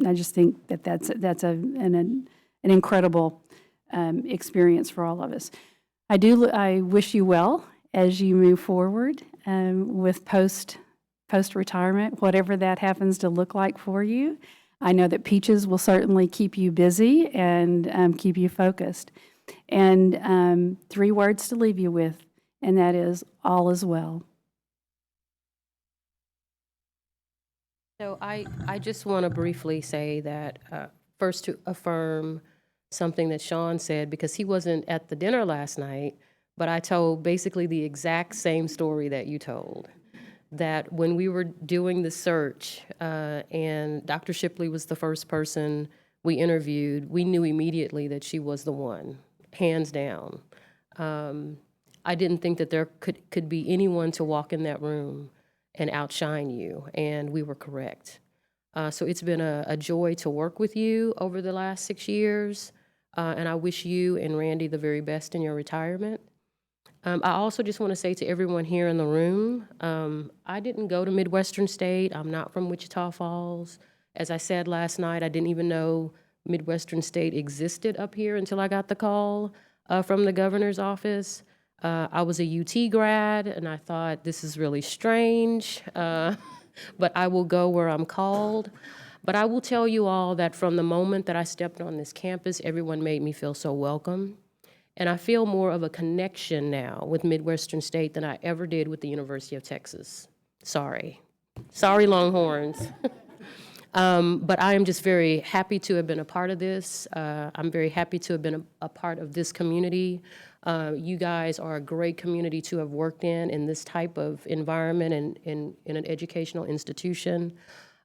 I just think that that's an incredible experience for all of us. I wish you well as you move forward with post-retirement, whatever that happens to look like for you. I know that Peaches will certainly keep you busy and keep you focused. And 3 words to leave you with, and that is, all is well. So I just want to briefly say that first to affirm something that Sean said, because he wasn't at the dinner last night, but I told basically the exact same story that you told. That when we were doing the search and Dr. Shipley was the first person we interviewed, we knew immediately that she was the one, hands down. I didn't think that there could be anyone to walk in that room and outshine you, and we were correct. So it's been a joy to work with you over the last 6 years, and I wish you and Randy the very best in your retirement. I also just want to say to everyone here in the room, I didn't go to Midwestern State. I'm not from Wichita Falls. As I said last night, I didn't even know Midwestern State existed up here until I got the call from the governor's office. I was a UT grad, and I thought, this is really strange, but I will go where I'm called. But I will tell you all that from the moment that I stepped on this campus, everyone made me feel so welcome. And I feel more of a connection now with Midwestern State than I ever did with the University of Texas. Sorry. Sorry, Longhorns. But I am just very happy to have been a part of this. I'm very happy to have been a part of this community. You guys are a great community to have worked in this type of environment and in an educational institution.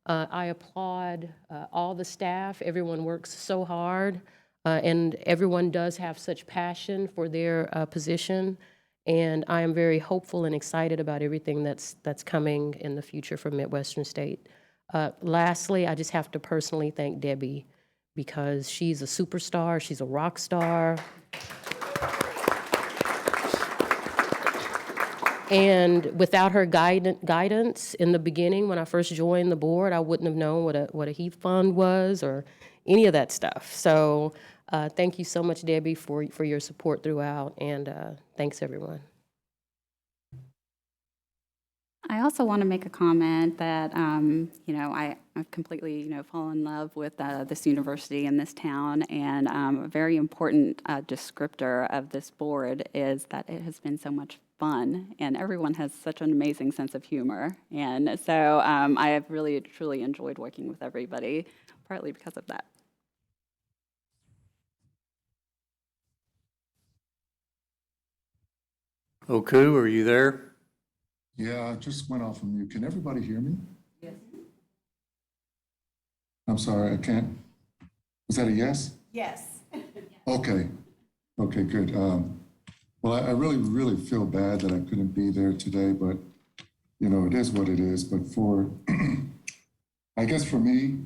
I applaud all the staff. Everyone works so hard, and everyone does have such passion for their position. And I am very hopeful and excited about everything that's coming in the future for Midwestern State. Lastly, I just have to personally thank Debbie because she's a superstar, she's a rock star. And without her guidance in the beginning, when I first joined the board, I wouldn't have known what a heath fund was or any of that stuff. So thank you so much, Debbie, for your support throughout, and thanks, everyone. I also want to make a comment that, I've completely, fallen in love with this university and this town, and a very important descriptor of this board is that it has been so much fun, and everyone has such an amazing sense of humor. And so I have really, truly enjoyed working with everybody, partly because of that. Oku, are you there? Yeah, I just went off of mute. Can everybody hear me? Yes. I'm sorry, I can't. Was that a yes? Yes. Okay. Okay, good. Well, I really, really feel bad that I couldn't be there today, but, it is what it is. But I guess for me,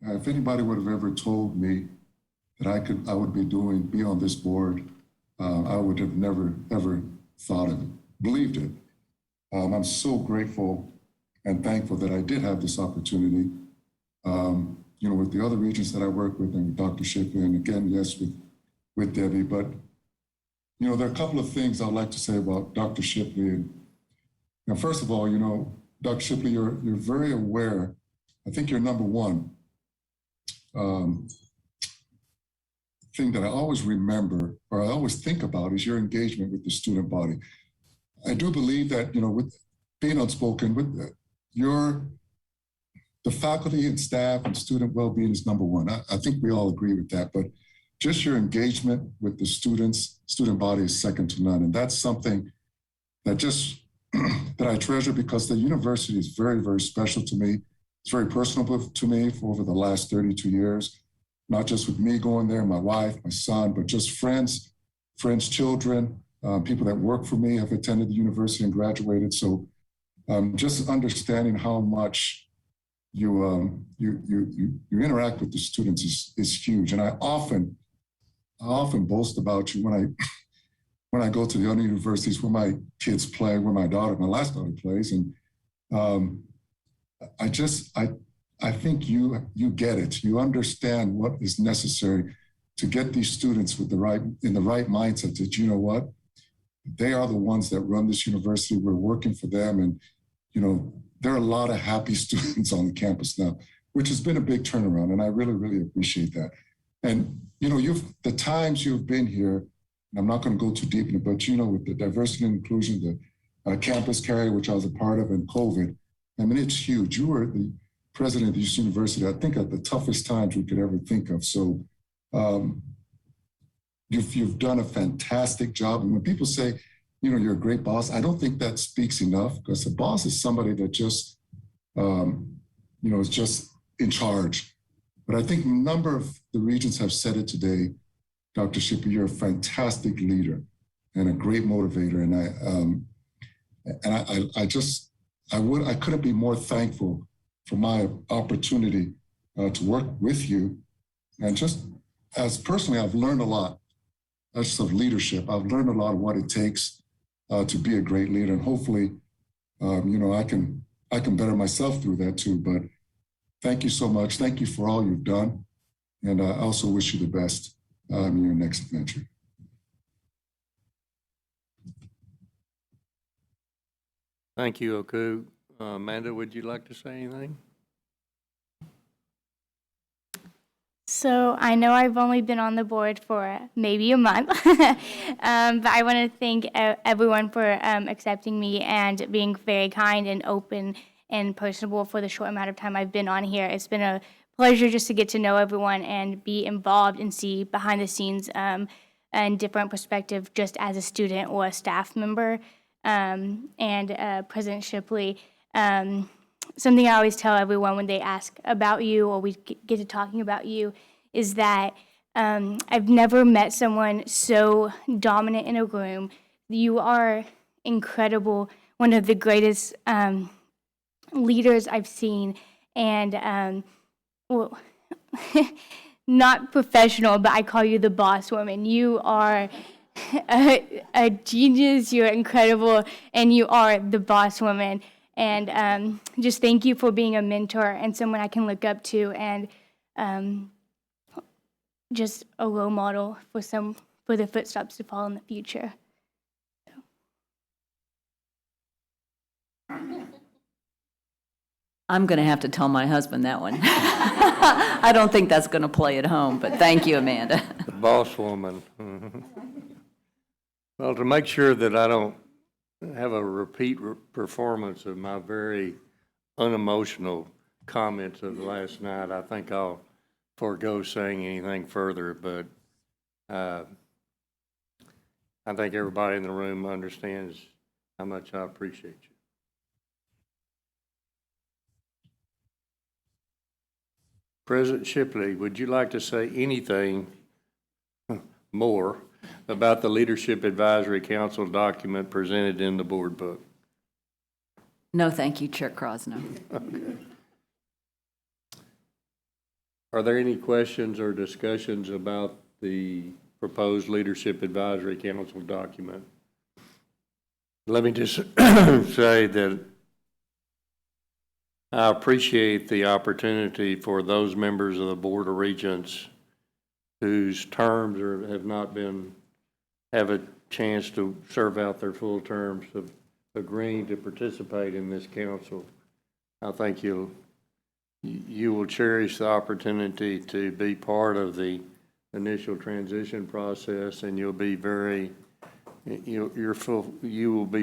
if anybody would have ever told me that I would be on this board, I would have never, ever thought of it, believed it. I'm so grateful and thankful that I did have this opportunity, with the other regents that I work with and with Dr. Shipley, and again, yes, with Debbie. But, there are a couple of things I'd like to say about Dr. Shipley. And first of all, Dr. Shipley, you're very aware. I think you're number one thing that I always remember or I always think about is your engagement with the student body. I do believe that, with being outspoken, with the faculty and staff and student well-being is number one. I think we all agree with that, but just your engagement with the student body is second to none. And that's something that that I treasure because the university is very, very special to me. It's very personal to me for over the last 32 years, not just with me going there, my wife, my son, but just friends, children, people that work for me have attended the university and graduated. So just understanding how much you interact with the students is huge. And I often boast about you when I go to the other universities where my kids play, where my last daughter plays. And I think you get it. You understand what is necessary to get these students in the right mindset that, you know what, they are the ones that run this university. We're working for them. And, there are a lot of happy students on the campus now, which has been a big turnaround. And I really, really appreciate that. And, the times you've been here, and I'm not going to go too deep in it, but, with the diversity and inclusion, the campus carry, which I was a part of, and COVID, I mean, it's huge. You were the president of this university, I think, at the toughest times we could ever think of. So you've done a fantastic job. And when people say, you're a great boss, I don't think that speaks enough, because a boss is somebody that just, is just in charge. But I think a number of the regents have said it today. Dr. Shipley, you're a fantastic leader and a great motivator. And I couldn't be more thankful for my opportunity to work with you. And just as personally, I've learned a lot just of leadership. I've learned a lot of what it takes to be a great leader. And hopefully, I can better myself through that too. But thank you so much. Thank you for all you've done. And I also wish you the best in your next adventure. Thank you, Oku. Amanda, would you like to say anything? So I know I've only been on the board for maybe a month, but I want to thank everyone for accepting me and being very kind and open and personable for the short amount of time I've been on here. It's been a pleasure just to get to know everyone and be involved and see behind the scenes and different perspective just as a student or a staff member. And President Shipley, something I always tell everyone when they ask about you or we get to talking about you is that I've never met someone so dominant in a room. You are incredible, one of the greatest leaders I've seen, and well, not professional, but I call you the boss woman. You are a genius, you're incredible, and you are the boss woman. And just thank you for being a mentor and someone I can look up to, and just a role model for the footsteps to follow in the future. I'm going to have to tell my husband that one. I don't think that's going to play at home, but thank you, Amanda. The boss woman. Well, to make sure that I don't have a repeat performance of my very unemotional comments of last night, I think I'll forego saying anything further, but I think everybody in the room understands how much I appreciate you. President Shipley, would you like to say anything more about the Leadership Advisory Council document presented in the board book? No, thank you, Chair Krosno. Okay. Are there any questions or discussions about the proposed Leadership Advisory Council document? Let me just say that I appreciate the opportunity for those members of the Board of Regents whose terms have a chance to serve out their full terms of agreeing to participate in this council. I think you will cherish the opportunity to be part of the initial transition process, and you will be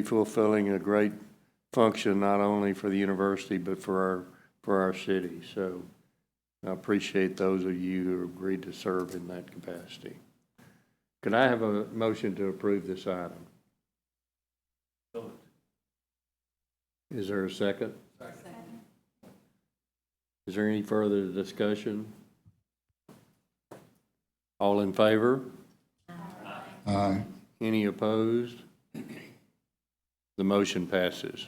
fulfilling a great function not only for the university but for our city. So I appreciate those of you who agreed to serve in that capacity. Could I have a motion to approve this item? Is there a second? Second. Is there any further discussion? All in favor? Aye. Any opposed? The motion passes.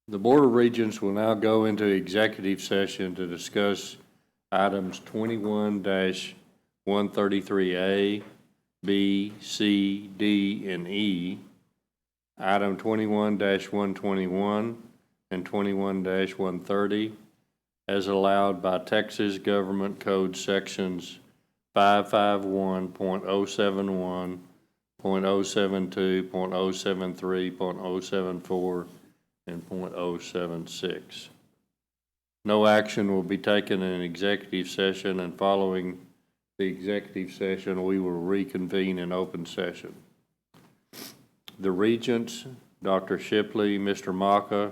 The Board of Regents will now go into executive session to discuss items 21-133A, B, C, D, and E, item 21-121, and 21-130, as allowed by Texas Government Code Sections 551.071, .072, .073, .074, and .076. No action will be taken in executive session, and following the executive session, we will reconvene in open session. The Regents, Dr. Shipley, Mr. Maka,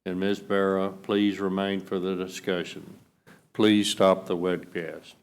and Ms. Barra, please remain for the discussion. Please stop the webcast.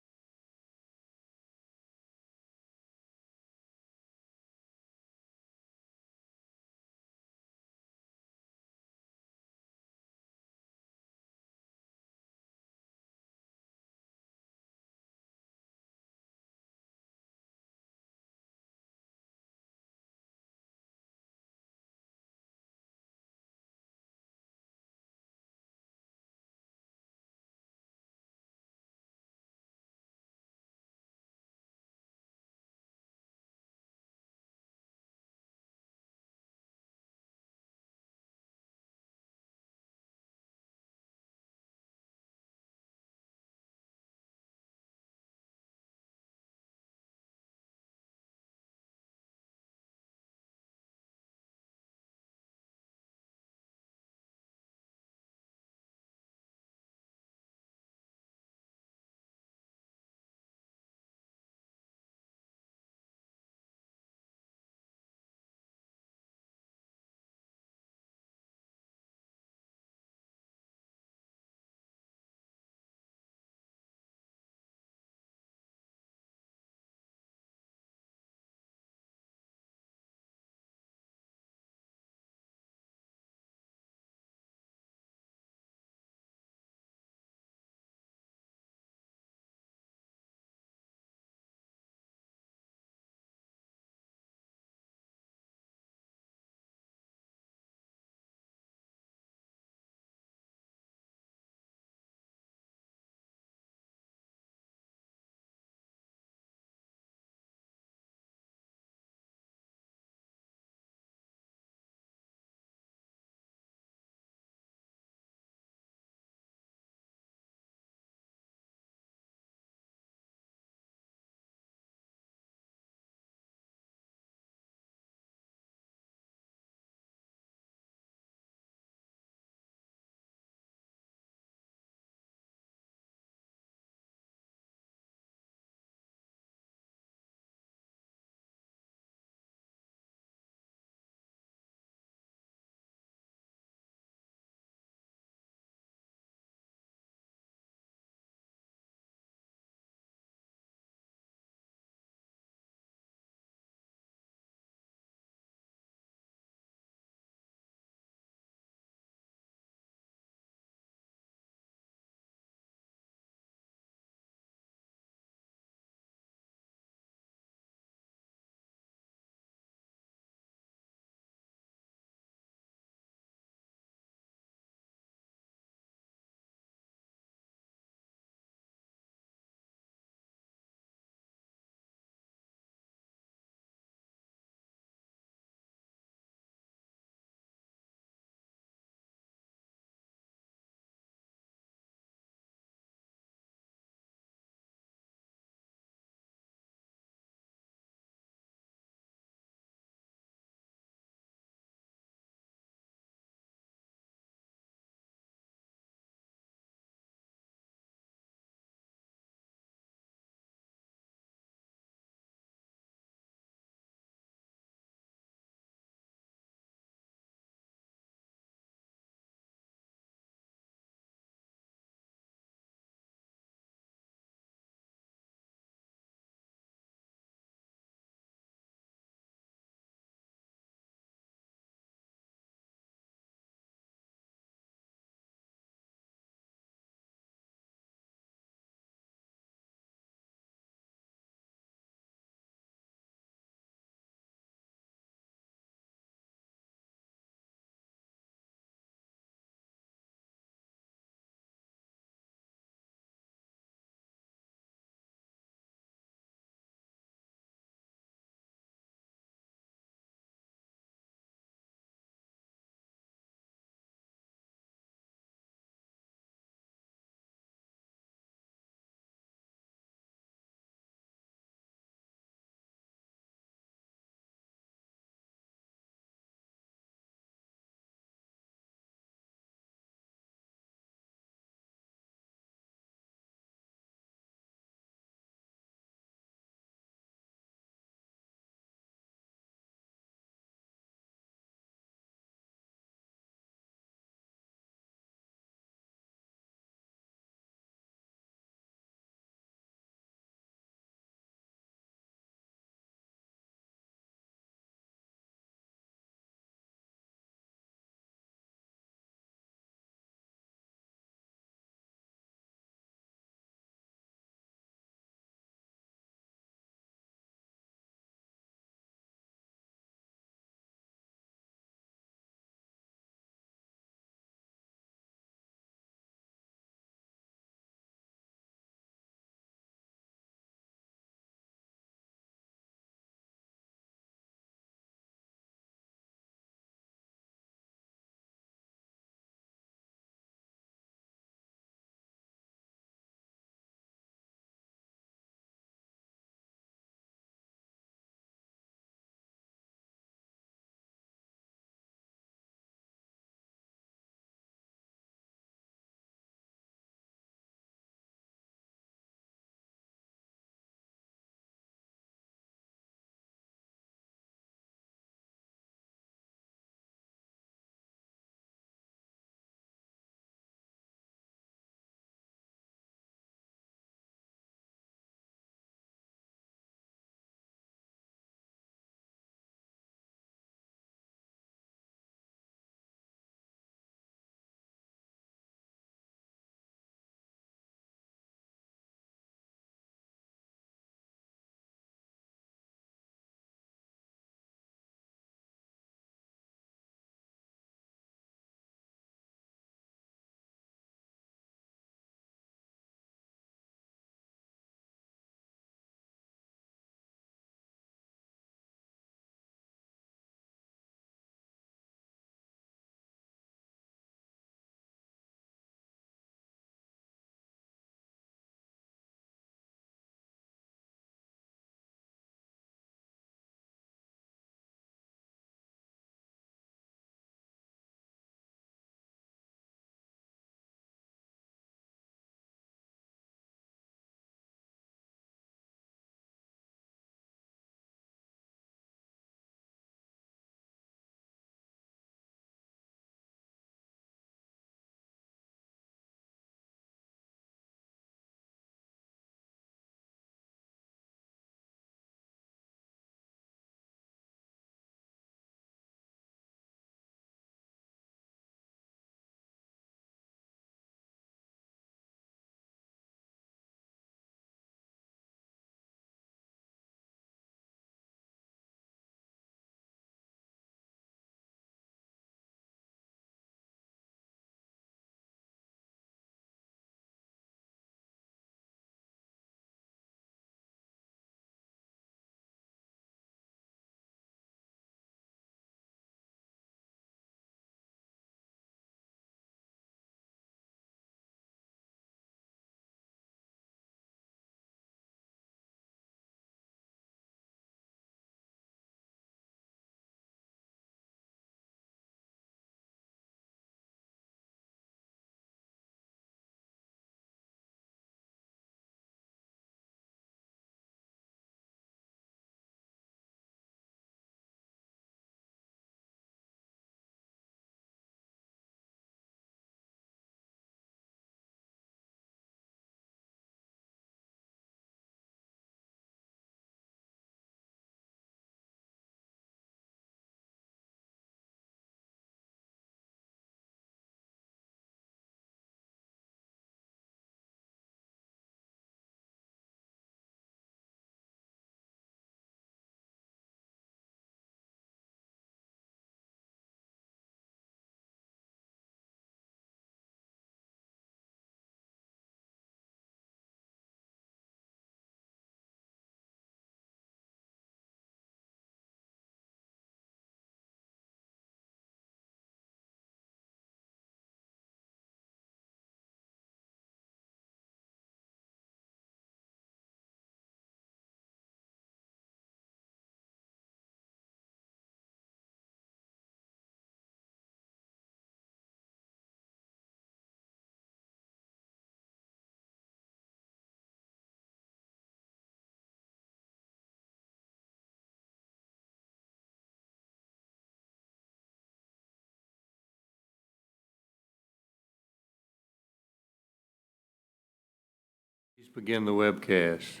Begin the webcast.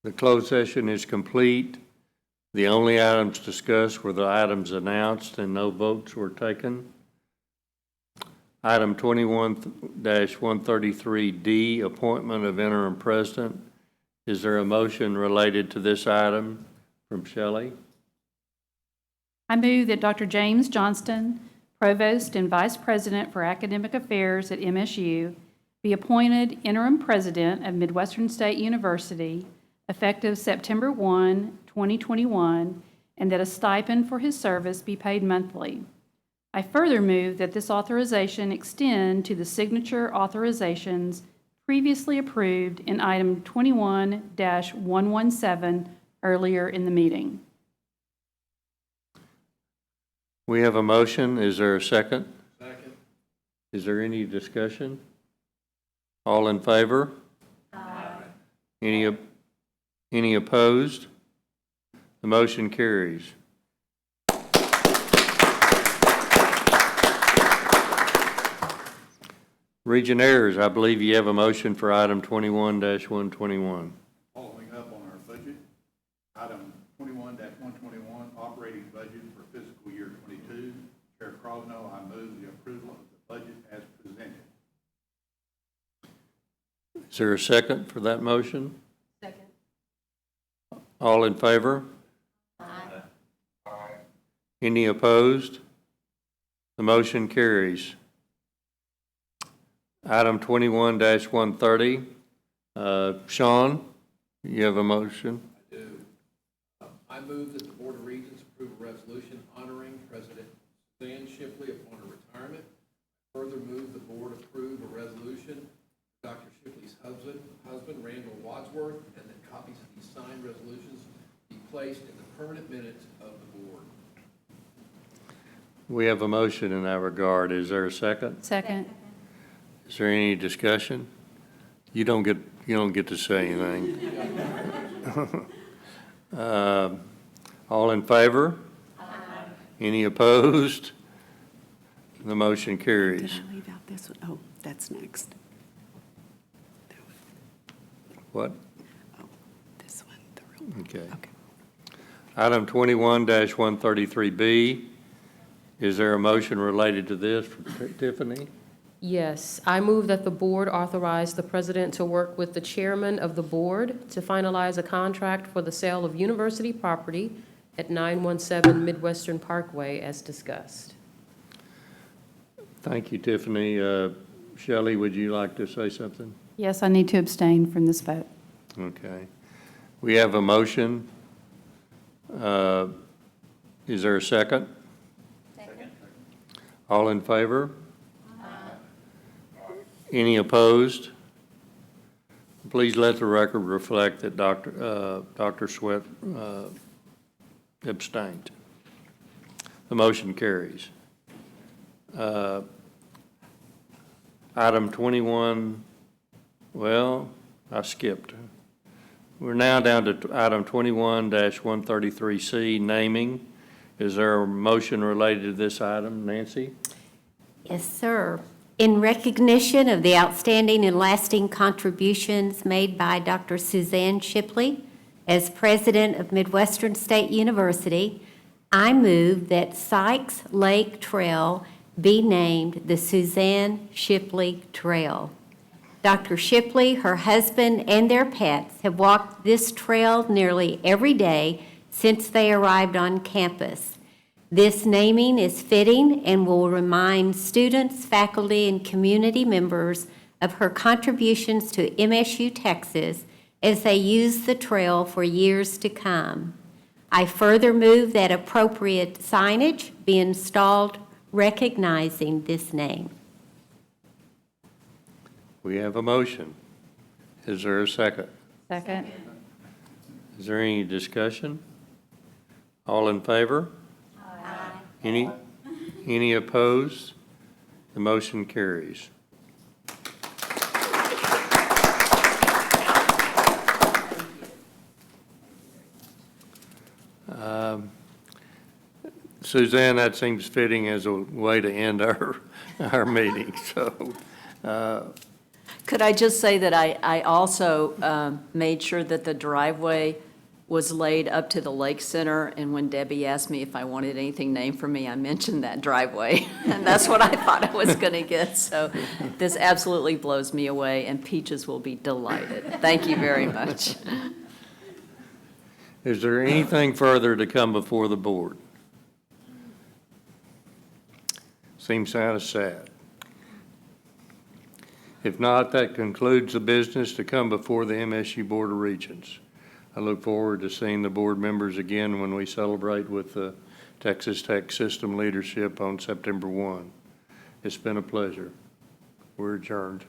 The closed session is complete. The only items discussed were the items announced and no votes were taken. Item 21-133D, appointment of interim president. Is there a motion related to this item from Shelley? I move that Dr. James Johnston, Provost and Vice President for Academic Affairs at MSU, be appointed interim president of Midwestern State University effective September 1, 2021, and that a stipend for his service be paid monthly. I further move that this authorization extend to the signature authorizations previously approved in item 21-117 earlier in the meeting. We have a motion. Is there a second? Second. Is there any discussion? All in favor? Aye. Any opposed? The motion carries. Regionnaires, I believe you have a motion for item 21-121. Following up on our budget, item 21-121, operating budget for fiscal year 22. Chair Crosno, I move the approval of the budget as presented. Is there a second for that motion? Second. All in favor? Aye. Any opposed? The motion carries. Item 21-130. Sean, you have a motion? I do. I move that the Board of Regents approve a resolution honoring President Suzanne Shipley upon her retirement. Further move the board approve a resolution for Dr. Shipley's husband, Randall Wadsworth, and that copies of these signed resolutions be placed in the permanent minutes of the board. We have a motion in that regard. Is there a second? Second. Is there any discussion? You don't get to say anything. All in favor? Aye. Any opposed? The motion carries. Did I leave out this one? Oh, that's next. What? Oh, this one, the real one. Okay. Item 21-133B. Is there a motion related to this for Tiffany? Yes, I move that the board authorize the president to work with the chairman of the board to finalize a contract for the sale of university property at 917 Midwestern Parkway as discussed. Thank you, Tiffany. Shelley, would you like to say something? Yes, I need to abstain from this vote. Okay. We have a motion. Is there a second? Second. All in favor? Any opposed? Please let the record reflect that Dr. Sweat abstained. The motion carries. Item 21, well, I skipped. We're now down to item 21-133C, naming. Is there a motion related to this item? Nancy? Yes, sir. In recognition of the outstanding and lasting contributions made by Dr. Suzanne Shipley as president of Midwestern State University, I move that Sykes Lake Trail be named the Suzanne Shipley Trail. Dr. Shipley, her husband, and their pets have walked this trail nearly every day since they arrived on campus. This naming is fitting and will remind students, faculty, and community members of her contributions to MSU, Texas, as they use the trail for years to come. I further move that appropriate signage be installed recognizing this name. We have a motion. Is there a second? Second. Is there any discussion? All in favor? Aye. Any opposed? The motion carries. Suzanne, that seems fitting as a way to end our meeting. So Could I just say that I also made sure that the driveway was laid up to the Lake Center, and when Debbie asked me if I wanted anything named for me, I mentioned that driveway, and that's what I thought I was going to get. So this absolutely blows me away, and Peaches will be delighted. Thank you very much. Is there anything further to come before the board? Seems kind of sad. If not, that concludes the business to come before the MSU Board of Regents. I look forward to seeing the board members again when we celebrate with the Texas Tech System leadership on September 1. It's been a pleasure. We're adjourned.